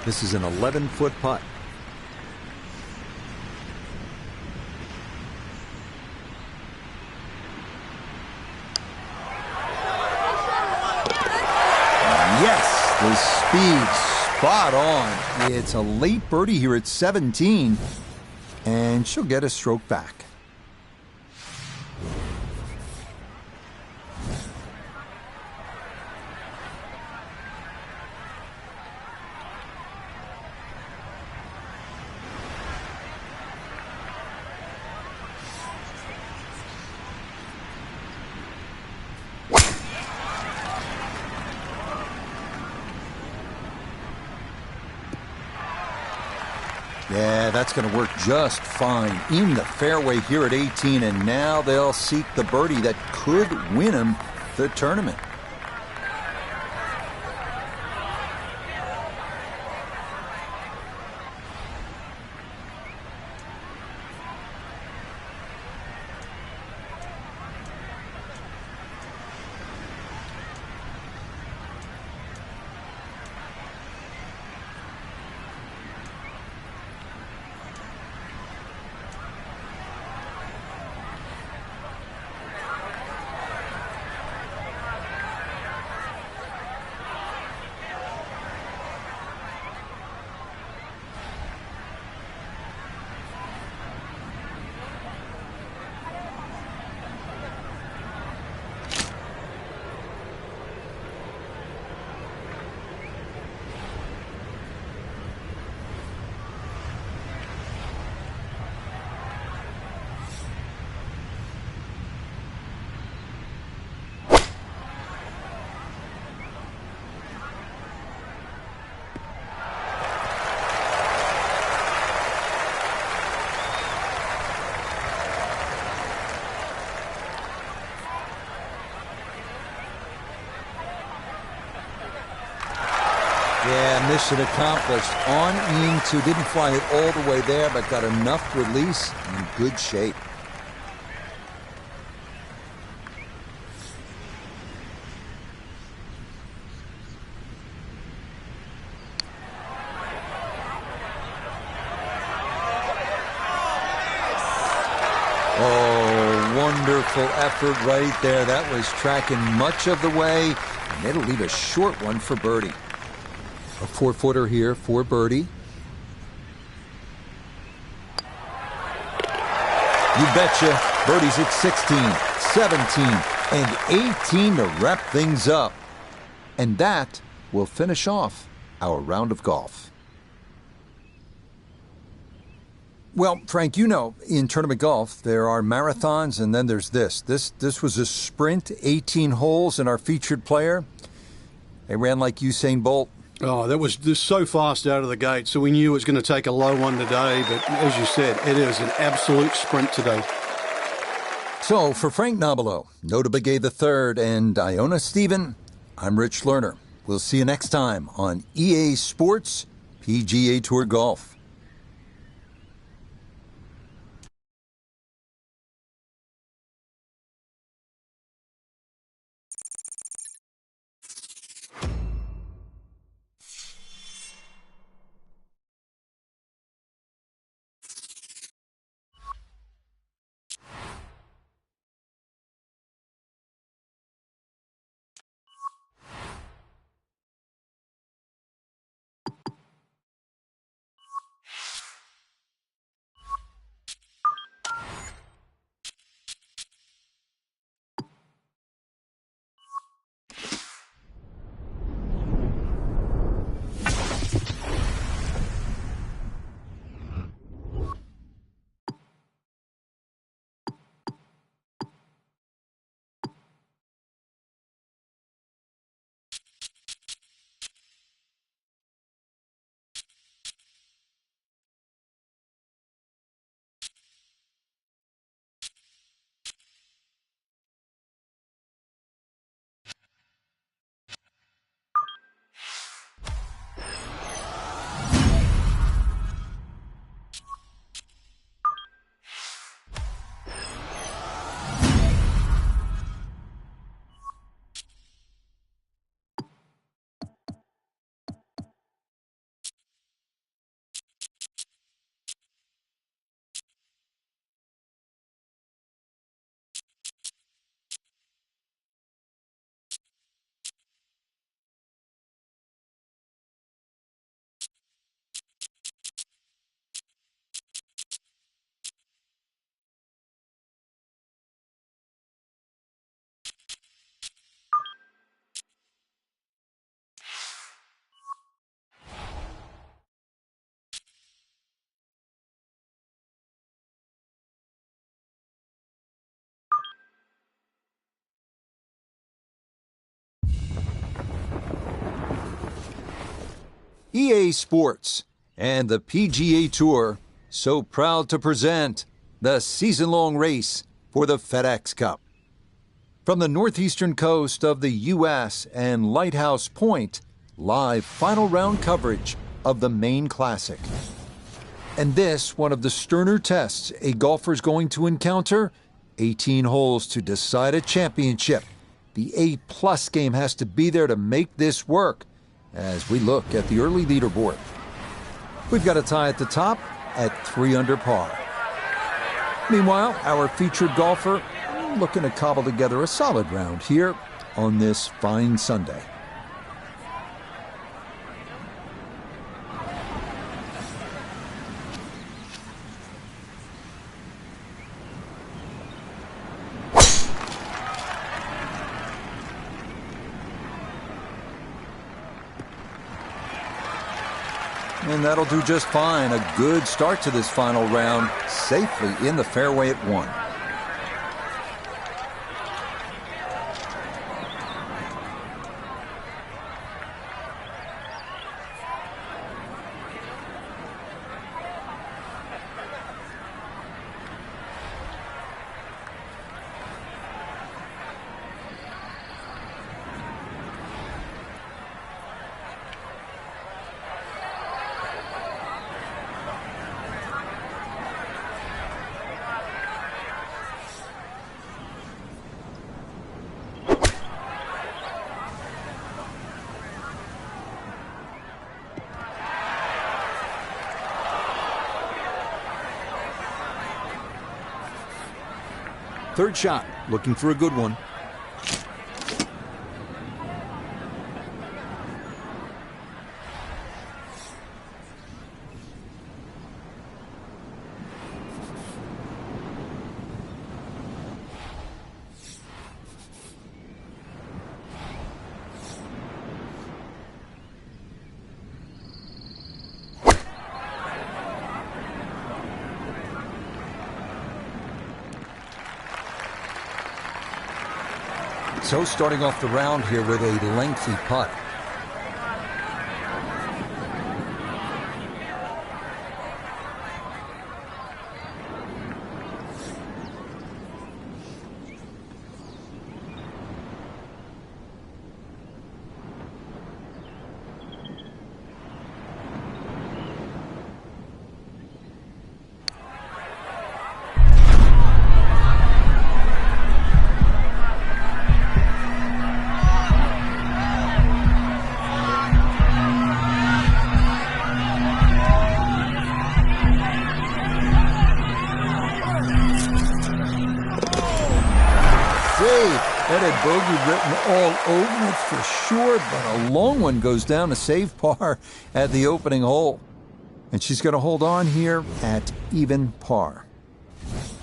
A: This is an 11-foot putt. Yes, the speed spot on. It's a late birdie here at 17, and she'll get a stroke back. Yeah, that's going to work just fine in the fairway here at 18, and now they'll seek the birdie that could win them the tournament. Yeah, mission accomplished. On into, didn't fly it all the way there, but got enough release in good shape. Wonderful effort right there. That was tracking much of the way, and it'll leave a short one for birdie. A 4-footer here for birdie. You betcha. Birdie's at 16, 17, and 18 to wrap things up. And that will finish off our round of golf. Well, Frank, you know, in tournament golf, there are marathons, and then there's this. This was a sprint, 18 holes, and our featured player, they ran like Usain Bolt.
B: Oh, that was just so fast out of the gate, so we knew it was going to take a low one today, but as you said, it is an absolute sprint today.
A: So, for Frank Nobilo, Nota Begay III, and Iona Stephen, I'm Rich Lerner. We'll see you next time on EA Sports PGA Tour Golf. EA Sports and the PGA Tour so proud to present the season-long race for the FedEx Cup. From the northeastern coast of the U.S. and Lighthouse Point, live final round coverage of the Maine Classic. And this, one of the sterner tests a golfer's going to encounter, 18 holes to decide a championship. The A+ game has to be there to make this work as we look at the early leaderboard. We've got a tie at the top at 3 under par. Meanwhile, our featured golfer looking to cobble together a solid round here on this fine Sunday. And that'll do just fine. A good start to this final round, safely in the fairway at 1. Third shot, looking for a good one. So starting off the round here with a lengthy putt. That had bogey written all over it for sure, but a long one goes down to save par at the opening hole. And she's going to hold on here at even par.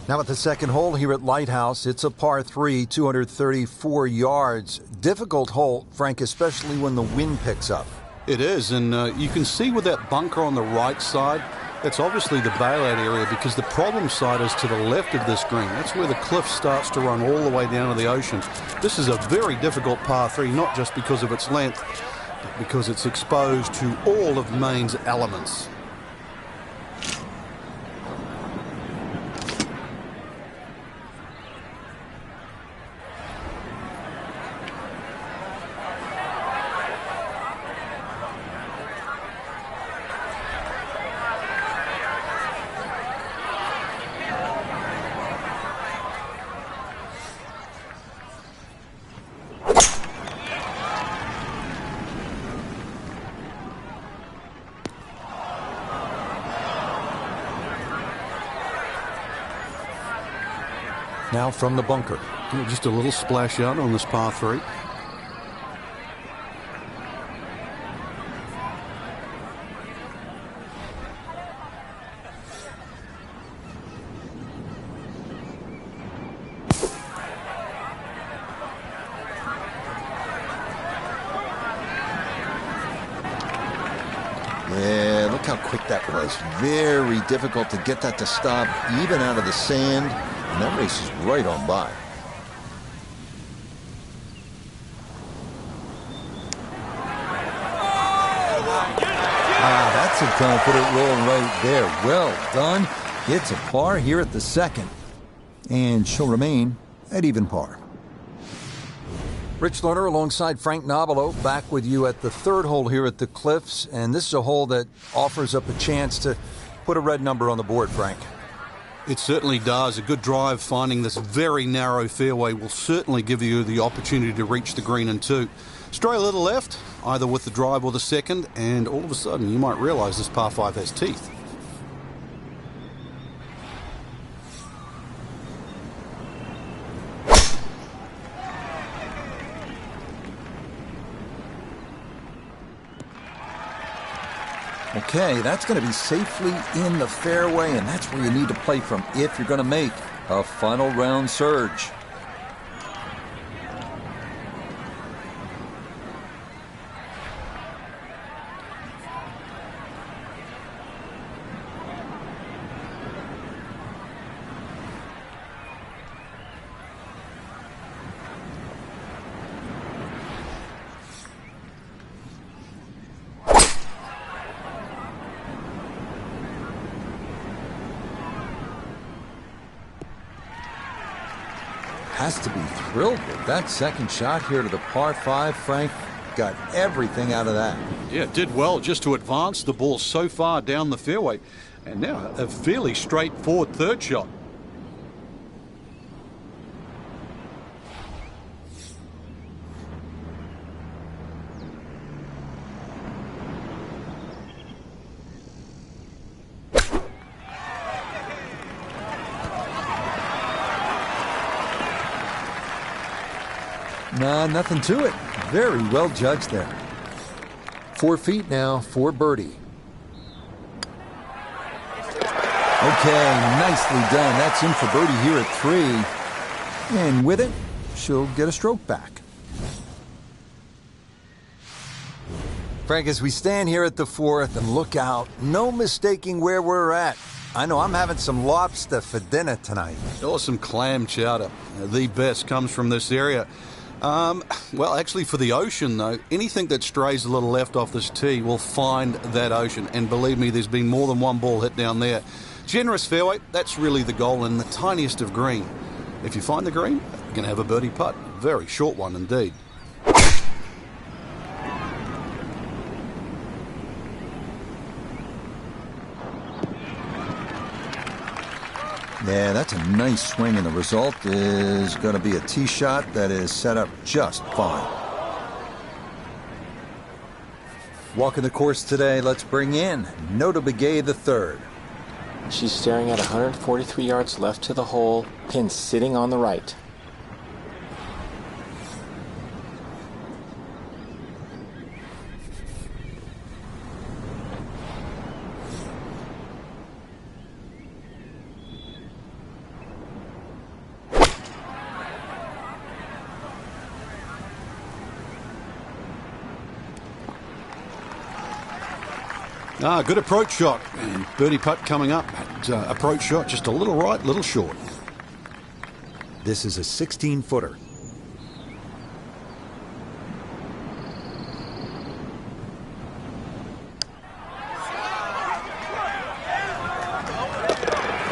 A: Now at the second hole here at Lighthouse, it's a par 3, 234 yards. Difficult hole, Frank, especially when the wind picks up.
B: It is, and you can see with that bunker on the right side, that's obviously the bailout area because the problem side is to the left of this green. That's where the cliff starts to run all the way down to the ocean. This is a very difficult par 3, not just because of its length, but because it's exposed to all of Maine's elements.
A: Now from the bunker.
B: Just a little splash out on this par 3.
A: Yeah, look how quick that was. Very difficult to get that to stop, even out of the sand. And that race is right on by. That's a confident roll right there. Well done. It's a par here at the second. And she'll remain at even par. Rich Lerner alongside Frank Nobilo back with you at the third hole here at the Cliffs. And this is a hole that offers up a chance to put a red number on the board, Frank.
B: It certainly does. A good drive finding this very narrow fairway will certainly give you the opportunity to reach the green in 2. Stray a little left, either with the drive or the second, and all of a sudden you might realize this par 5 has teeth.
A: Okay, that's going to be safely in the fairway, and that's where you need to play from if you're going to make a final round surge. Has to be thrilled with that second shot here to the par 5. Frank got everything out of that.
B: Yeah, did well just to advance the ball so far down the fairway. And now a fairly straightforward third shot.
A: Nah, nothing to it. Very well judged there. 4 feet now for birdie. Okay, nicely done. That's in for birdie here at 3. And with it, she'll get a stroke back. Frank, as we stand here at the 4th and look out, no mistaking where we're at. I know I'm having some lobster for dinner tonight.
B: Or some clam chowder. The best comes from this area. Well, actually, for the ocean, though, anything that strays a little left off this tee will find that ocean. And believe me, there's been more than one ball hit down there. Generous fairway, that's really the goal, and the tiniest of green. If you find the green, you're going to have a birdie putt. Very short one indeed.
A: Yeah, that's a nice swing, and the result is going to be a tee shot that is set up just fine. Walking the course today, let's bring in Nota Begay III.
C: She's staring at 143 yards left to the hole, pin sitting on the right.
B: Good approach shot. And birdie putt coming up. Approach shot just a little right, little short.
A: This is a 16-footer.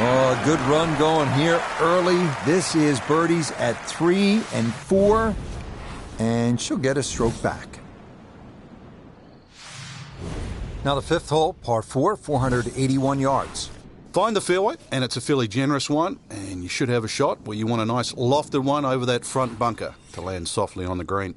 A: Oh, good run going here early. This is birdies at 3 and 4, and she'll get a stroke back. Now the 5th hole, par 4, 481 yards.
B: Find the fairway, and it's a fairly generous one, and you should have a shot where you want a nice lofted one over that front bunker to land softly on the green.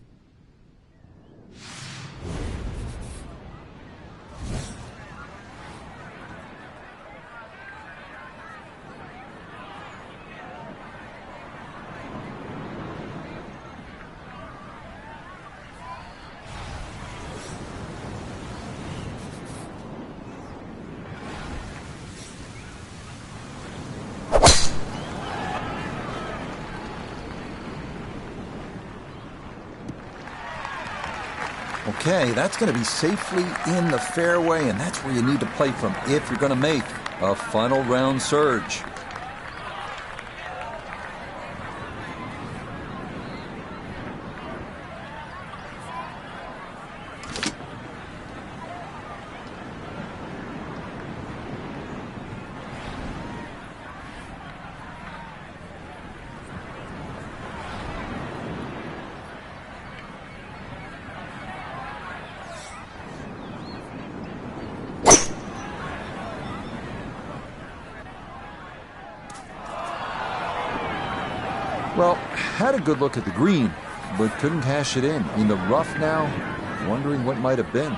A: Okay, that's going to be safely in the fairway, and that's where you need to play from if you're going to make a final round surge. Well, had a good look at the green, but couldn't cash it in the rough now, wondering what might have been.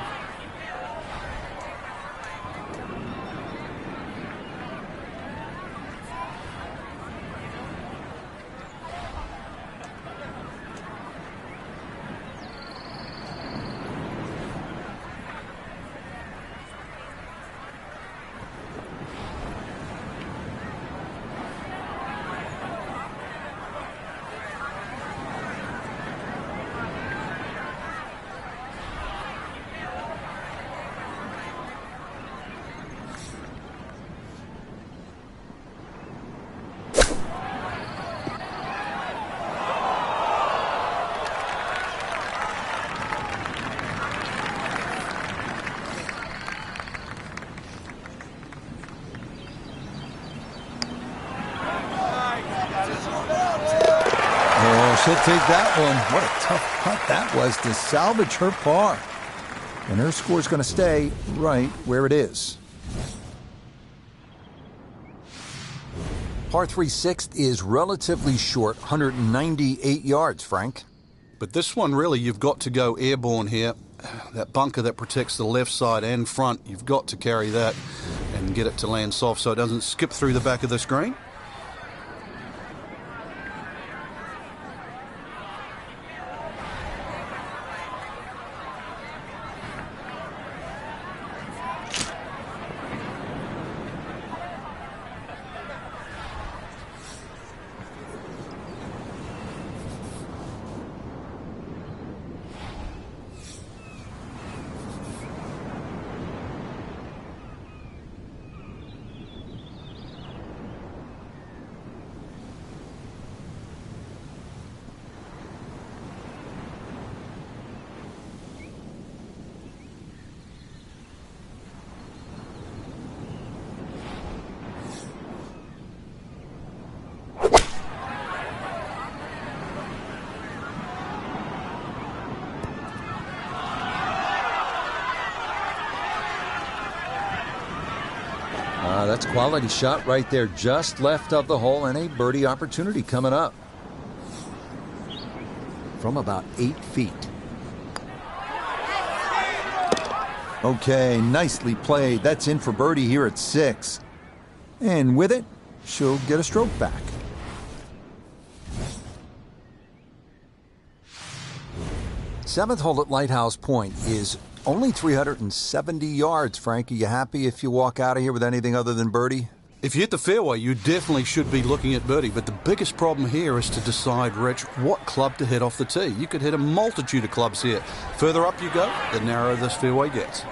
A: She'll take that one. What a tough putt that was to salvage her par. And her score's going to stay right where it is. Par 3 6th is relatively short, 198 yards, Frank.
B: But this one, really, you've got to go airborne here. That bunker that protects the left side and front, you've got to carry that and get it to land soft so it doesn't skip through the back of the screen.
A: that's a quality shot right there, just left of the hole, and a birdie opportunity coming up. From about 8 feet. Okay, nicely played. That's in for birdie here at 6. And with it, she'll get a stroke back. Seventh hole at Lighthouse Point is only 370 yards. Frank, are you happy if you walk out of here with anything other than birdie?
B: If you hit the fairway, you definitely should be looking at birdie, but the biggest problem here is to decide, Rich, what club to hit off the tee. You could hit a multitude of clubs here. Further up you go, the narrower this fairway gets.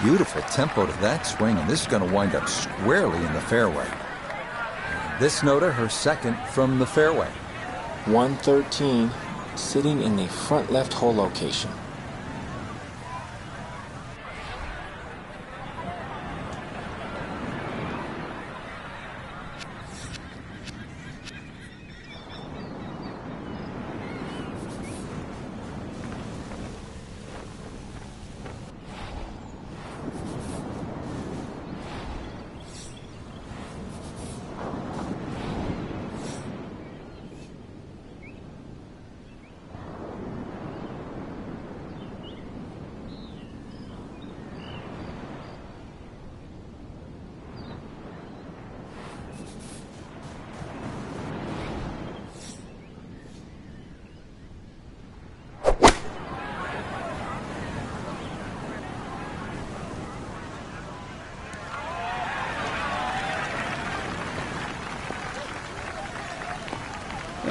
A: Beautiful tempo to that swing, and this is going to wind up squarely in the fairway. This Nota, her second from the fairway.
C: 113, sitting in the front left hole location.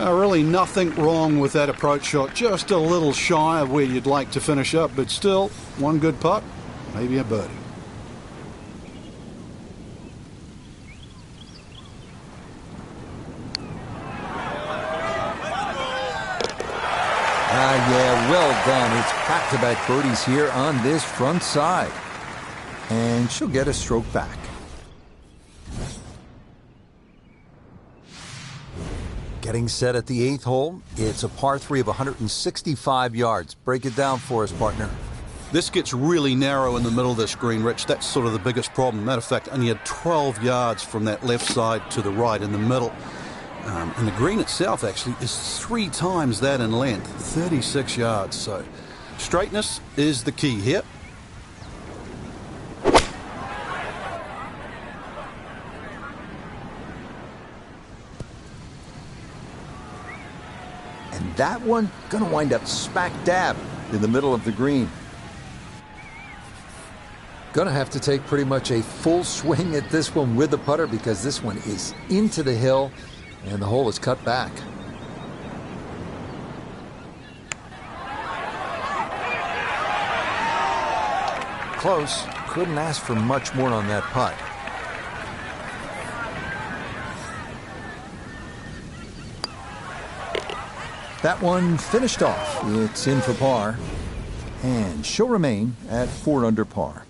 B: Really nothing wrong with that approach shot, just a little shy of where you'd like to finish up, but still, one good putt, maybe a birdie.
A: Yeah, well done. It's back-to-back birdies here on this front side. And she'll get a stroke back. Getting set at the 8th hole. It's a par 3 of 165 yards. Break it down for us, partner.
B: This gets really narrow in the middle of this green, Rich. That's sort of the biggest problem. Matter of fact, only had 12 yards from that left side to the right in the middle. And the green itself actually is 3 times that in length, 36 yards. So straightness is the key here.
A: And that one going to wind up smack dab in the middle of the green. Going to have to take pretty much a full swing at this one with the putter, because this one is into the hill and the hole is cut back. Close. Couldn't ask for much more on that putt. That one finished off. It's in for par, and she'll remain at 4 under par.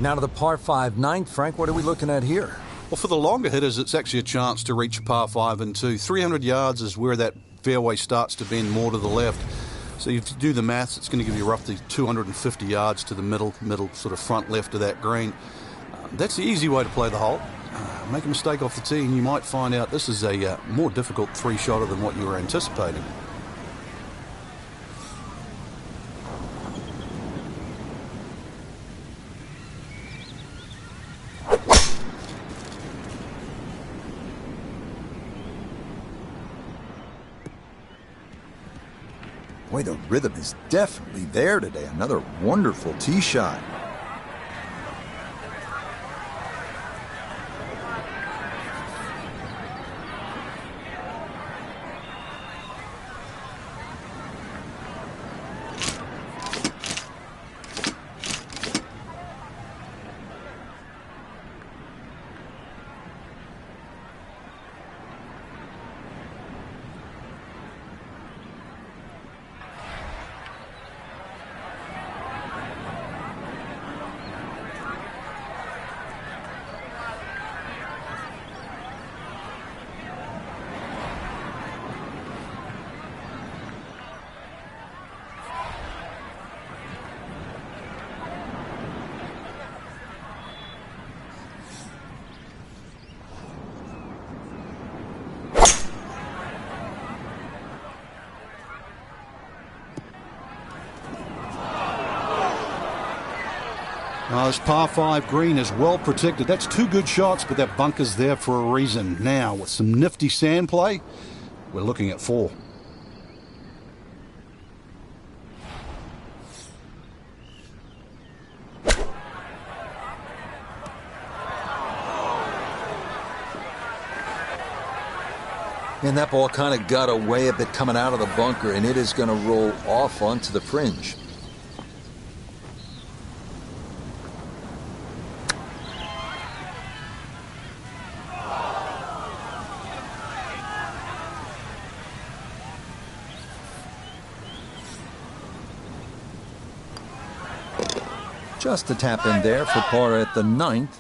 A: Now to the par 5 9th. Frank, what are we looking at here?
B: Well, for the longer hitters, it's actually a chance to reach a par 5 and 2. 300 yards is where that fairway starts to bend more to the left. So if you do the maths, it's going to give you roughly 250 yards to the middle sort of front left of that green. That's the easy way to play the hole. Make a mistake off the tee and you might find out this is a more difficult 3-shotter than what you were anticipating.
A: Boy, the rhythm is definitely there today. Another wonderful tee shot.
B: This par 5 green is well protected. That's 2 good shots, but that bunker's there for a reason. Now, with some nifty sand play, we're looking at 4.
A: And that ball kind of got away a bit coming out of the bunker, and it is going to roll off onto the fringe. Just a tap in there for par at the 9th.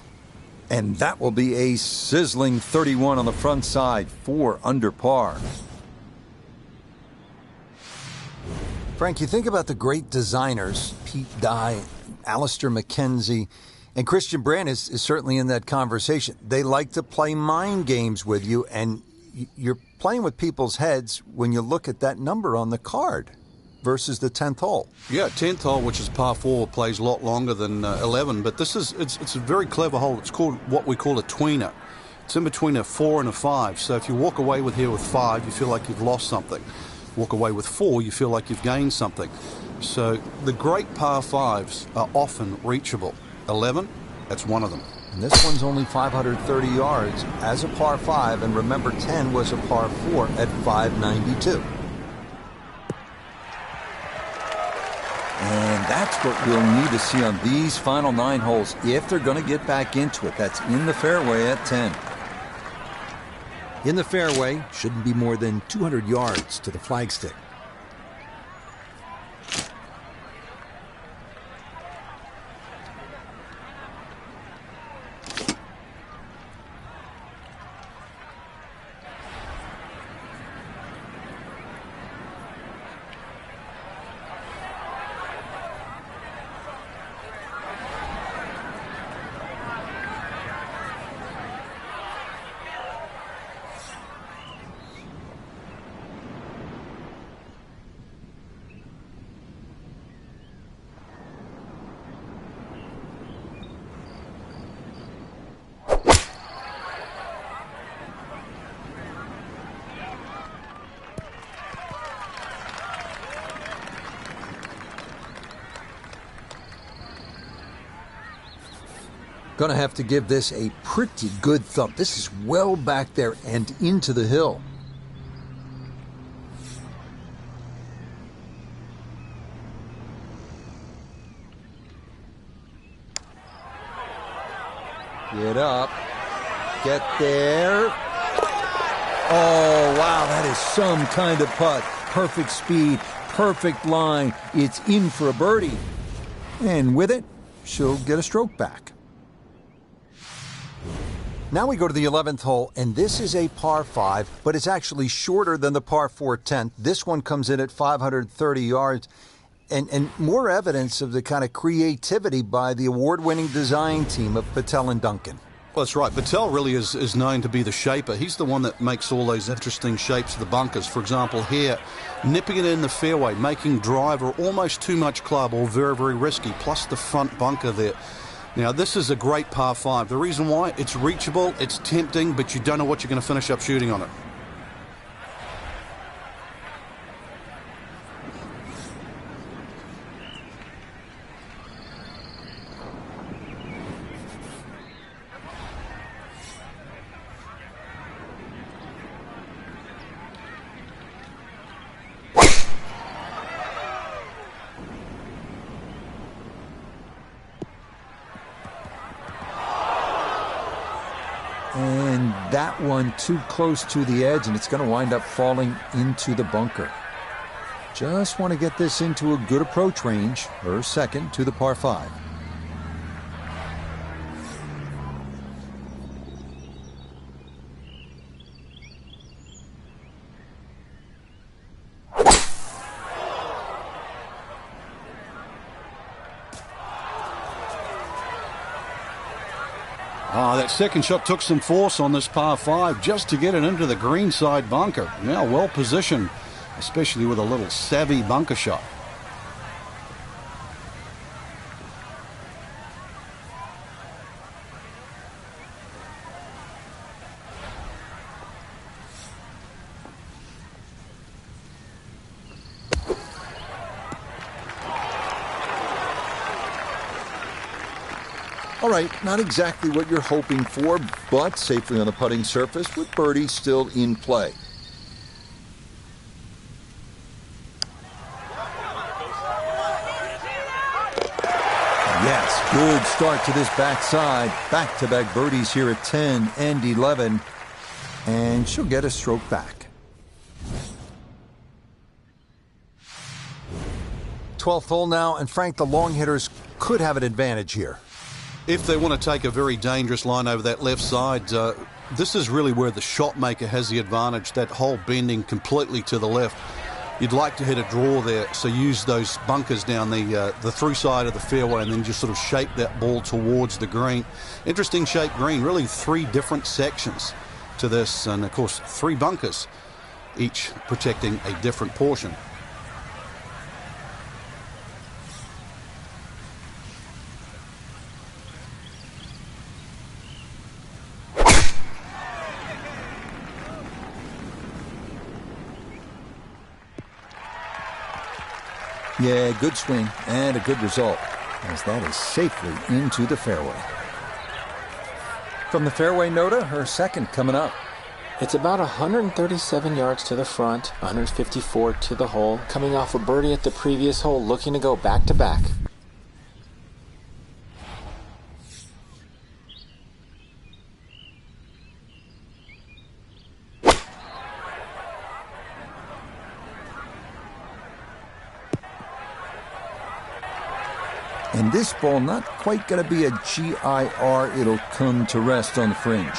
A: And that will be a sizzling 31 on the front side, 4 under par. Frank, you think about the great designers, Pete Dye, Alistair McKenzie, and Christian Brand is certainly in that conversation. They like to play mind games with you, and you're playing with people's heads when you look at that number on the card versus the 10th hole.
B: Yeah, 10th hole, which is par 4, plays a lot longer than 11, but it's a very clever hole. It's called what we call a tweener. It's in between a 4 and a 5, so if you walk away with here with 5, you feel like you've lost something. Walk away with 4, you feel like you've gained something. So the great par 5s are often reachable. 11, that's one of them.
A: And this one's only 530 yards as a par 5, and remember 10 was a par 4 at 592. And that's what we'll need to see on these final 9 holes if they're going to get back into it. That's in the fairway at 10. In the fairway, shouldn't be more than 200 yards to the flagstick. Gonna have to give this a pretty good thump. This is well back there and into the hill. Get up. Get there. Oh, wow, that is some kind of putt. Perfect speed, perfect line. It's in for a birdie. And with it, she'll get a stroke back. Now we go to the 11th hole, and this is a par 5, but it's actually shorter than the par 4 10th. This one comes in at 530 yards, and more evidence of the kind of creativity by the award-winning design team of Patel and Duncan.
B: Well, that's right. Patel really is known to be the shaper. He's the one that makes all those interesting shapes of the bunkers. For example, here, nipping it in the fairway, making driver almost too much club or very, very risky, plus the front bunker there. Now, this is a great par 5. The reason why, it's reachable, it's tempting, but you don't know what you're going to finish up shooting on it.
A: And that one too close to the edge, and it's going to wind up falling into the bunker. Just want to get this into a good approach range, her second to the par 5.
B: That second shot took some force on this par 5 just to get it into the greenside bunker. Now well positioned, especially with a little savvy bunker shot.
A: All right, not exactly what you're hoping for, but safely on the putting surface with birdie still in play. Yes, good start to this backside. Back-to-back birdies here at 10 and 11. And she'll get a stroke back. 12th hole now, and Frank, the long hitters could have an advantage here.
B: If they want to take a very dangerous line over that left side, this is really where the shot maker has the advantage, that hole bending completely to the left. You'd like to hit a draw there, so use those bunkers down the through side of the fairway and then just sort of shape that ball towards the green. Interesting shaped green, really 3 different sections to this, and of course 3 bunkers, each protecting a different portion.
A: Yeah, good swing and a good result, as that is safely into the fairway. From the fairway, Nota, her second coming up.
C: It's about 137 yards to the front, 154 to the hole, coming off a birdie at the previous hole, looking to go back-to-back.
A: And this ball not quite going to be a GIR. It'll come to rest on the fringe.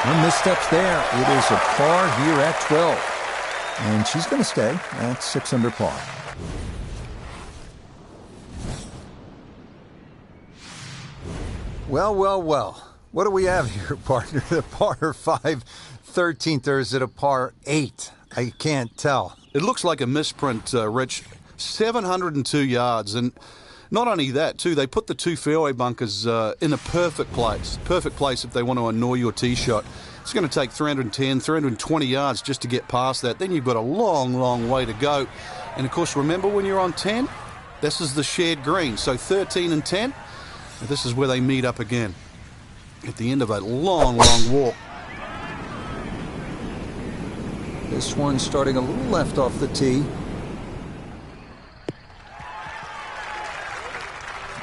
A: No missteps there. It is a par here at 12. And she's going to stay at 6 under par. Well, well, well. What do we have here, partner? The par 5 13th, or is it a par 8? I can't tell.
B: It looks like a misprint, Rich. 702 yards, and not only that, too, they put the 2 fairway bunkers in a perfect place. Perfect place if they want to annoy your tee shot. It's going to take 310, 320 yards just to get past that. Then you've got a long, long way to go. And, of course, remember when you're on 10? This is the shared green. So 13 and 10, this is where they meet up again at the end of a long, long walk.
A: This one starting a little left off the tee.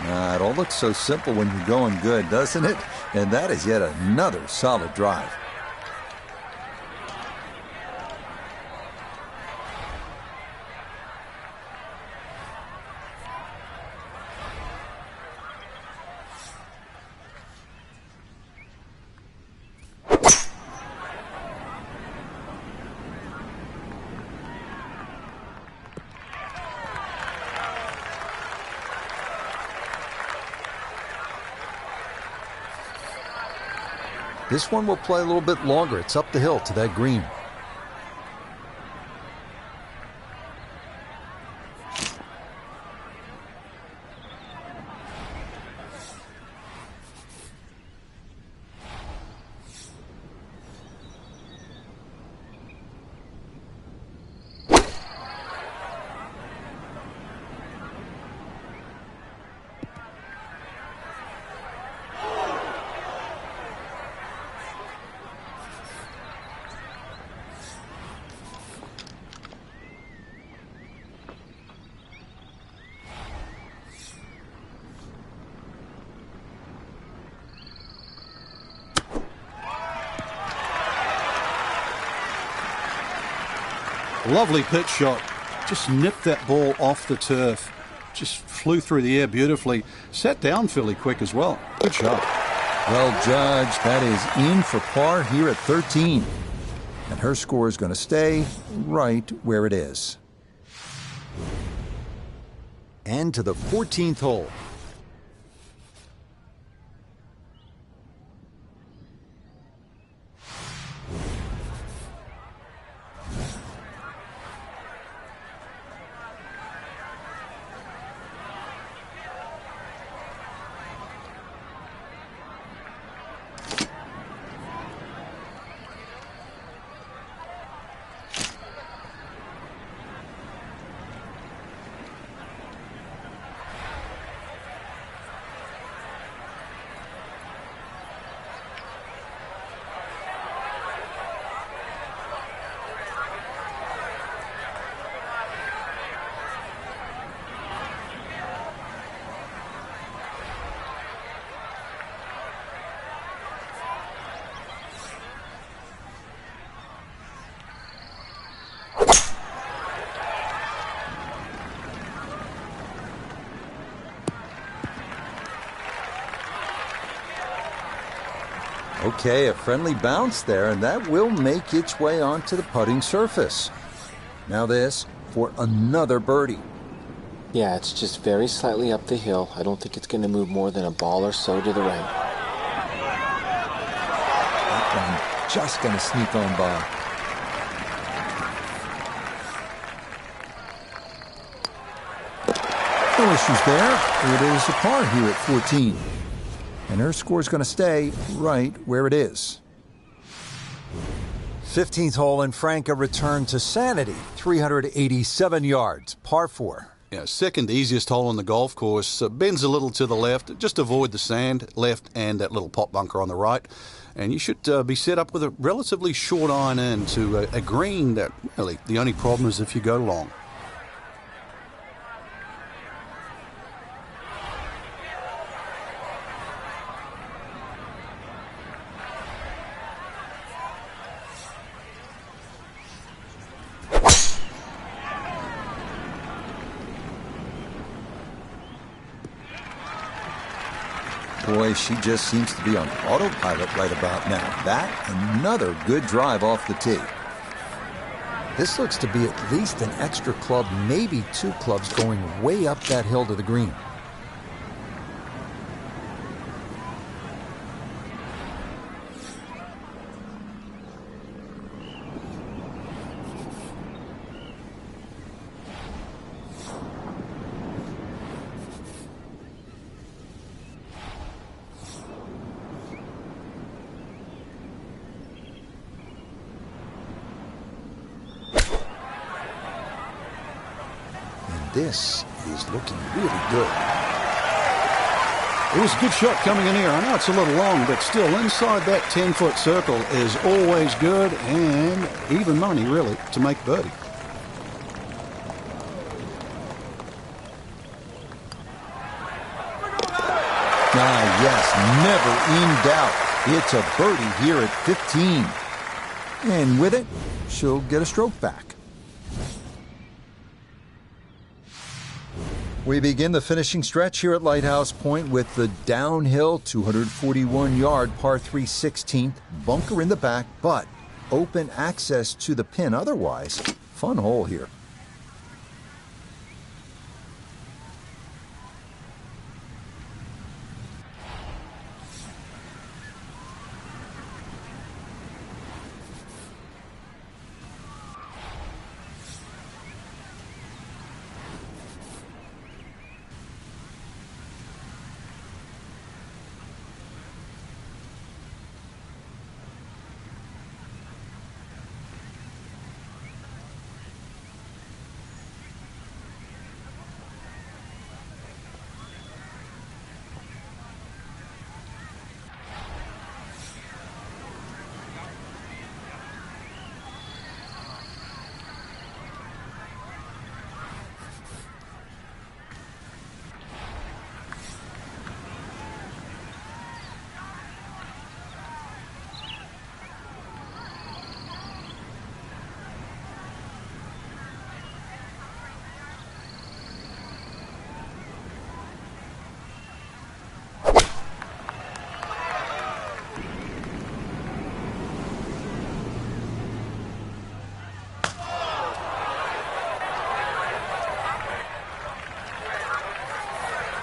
A: It all looks so simple when you're going good, doesn't it? And that is yet another solid drive. This one will play a little bit longer. It's up the hill to that green.
B: Lovely pitch shot. Just nipped that ball off the turf. Just flew through the air beautifully. Sat down fairly quick as well. Good shot.
A: Well judged. That is in for par here at 13. And her score is going to stay right where it is. and to the 14th hole. Okay, a friendly bounce there, and that will make its way onto the putting surface. Now this for another birdie.
C: Yeah, it's just very slightly up the hill. I don't think it's going to move more than a ball or so to the right.
A: That one just going to sneak on by. No issues there. It is a par here at 14. And her score is going to stay right where it is. 15th hole, and Franca returned to sanity. 387 yards, par 4.
B: Yeah, second easiest hole on the golf course. Bends a little to the left. Just avoid the sand left and that little pot bunker on the right. And you should be set up with a relatively short iron in to a green that really the only problem is if you go long.
A: Boy, she just seems to be on autopilot right about now. That, another good drive off the tee. This looks to be at least an extra club, maybe 2 clubs going way up that hill to the green. This is looking really good.
B: It was a good shot coming in here. I know it's a little long, but still inside that 10-foot circle is always good and even money, really, to make birdie.
A: Yes, never in doubt. It's a birdie here at 15. And with it, she'll get a stroke back. We begin the finishing stretch here at Lighthouse Point with the downhill 241-yard par 3 16th, bunker in the back, but open access to the pin otherwise. Fun hole here.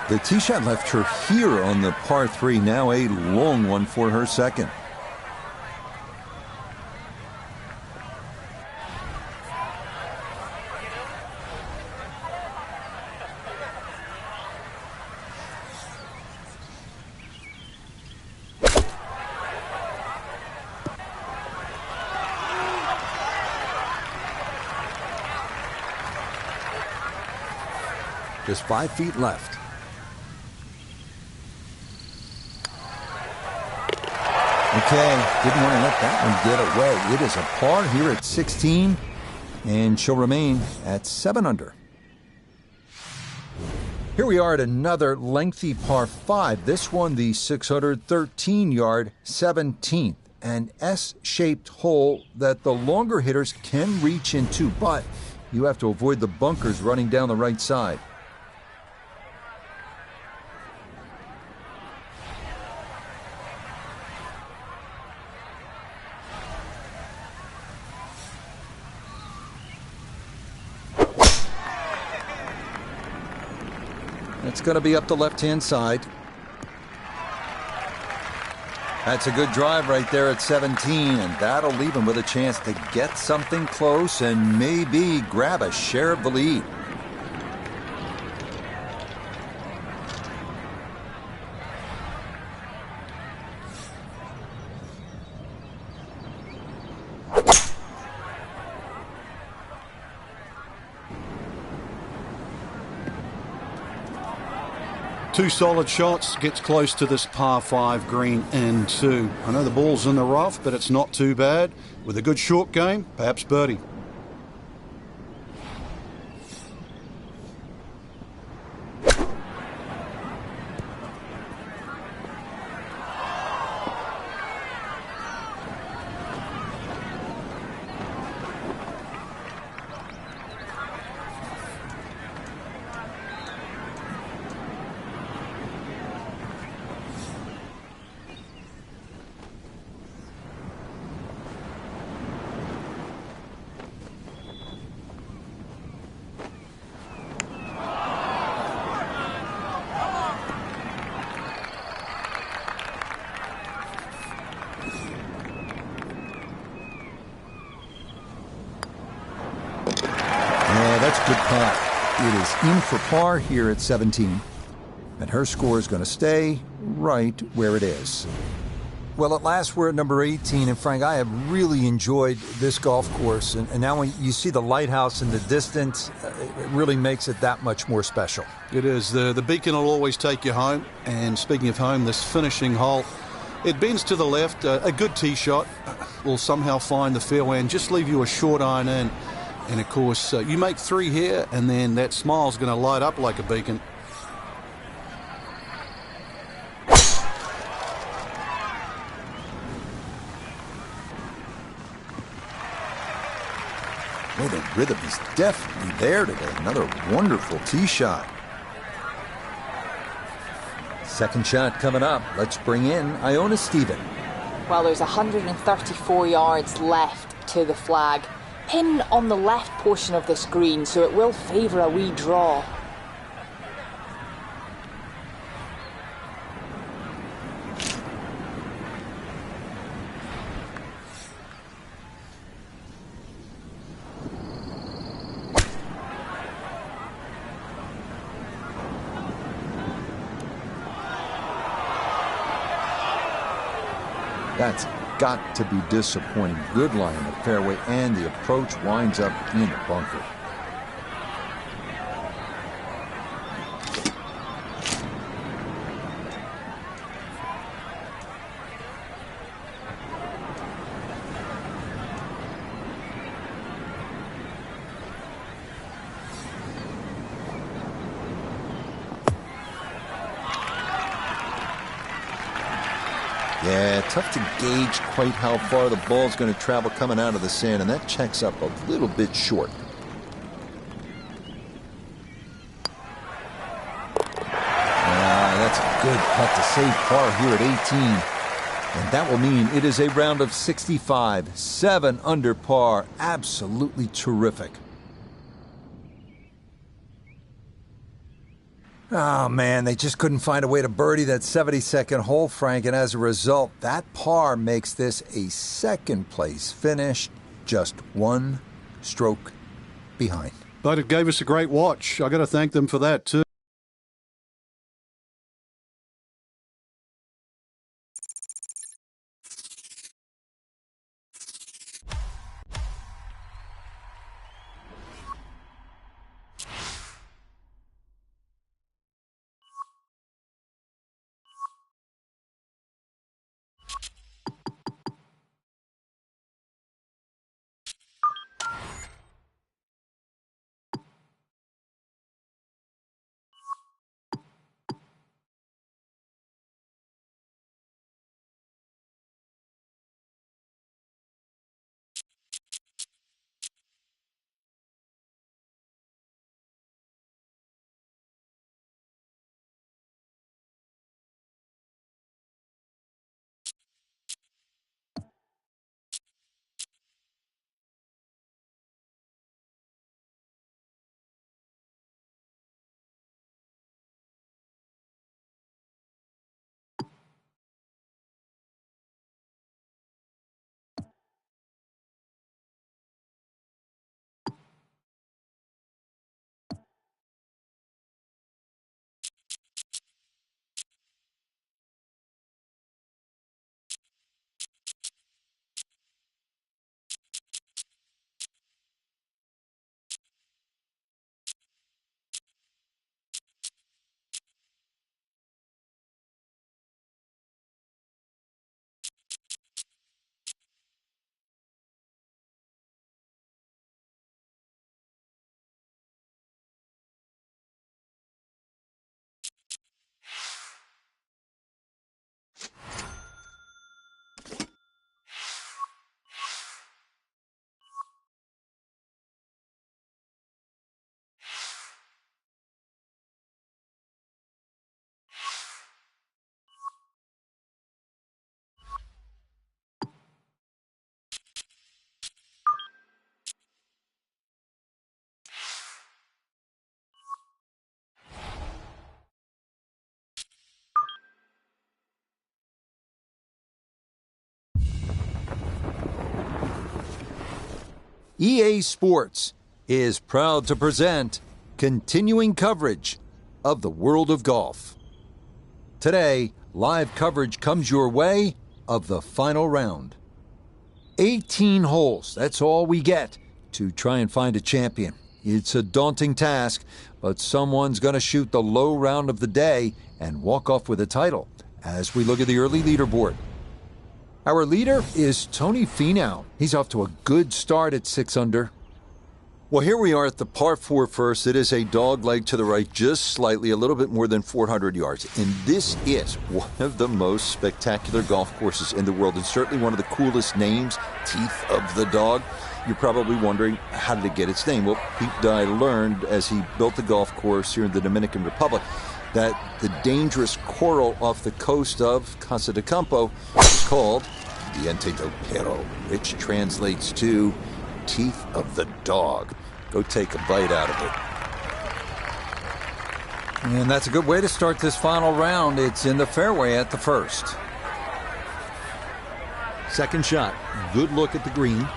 A: The tee shot left her here on the par 3, now a long one for her second. Just 5 feet left. Okay, didn't want to let that one get away. It is a par here at 16, and she'll remain at 7 under. Here we are at another lengthy par 5. This one, the 613-yard 17th. An S-shaped hole that the longer hitters can reach into, but you have to avoid the bunkers running down the right side. It's going to be up the left-hand side. That's a good drive right there at 17, and that'll leave him with a chance to get something close and maybe grab a share of the lead.
B: Two solid shots, gets close to this par 5 green in 2. I know the ball's in the rough, but it's not too bad. With a good short game, perhaps birdie.
A: That's good putt. It is in for par here at 17. And her score is going to stay right where it is. Well, at last we're at number 18, and Frank, I have really enjoyed this golf course. And now when you see the lighthouse in the distance, it really makes it that much more special.
B: It is. The beacon will always take you home. And speaking of home, this finishing hole, it bends to the left. A good tee shot will somehow find the fairway and just leave you a short iron in. And, of course, you make 3 here, and then that smile's going to light up like a beacon.
A: Well, the rhythm is definitely there today. Another wonderful tee shot. Second shot coming up. Let's bring in Iona Stephen.
D: Well, there's 134 yards left to the flag. Pin on the left portion of this green, so it will favour a wee draw.
A: That's got to be disappointing. Good line in the fairway, and the approach winds up in the bunker. Yeah, tough to gauge quite how far the ball's going to travel coming out of the sand, and that checks up a little bit short. That's a good putt to save par here at 18. And that will mean it is a round of 65, 7 under par. Absolutely terrific. Oh, man, they just couldn't find a way to birdie that 72nd hole, Frank, and as a result, that par makes this a second-place finish, just one stroke behind.
B: But it gave us a great watch. I got to thank them for that, too.
A: EA Sports is proud to present continuing coverage of the world of golf. Today, live coverage comes your way of the final round. 18 holes, that's all we get to try and find a champion. It's a daunting task, but someone's going to shoot the low round of the day and walk off with a title as we look at the early leaderboard. Our leader is Tony Finau. He's off to a good start at 6 under. Well, here we are at the par 4 first. It is a dog leg to the right, just slightly, a little bit more than 400 yards. And this is one of the most spectacular golf courses in the world, and certainly one of the coolest names, Teeth of the Dog. You're probably wondering, how did it get its name? Well, Pete Dye learned as he built the golf course here in the Dominican Republic that the dangerous coral off the coast of Casa de Campo is called Diente del Perro, which translates to Teeth of the Dog. Go take a bite out of it. And that's a good way to start this final round. It's in the fairway at the first. Second shot, good look at the green.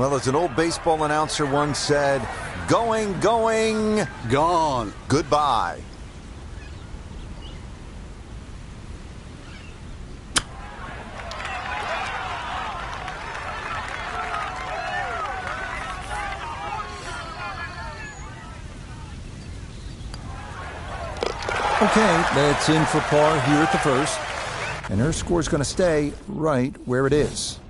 A: Well, as an old baseball announcer once said, going,
B: Gone.
A: goodbye. Okay, that's in for par here at the first. And her score's going to stay right where it is.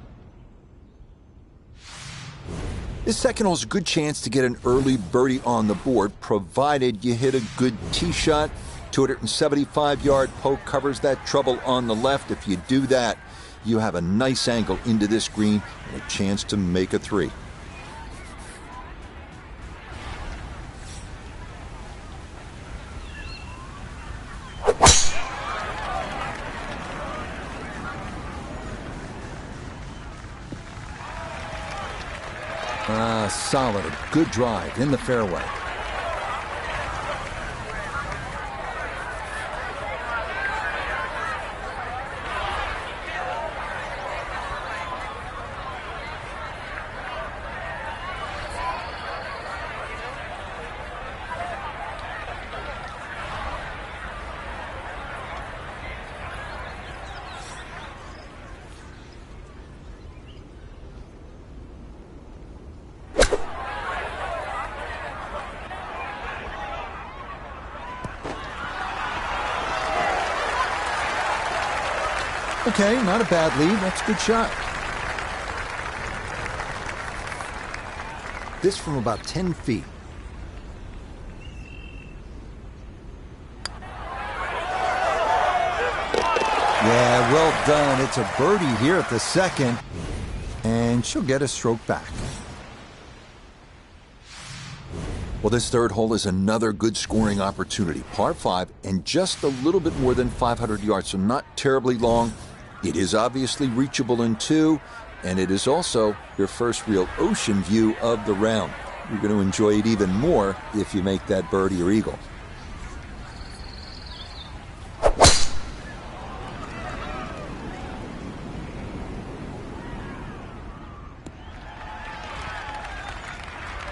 A: This second hole is a good chance to get an early birdie on the board, provided you hit a good tee shot. 275-yard poke covers that trouble on the left. If you do that, you have a nice angle into this green and a chance to make a 3. Solid, a good drive in the fairway. Okay, not a bad lead. That's a good shot. This from about 10 feet. Yeah, well done. It's a birdie here at the second, and she'll get a stroke back. Well, this third hole is another good scoring opportunity. Par 5 and just a little bit more than 500 yards, so not terribly long. It is obviously reachable in 2, and it is also your first real ocean view of the round. You're going to enjoy it even more if you make that birdie or eagle.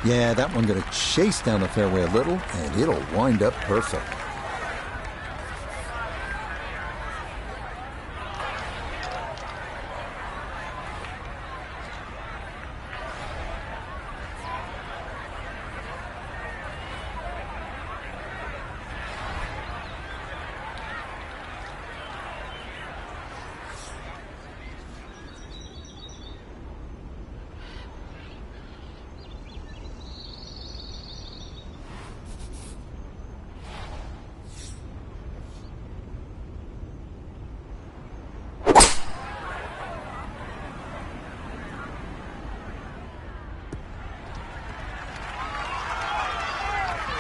A: Yeah, that one going to chase down the fairway a little, and it'll wind up perfect.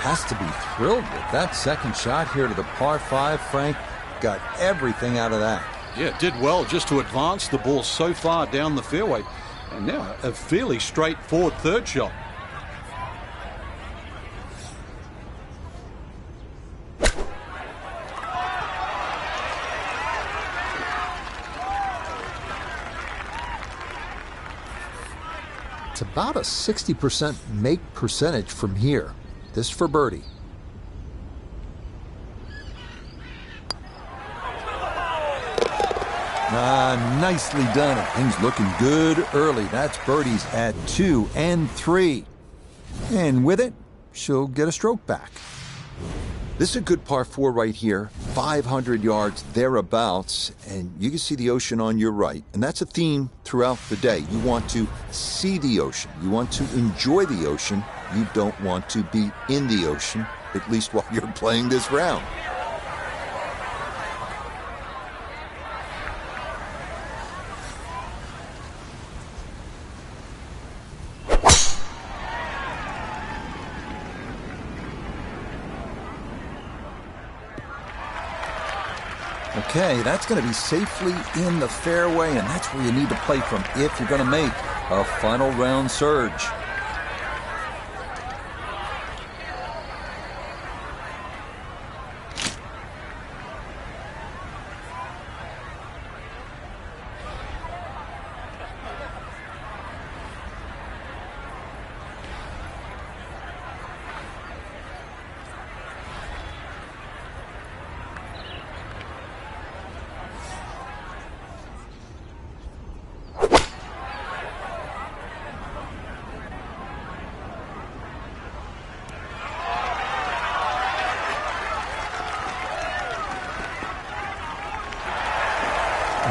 A: Has to be thrilled with that second shot here to the par 5. Frank got everything out of that.
B: Yeah, did well just to advance the ball so far down the fairway. And now a fairly straightforward third shot.
A: It's about a 60% make percentage from here. This for birdie. Nicely done. Things looking good early. That's birdies at 2 and 3. And with it, she'll get a stroke back. This is a good par 4 right here. 500 yards thereabouts. And you can see the ocean on your right. And that's a theme throughout the day. You want to see the ocean. You want to enjoy the ocean. You don't want to be in the ocean, at least while you're playing this round. Okay, that's going to be safely in the fairway, and that's where you need to play from if you're going to make a final round surge.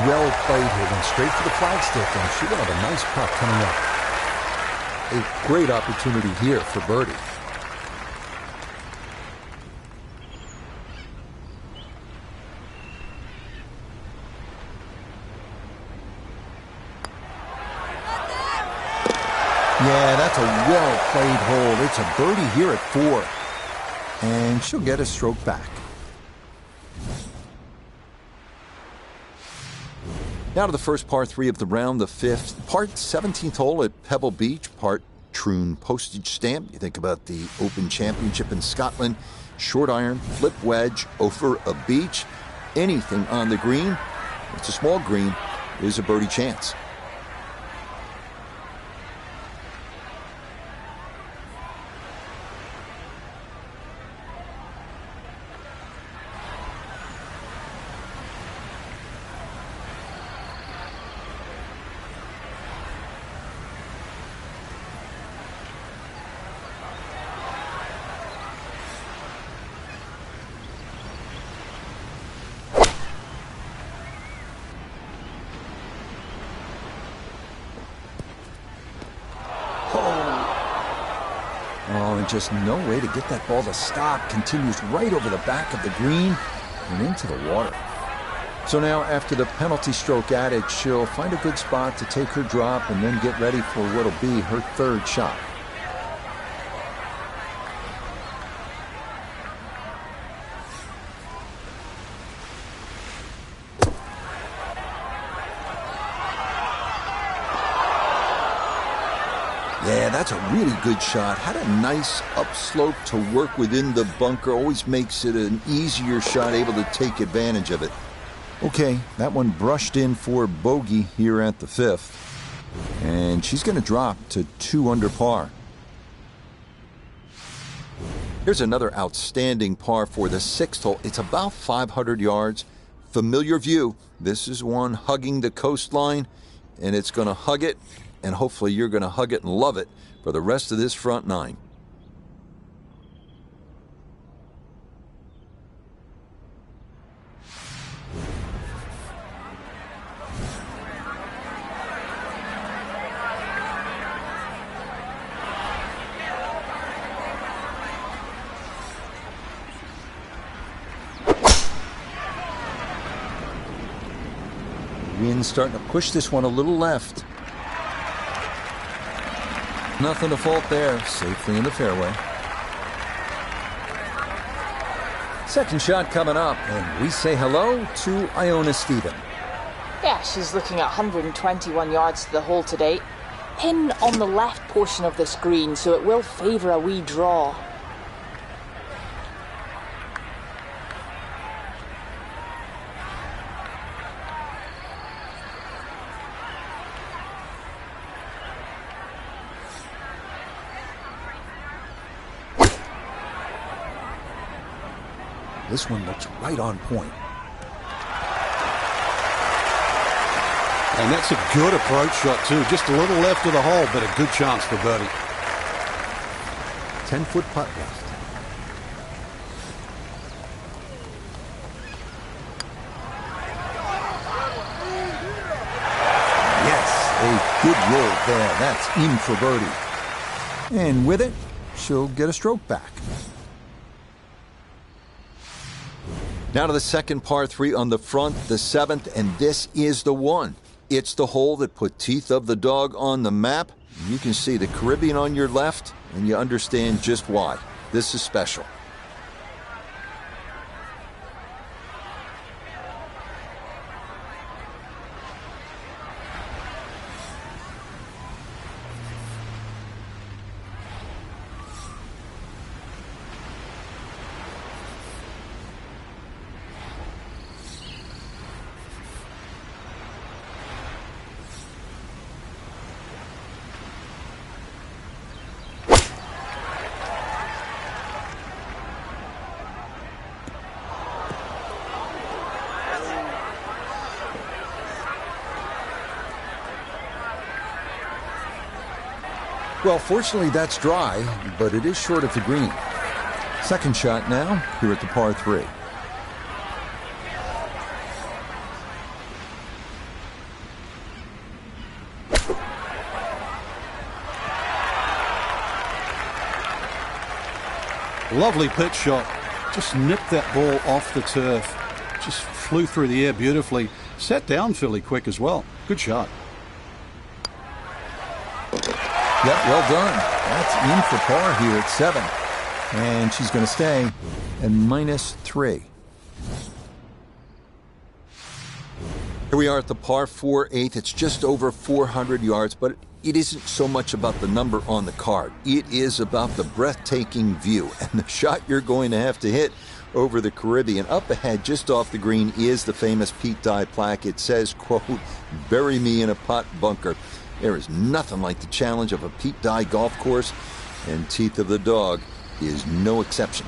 A: Well played here, went straight for the flagstick, and she will have a nice putt coming up. A great opportunity here for birdie. Yeah, that's a well-played hole. It's a birdie here at 4. And she'll get a stroke back. Now to the first par 3 of the round, the 5th. Part 17th hole at Pebble Beach, part Troon postage stamp. You think about the Open Championship in Scotland. Short iron, flip wedge, over a beach. Anything on the green, it's a small green, is a birdie chance. Oh, and just no way to get that ball to stop. Continues right over the back of the green and into the water. So now, after the penalty stroke added, she'll find a good spot to take her drop and then get ready for what'll be her 3rd shot. Yeah, that's a really good shot. Had a nice upslope to work within the bunker. Always makes it an easier shot, able to take advantage of it. Okay, that one brushed in for bogey here at the 5th. And she's going to drop to 2 under par. Here's another outstanding par for the 6th hole. It's about 500 yards. Familiar view. This is one hugging the coastline, and it's going to hug it. And hopefully you're going to hug it and love it for the rest of this front 9. Wind starting to push this one a little left. Nothing to fault there, safely in the fairway. Second shot coming up, and we say hello to Iona Stephen.
D: Yeah, she's looking at 121 yards to the hole today. Pin on the left portion of the screen, so it will favour a wee draw.
A: This one looks right on point.
B: And that's a good approach shot too. Just a little left of the hole, but a good chance for birdie.
A: 10-foot putt left. Yes, a good roll there. That's in for birdie. And with it, she'll get a stroke back. Now to the second par 3 on the front, the 7th, and this is the one. It's the hole that put Teeth of the Dog on the map. You can see the Caribbean on your left, and you understand just why. This is special. Well, fortunately, that's dry, but it is short of the green. Second shot now, here at the par 3.
B: Lovely pitch shot. Just nipped that ball off the turf. Just flew through the air beautifully. Sat down fairly quick as well. Good shot.
A: Yep, well done. That's in for par here at 7. And she's going to stay at -3. Here we are at the par 4 8th. It's just over 400 yards, but it isn't so much about the number on the card. It is about the breathtaking view and the shot you're going to have to hit over the Caribbean. Up ahead, just off the green, is the famous Pete Dye plaque. It says, quote, "Bury me in a pot bunker." There is nothing like the challenge of a Pete Dye golf course, and Teeth of the Dog is no exception.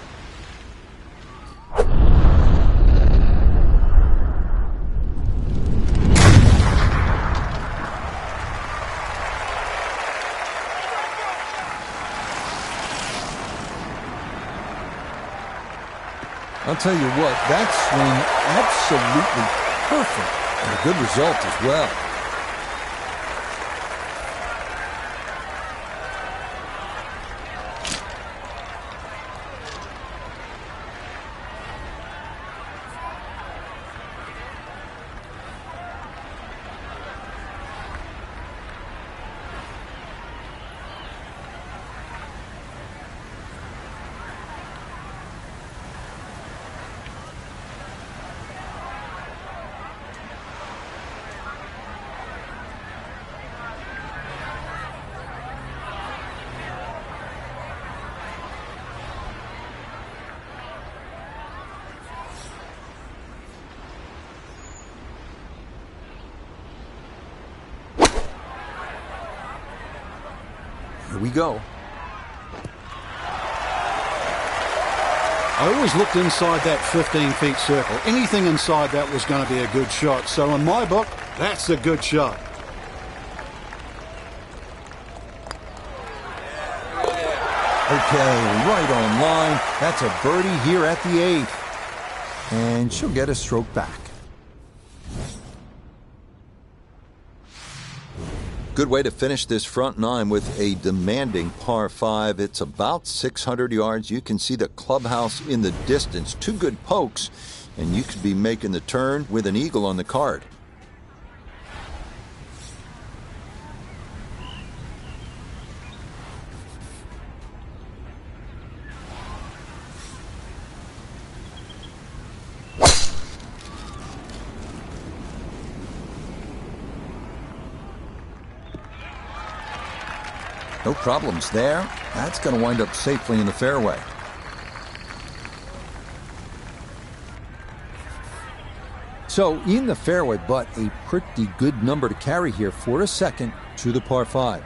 A: I'll tell you what, that swing, absolutely perfect, and a good result as well. Here we go.
B: I always looked inside that 15-feet circle. Anything inside that was going to be a good shot. So in my book, that's a good shot.
A: Okay, right on line. That's a birdie here at the 8th. And she'll get a stroke back. Good way to finish this front 9 with a demanding par 5. It's about 600 yards. You can see the clubhouse in the distance. 2 good pokes, and you could be making the turn with an eagle on the card. No problems there. That's going to wind up safely in the fairway. So in the fairway, but a pretty good number to carry here for a second to the par 5.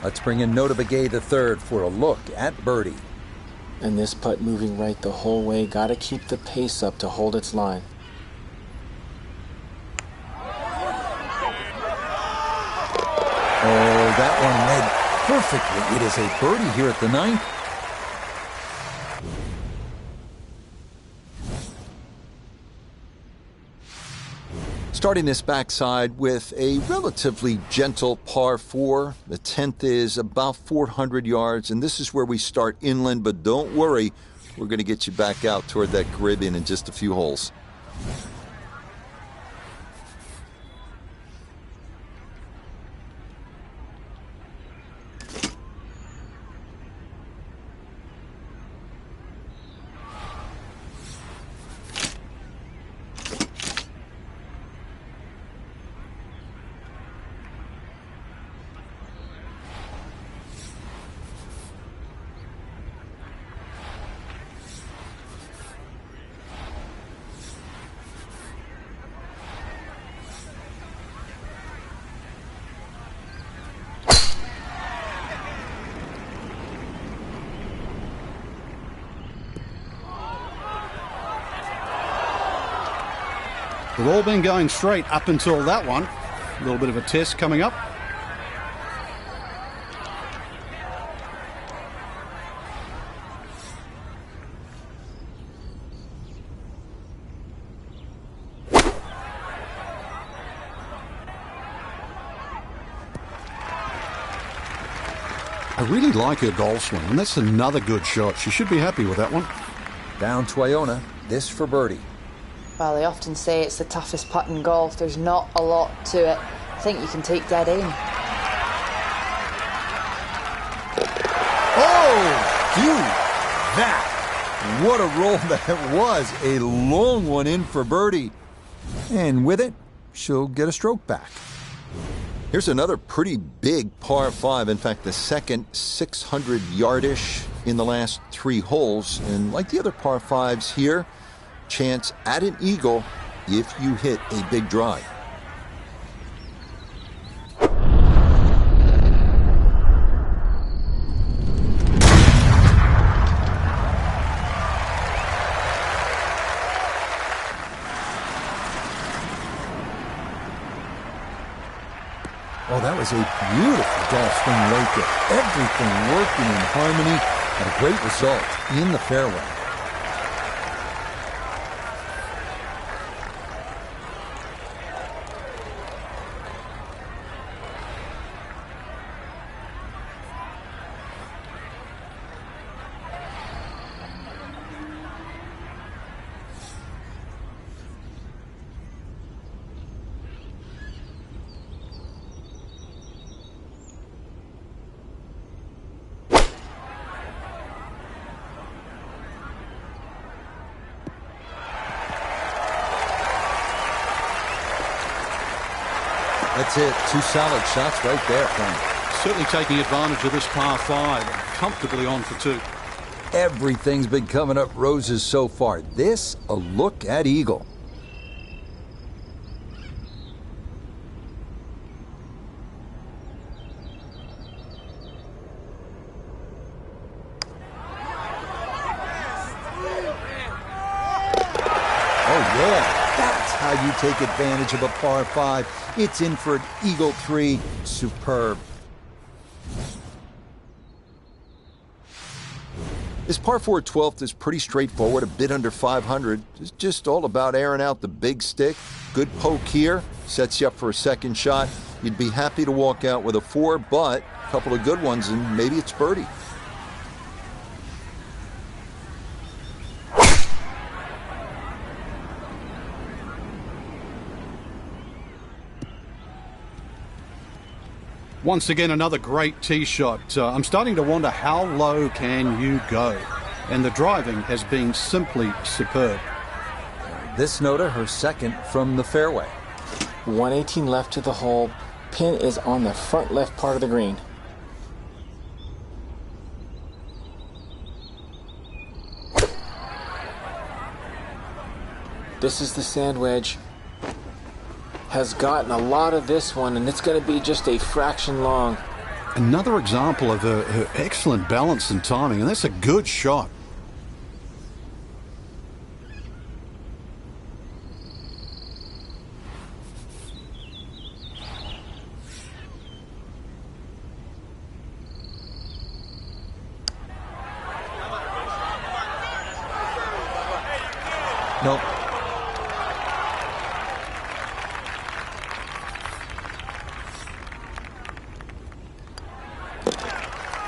A: Let's bring in Nota Begay III for a look at birdie.
C: And this putt moving right the whole way. Got to keep the pace up to hold its line.
A: Oh, that one led perfectly. It is a birdie here at the 9th. Starting this backside with a relatively gentle par 4. The 10th is about 400 yards, and this is where we start inland, but don't worry, we're going to get you back out toward that Caribbean in just a few holes.
B: They've all been going straight up until that one. A little bit of a test coming up. I really like her golf swing, and that's another good shot. She should be happy with that one.
A: Down to Iona, this for birdie.
D: Well, they often say it's the toughest putt in golf. There's not a lot to it. I think you can take dead aim.
A: Oh, dude, that. What a roll that was. A long one in for birdie. And with it, she'll get a stroke back. Here's another pretty big par 5. In fact, the second 600-yardish in the last 3 holes. And like the other par 5s here, chance at an eagle if you hit a big drive. Oh, that was a beautiful golf swing right there. Everything working in harmony and a great result in the fairway. That's it. 2 solid shots right there, Frank.
B: Certainly taking advantage of this par 5. Comfortably on for 2.
A: Everything's been coming up roses so far. This, a look at eagle. Oh, yeah. That's how you take advantage of a par 5. It's in for an eagle 3. Superb. This par 4 12th is pretty straightforward, a bit under 500. It's just all about airing out the big stick. Good poke here, sets you up for a second shot. You'd be happy to walk out with a 4, but a couple of good ones and maybe it's birdie.
B: Once again, another great tee shot. I'm starting to wonder how low can you go? And the driving has been simply superb.
A: This Nota, her second from the fairway.
C: 118 left to the hole. Pin is on the front left part of the green. This is the sand wedge. Has gotten a lot of this one, and it's going to be just a fraction long.
B: Another example of her excellent balance and timing, and that's a good shot.
A: Nope.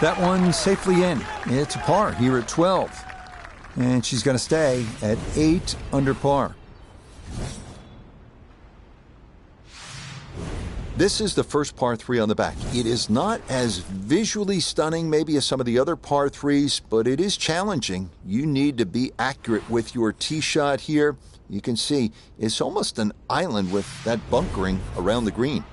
A: That one safely in. It's a par here at 12. And she's going to stay at 8 under par. This is the first par 3 on the back. It is not as visually stunning maybe as some of the other par 3s, but it is challenging. You need to be accurate with your tee shot here. You can see it's almost an island with that bunkering around the green.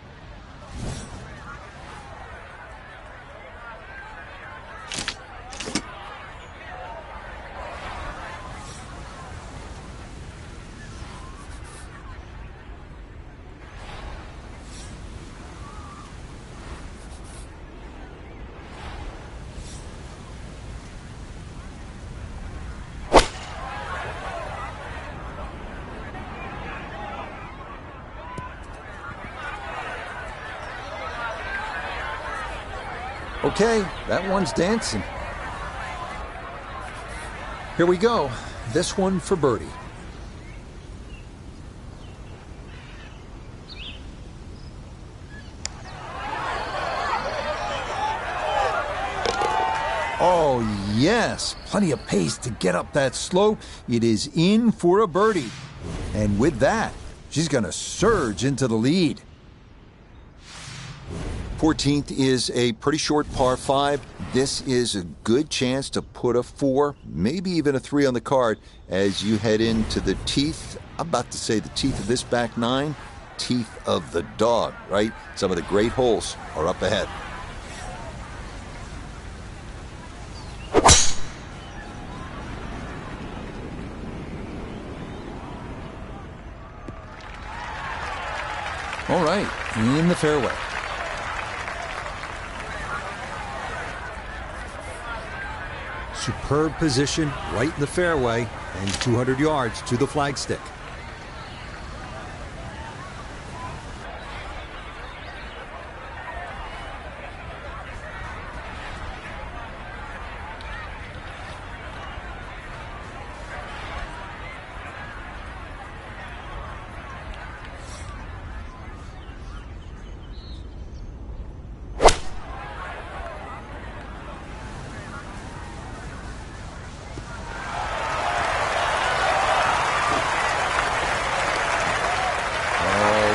A: Okay, that one's dancing. Here we go. This one for birdie. Oh, yes. Plenty of pace to get up that slope. It is in for a birdie. And with that, she's going to surge into the lead. 14th is a pretty short par 5. This is a good chance to put a 4, maybe even a 3 on the card as you head into the teeth, I'm about to say the teeth of this back 9, teeth of the dog, right? Some of the great holes are up ahead. All right, in the fairway. Superb position right in the fairway and 200 yards to the flagstick.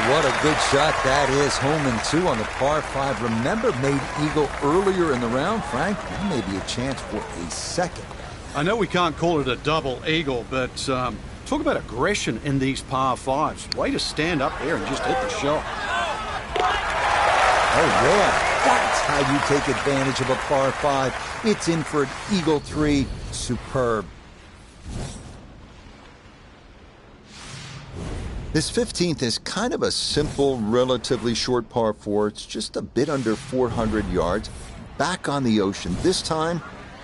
A: What a good shot that is. Home and 2 on the par 5. Remember, made eagle earlier in the round, Frank. That may be a chance for a second.
B: I know we can't call it a double eagle, but talk about aggression in these par 5s. Way to stand up there and just hit the shot.
A: Oh, yeah. That's how you take advantage of a par 5. It's in for an eagle 3. Superb. This 15th is kind of a simple, relatively short par 4. It's just a bit under 400 yards. Back on the ocean, this time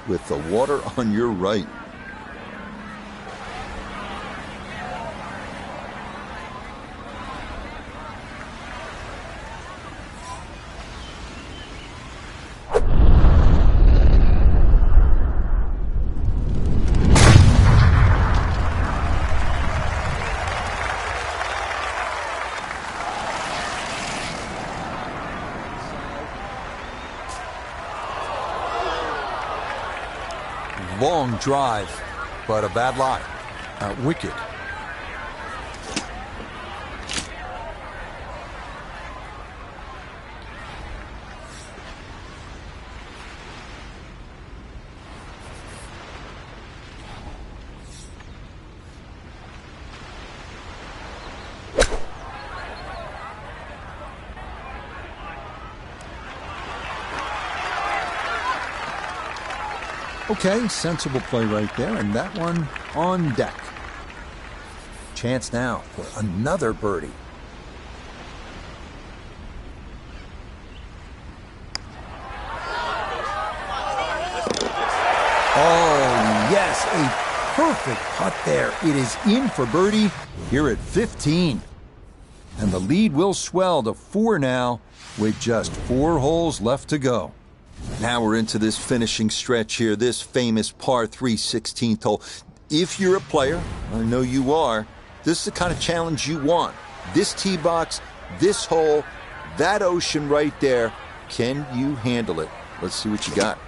A: with the water on your right. Long drive, but a bad lie. Wicked. Okay, sensible play right there, and that one on deck. Chance now for another birdie. Oh, yes, a perfect putt there. It is in for birdie here at 15. And the lead will swell to 4 now with just 4 holes left to go. Now we're into this finishing stretch here, this famous par 3 16th hole. If you're a player, I know you are, this is the kind of challenge you want. This tee box, this hole, that ocean right there. Can you handle it? Let's see what you got.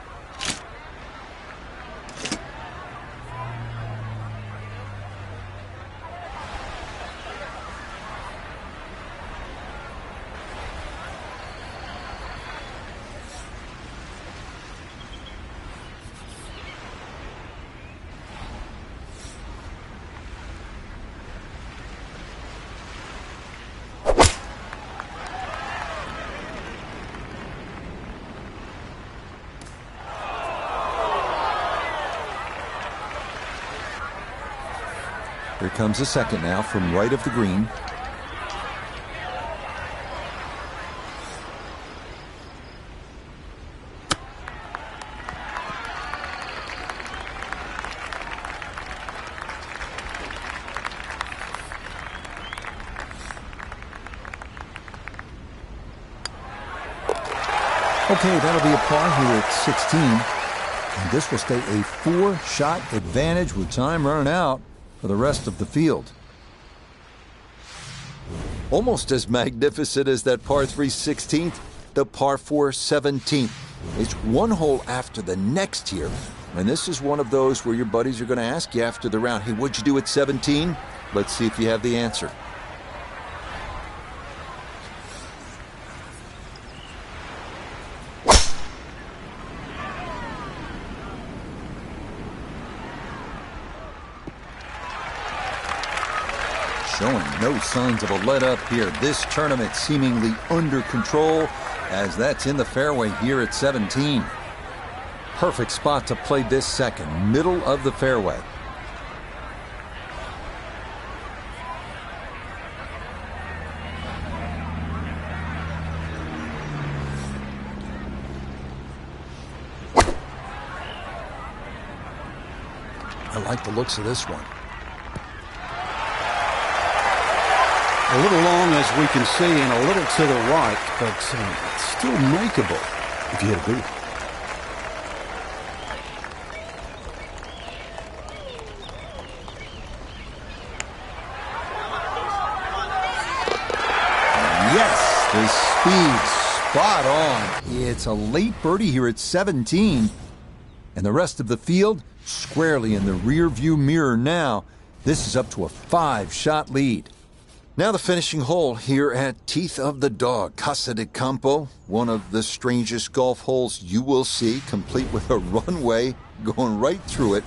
A: Here comes a second now from right of the green. Okay, that'll be a par here at 16. And this will stay a 4-shot advantage with time running out for the rest of the field. Almost as magnificent as that par 3 16th, the par 4 17th. It's one hole after the next here. And this is one of those where your buddies are going to ask you after the round, hey, what'd you do at 17? Let's see if you have the answer. Showing no signs of a let-up here. This tournament seemingly under control as that's in the fairway here at 17. Perfect spot to play this second, middle of the fairway. I like the looks of this one.
B: A little long as we can see and a little to the right, but it's still makeable if you hit a boot.
A: Yes, the speed spot on. It's a late birdie here at 17. And the rest of the field squarely in the rear view mirror now. This is up to a 5-shot lead. Now the finishing hole here at Teeth of the Dog, Casa de Campo, one of the strangest golf holes you will see, complete with a runway going right through it.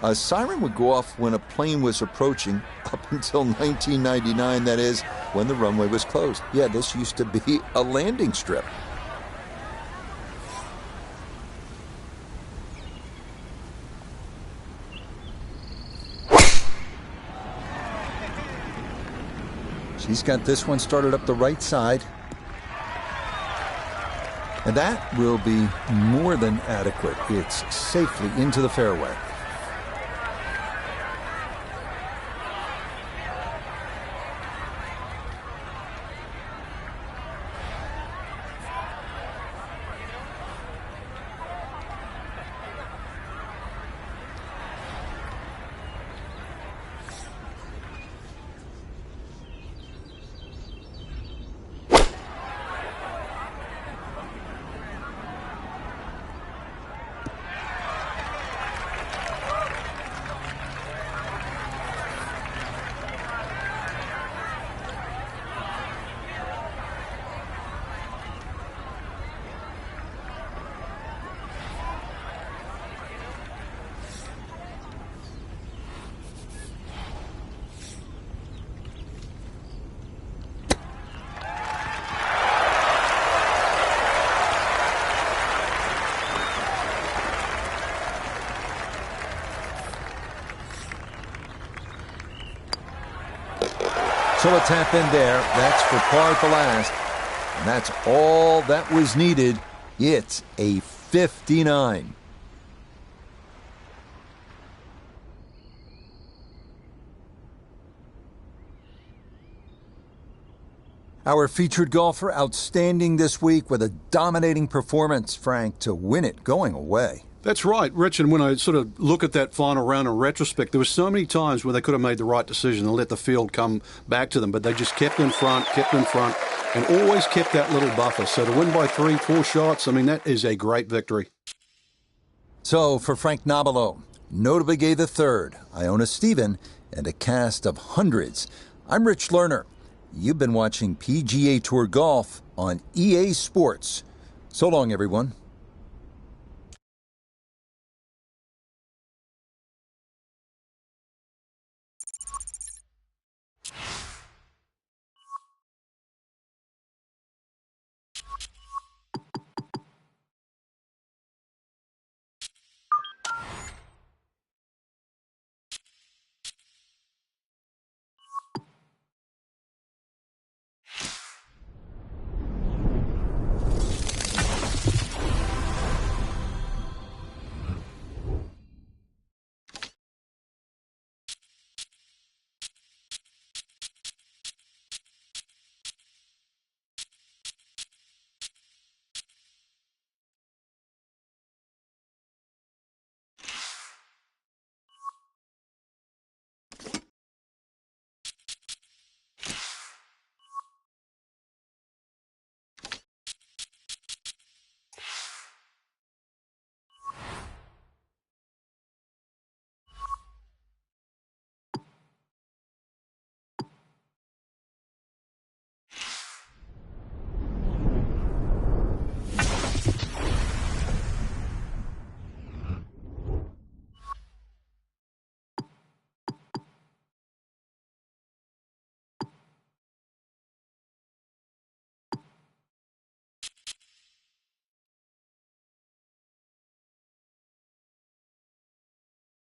A: A siren would go off when a plane was approaching, up until 1999, that is, when the runway was closed. Yeah, this used to be a landing strip. She's got this one started up the right side. And that will be more than adequate. It's safely into the fairway. So a tap in there. That's for par at the last. And that's all that was needed. It's a 59. Our featured golfer outstanding this week with a dominating performance, Frank, to win it going away.
B: That's right, Rich, and when I sort of look at that final round in retrospect, there were so many times where they could have made the right decision and let the field come back to them, but they just kept in front, and always kept that little buffer. So to win by 3-4 shots, I mean, that is a great victory.
A: So for Frank Nobilo, Notably Gay III, Iona Stephen, and a cast of hundreds, I'm Rich Lerner. You've been watching PGA Tour Golf on EA Sports. So long, everyone.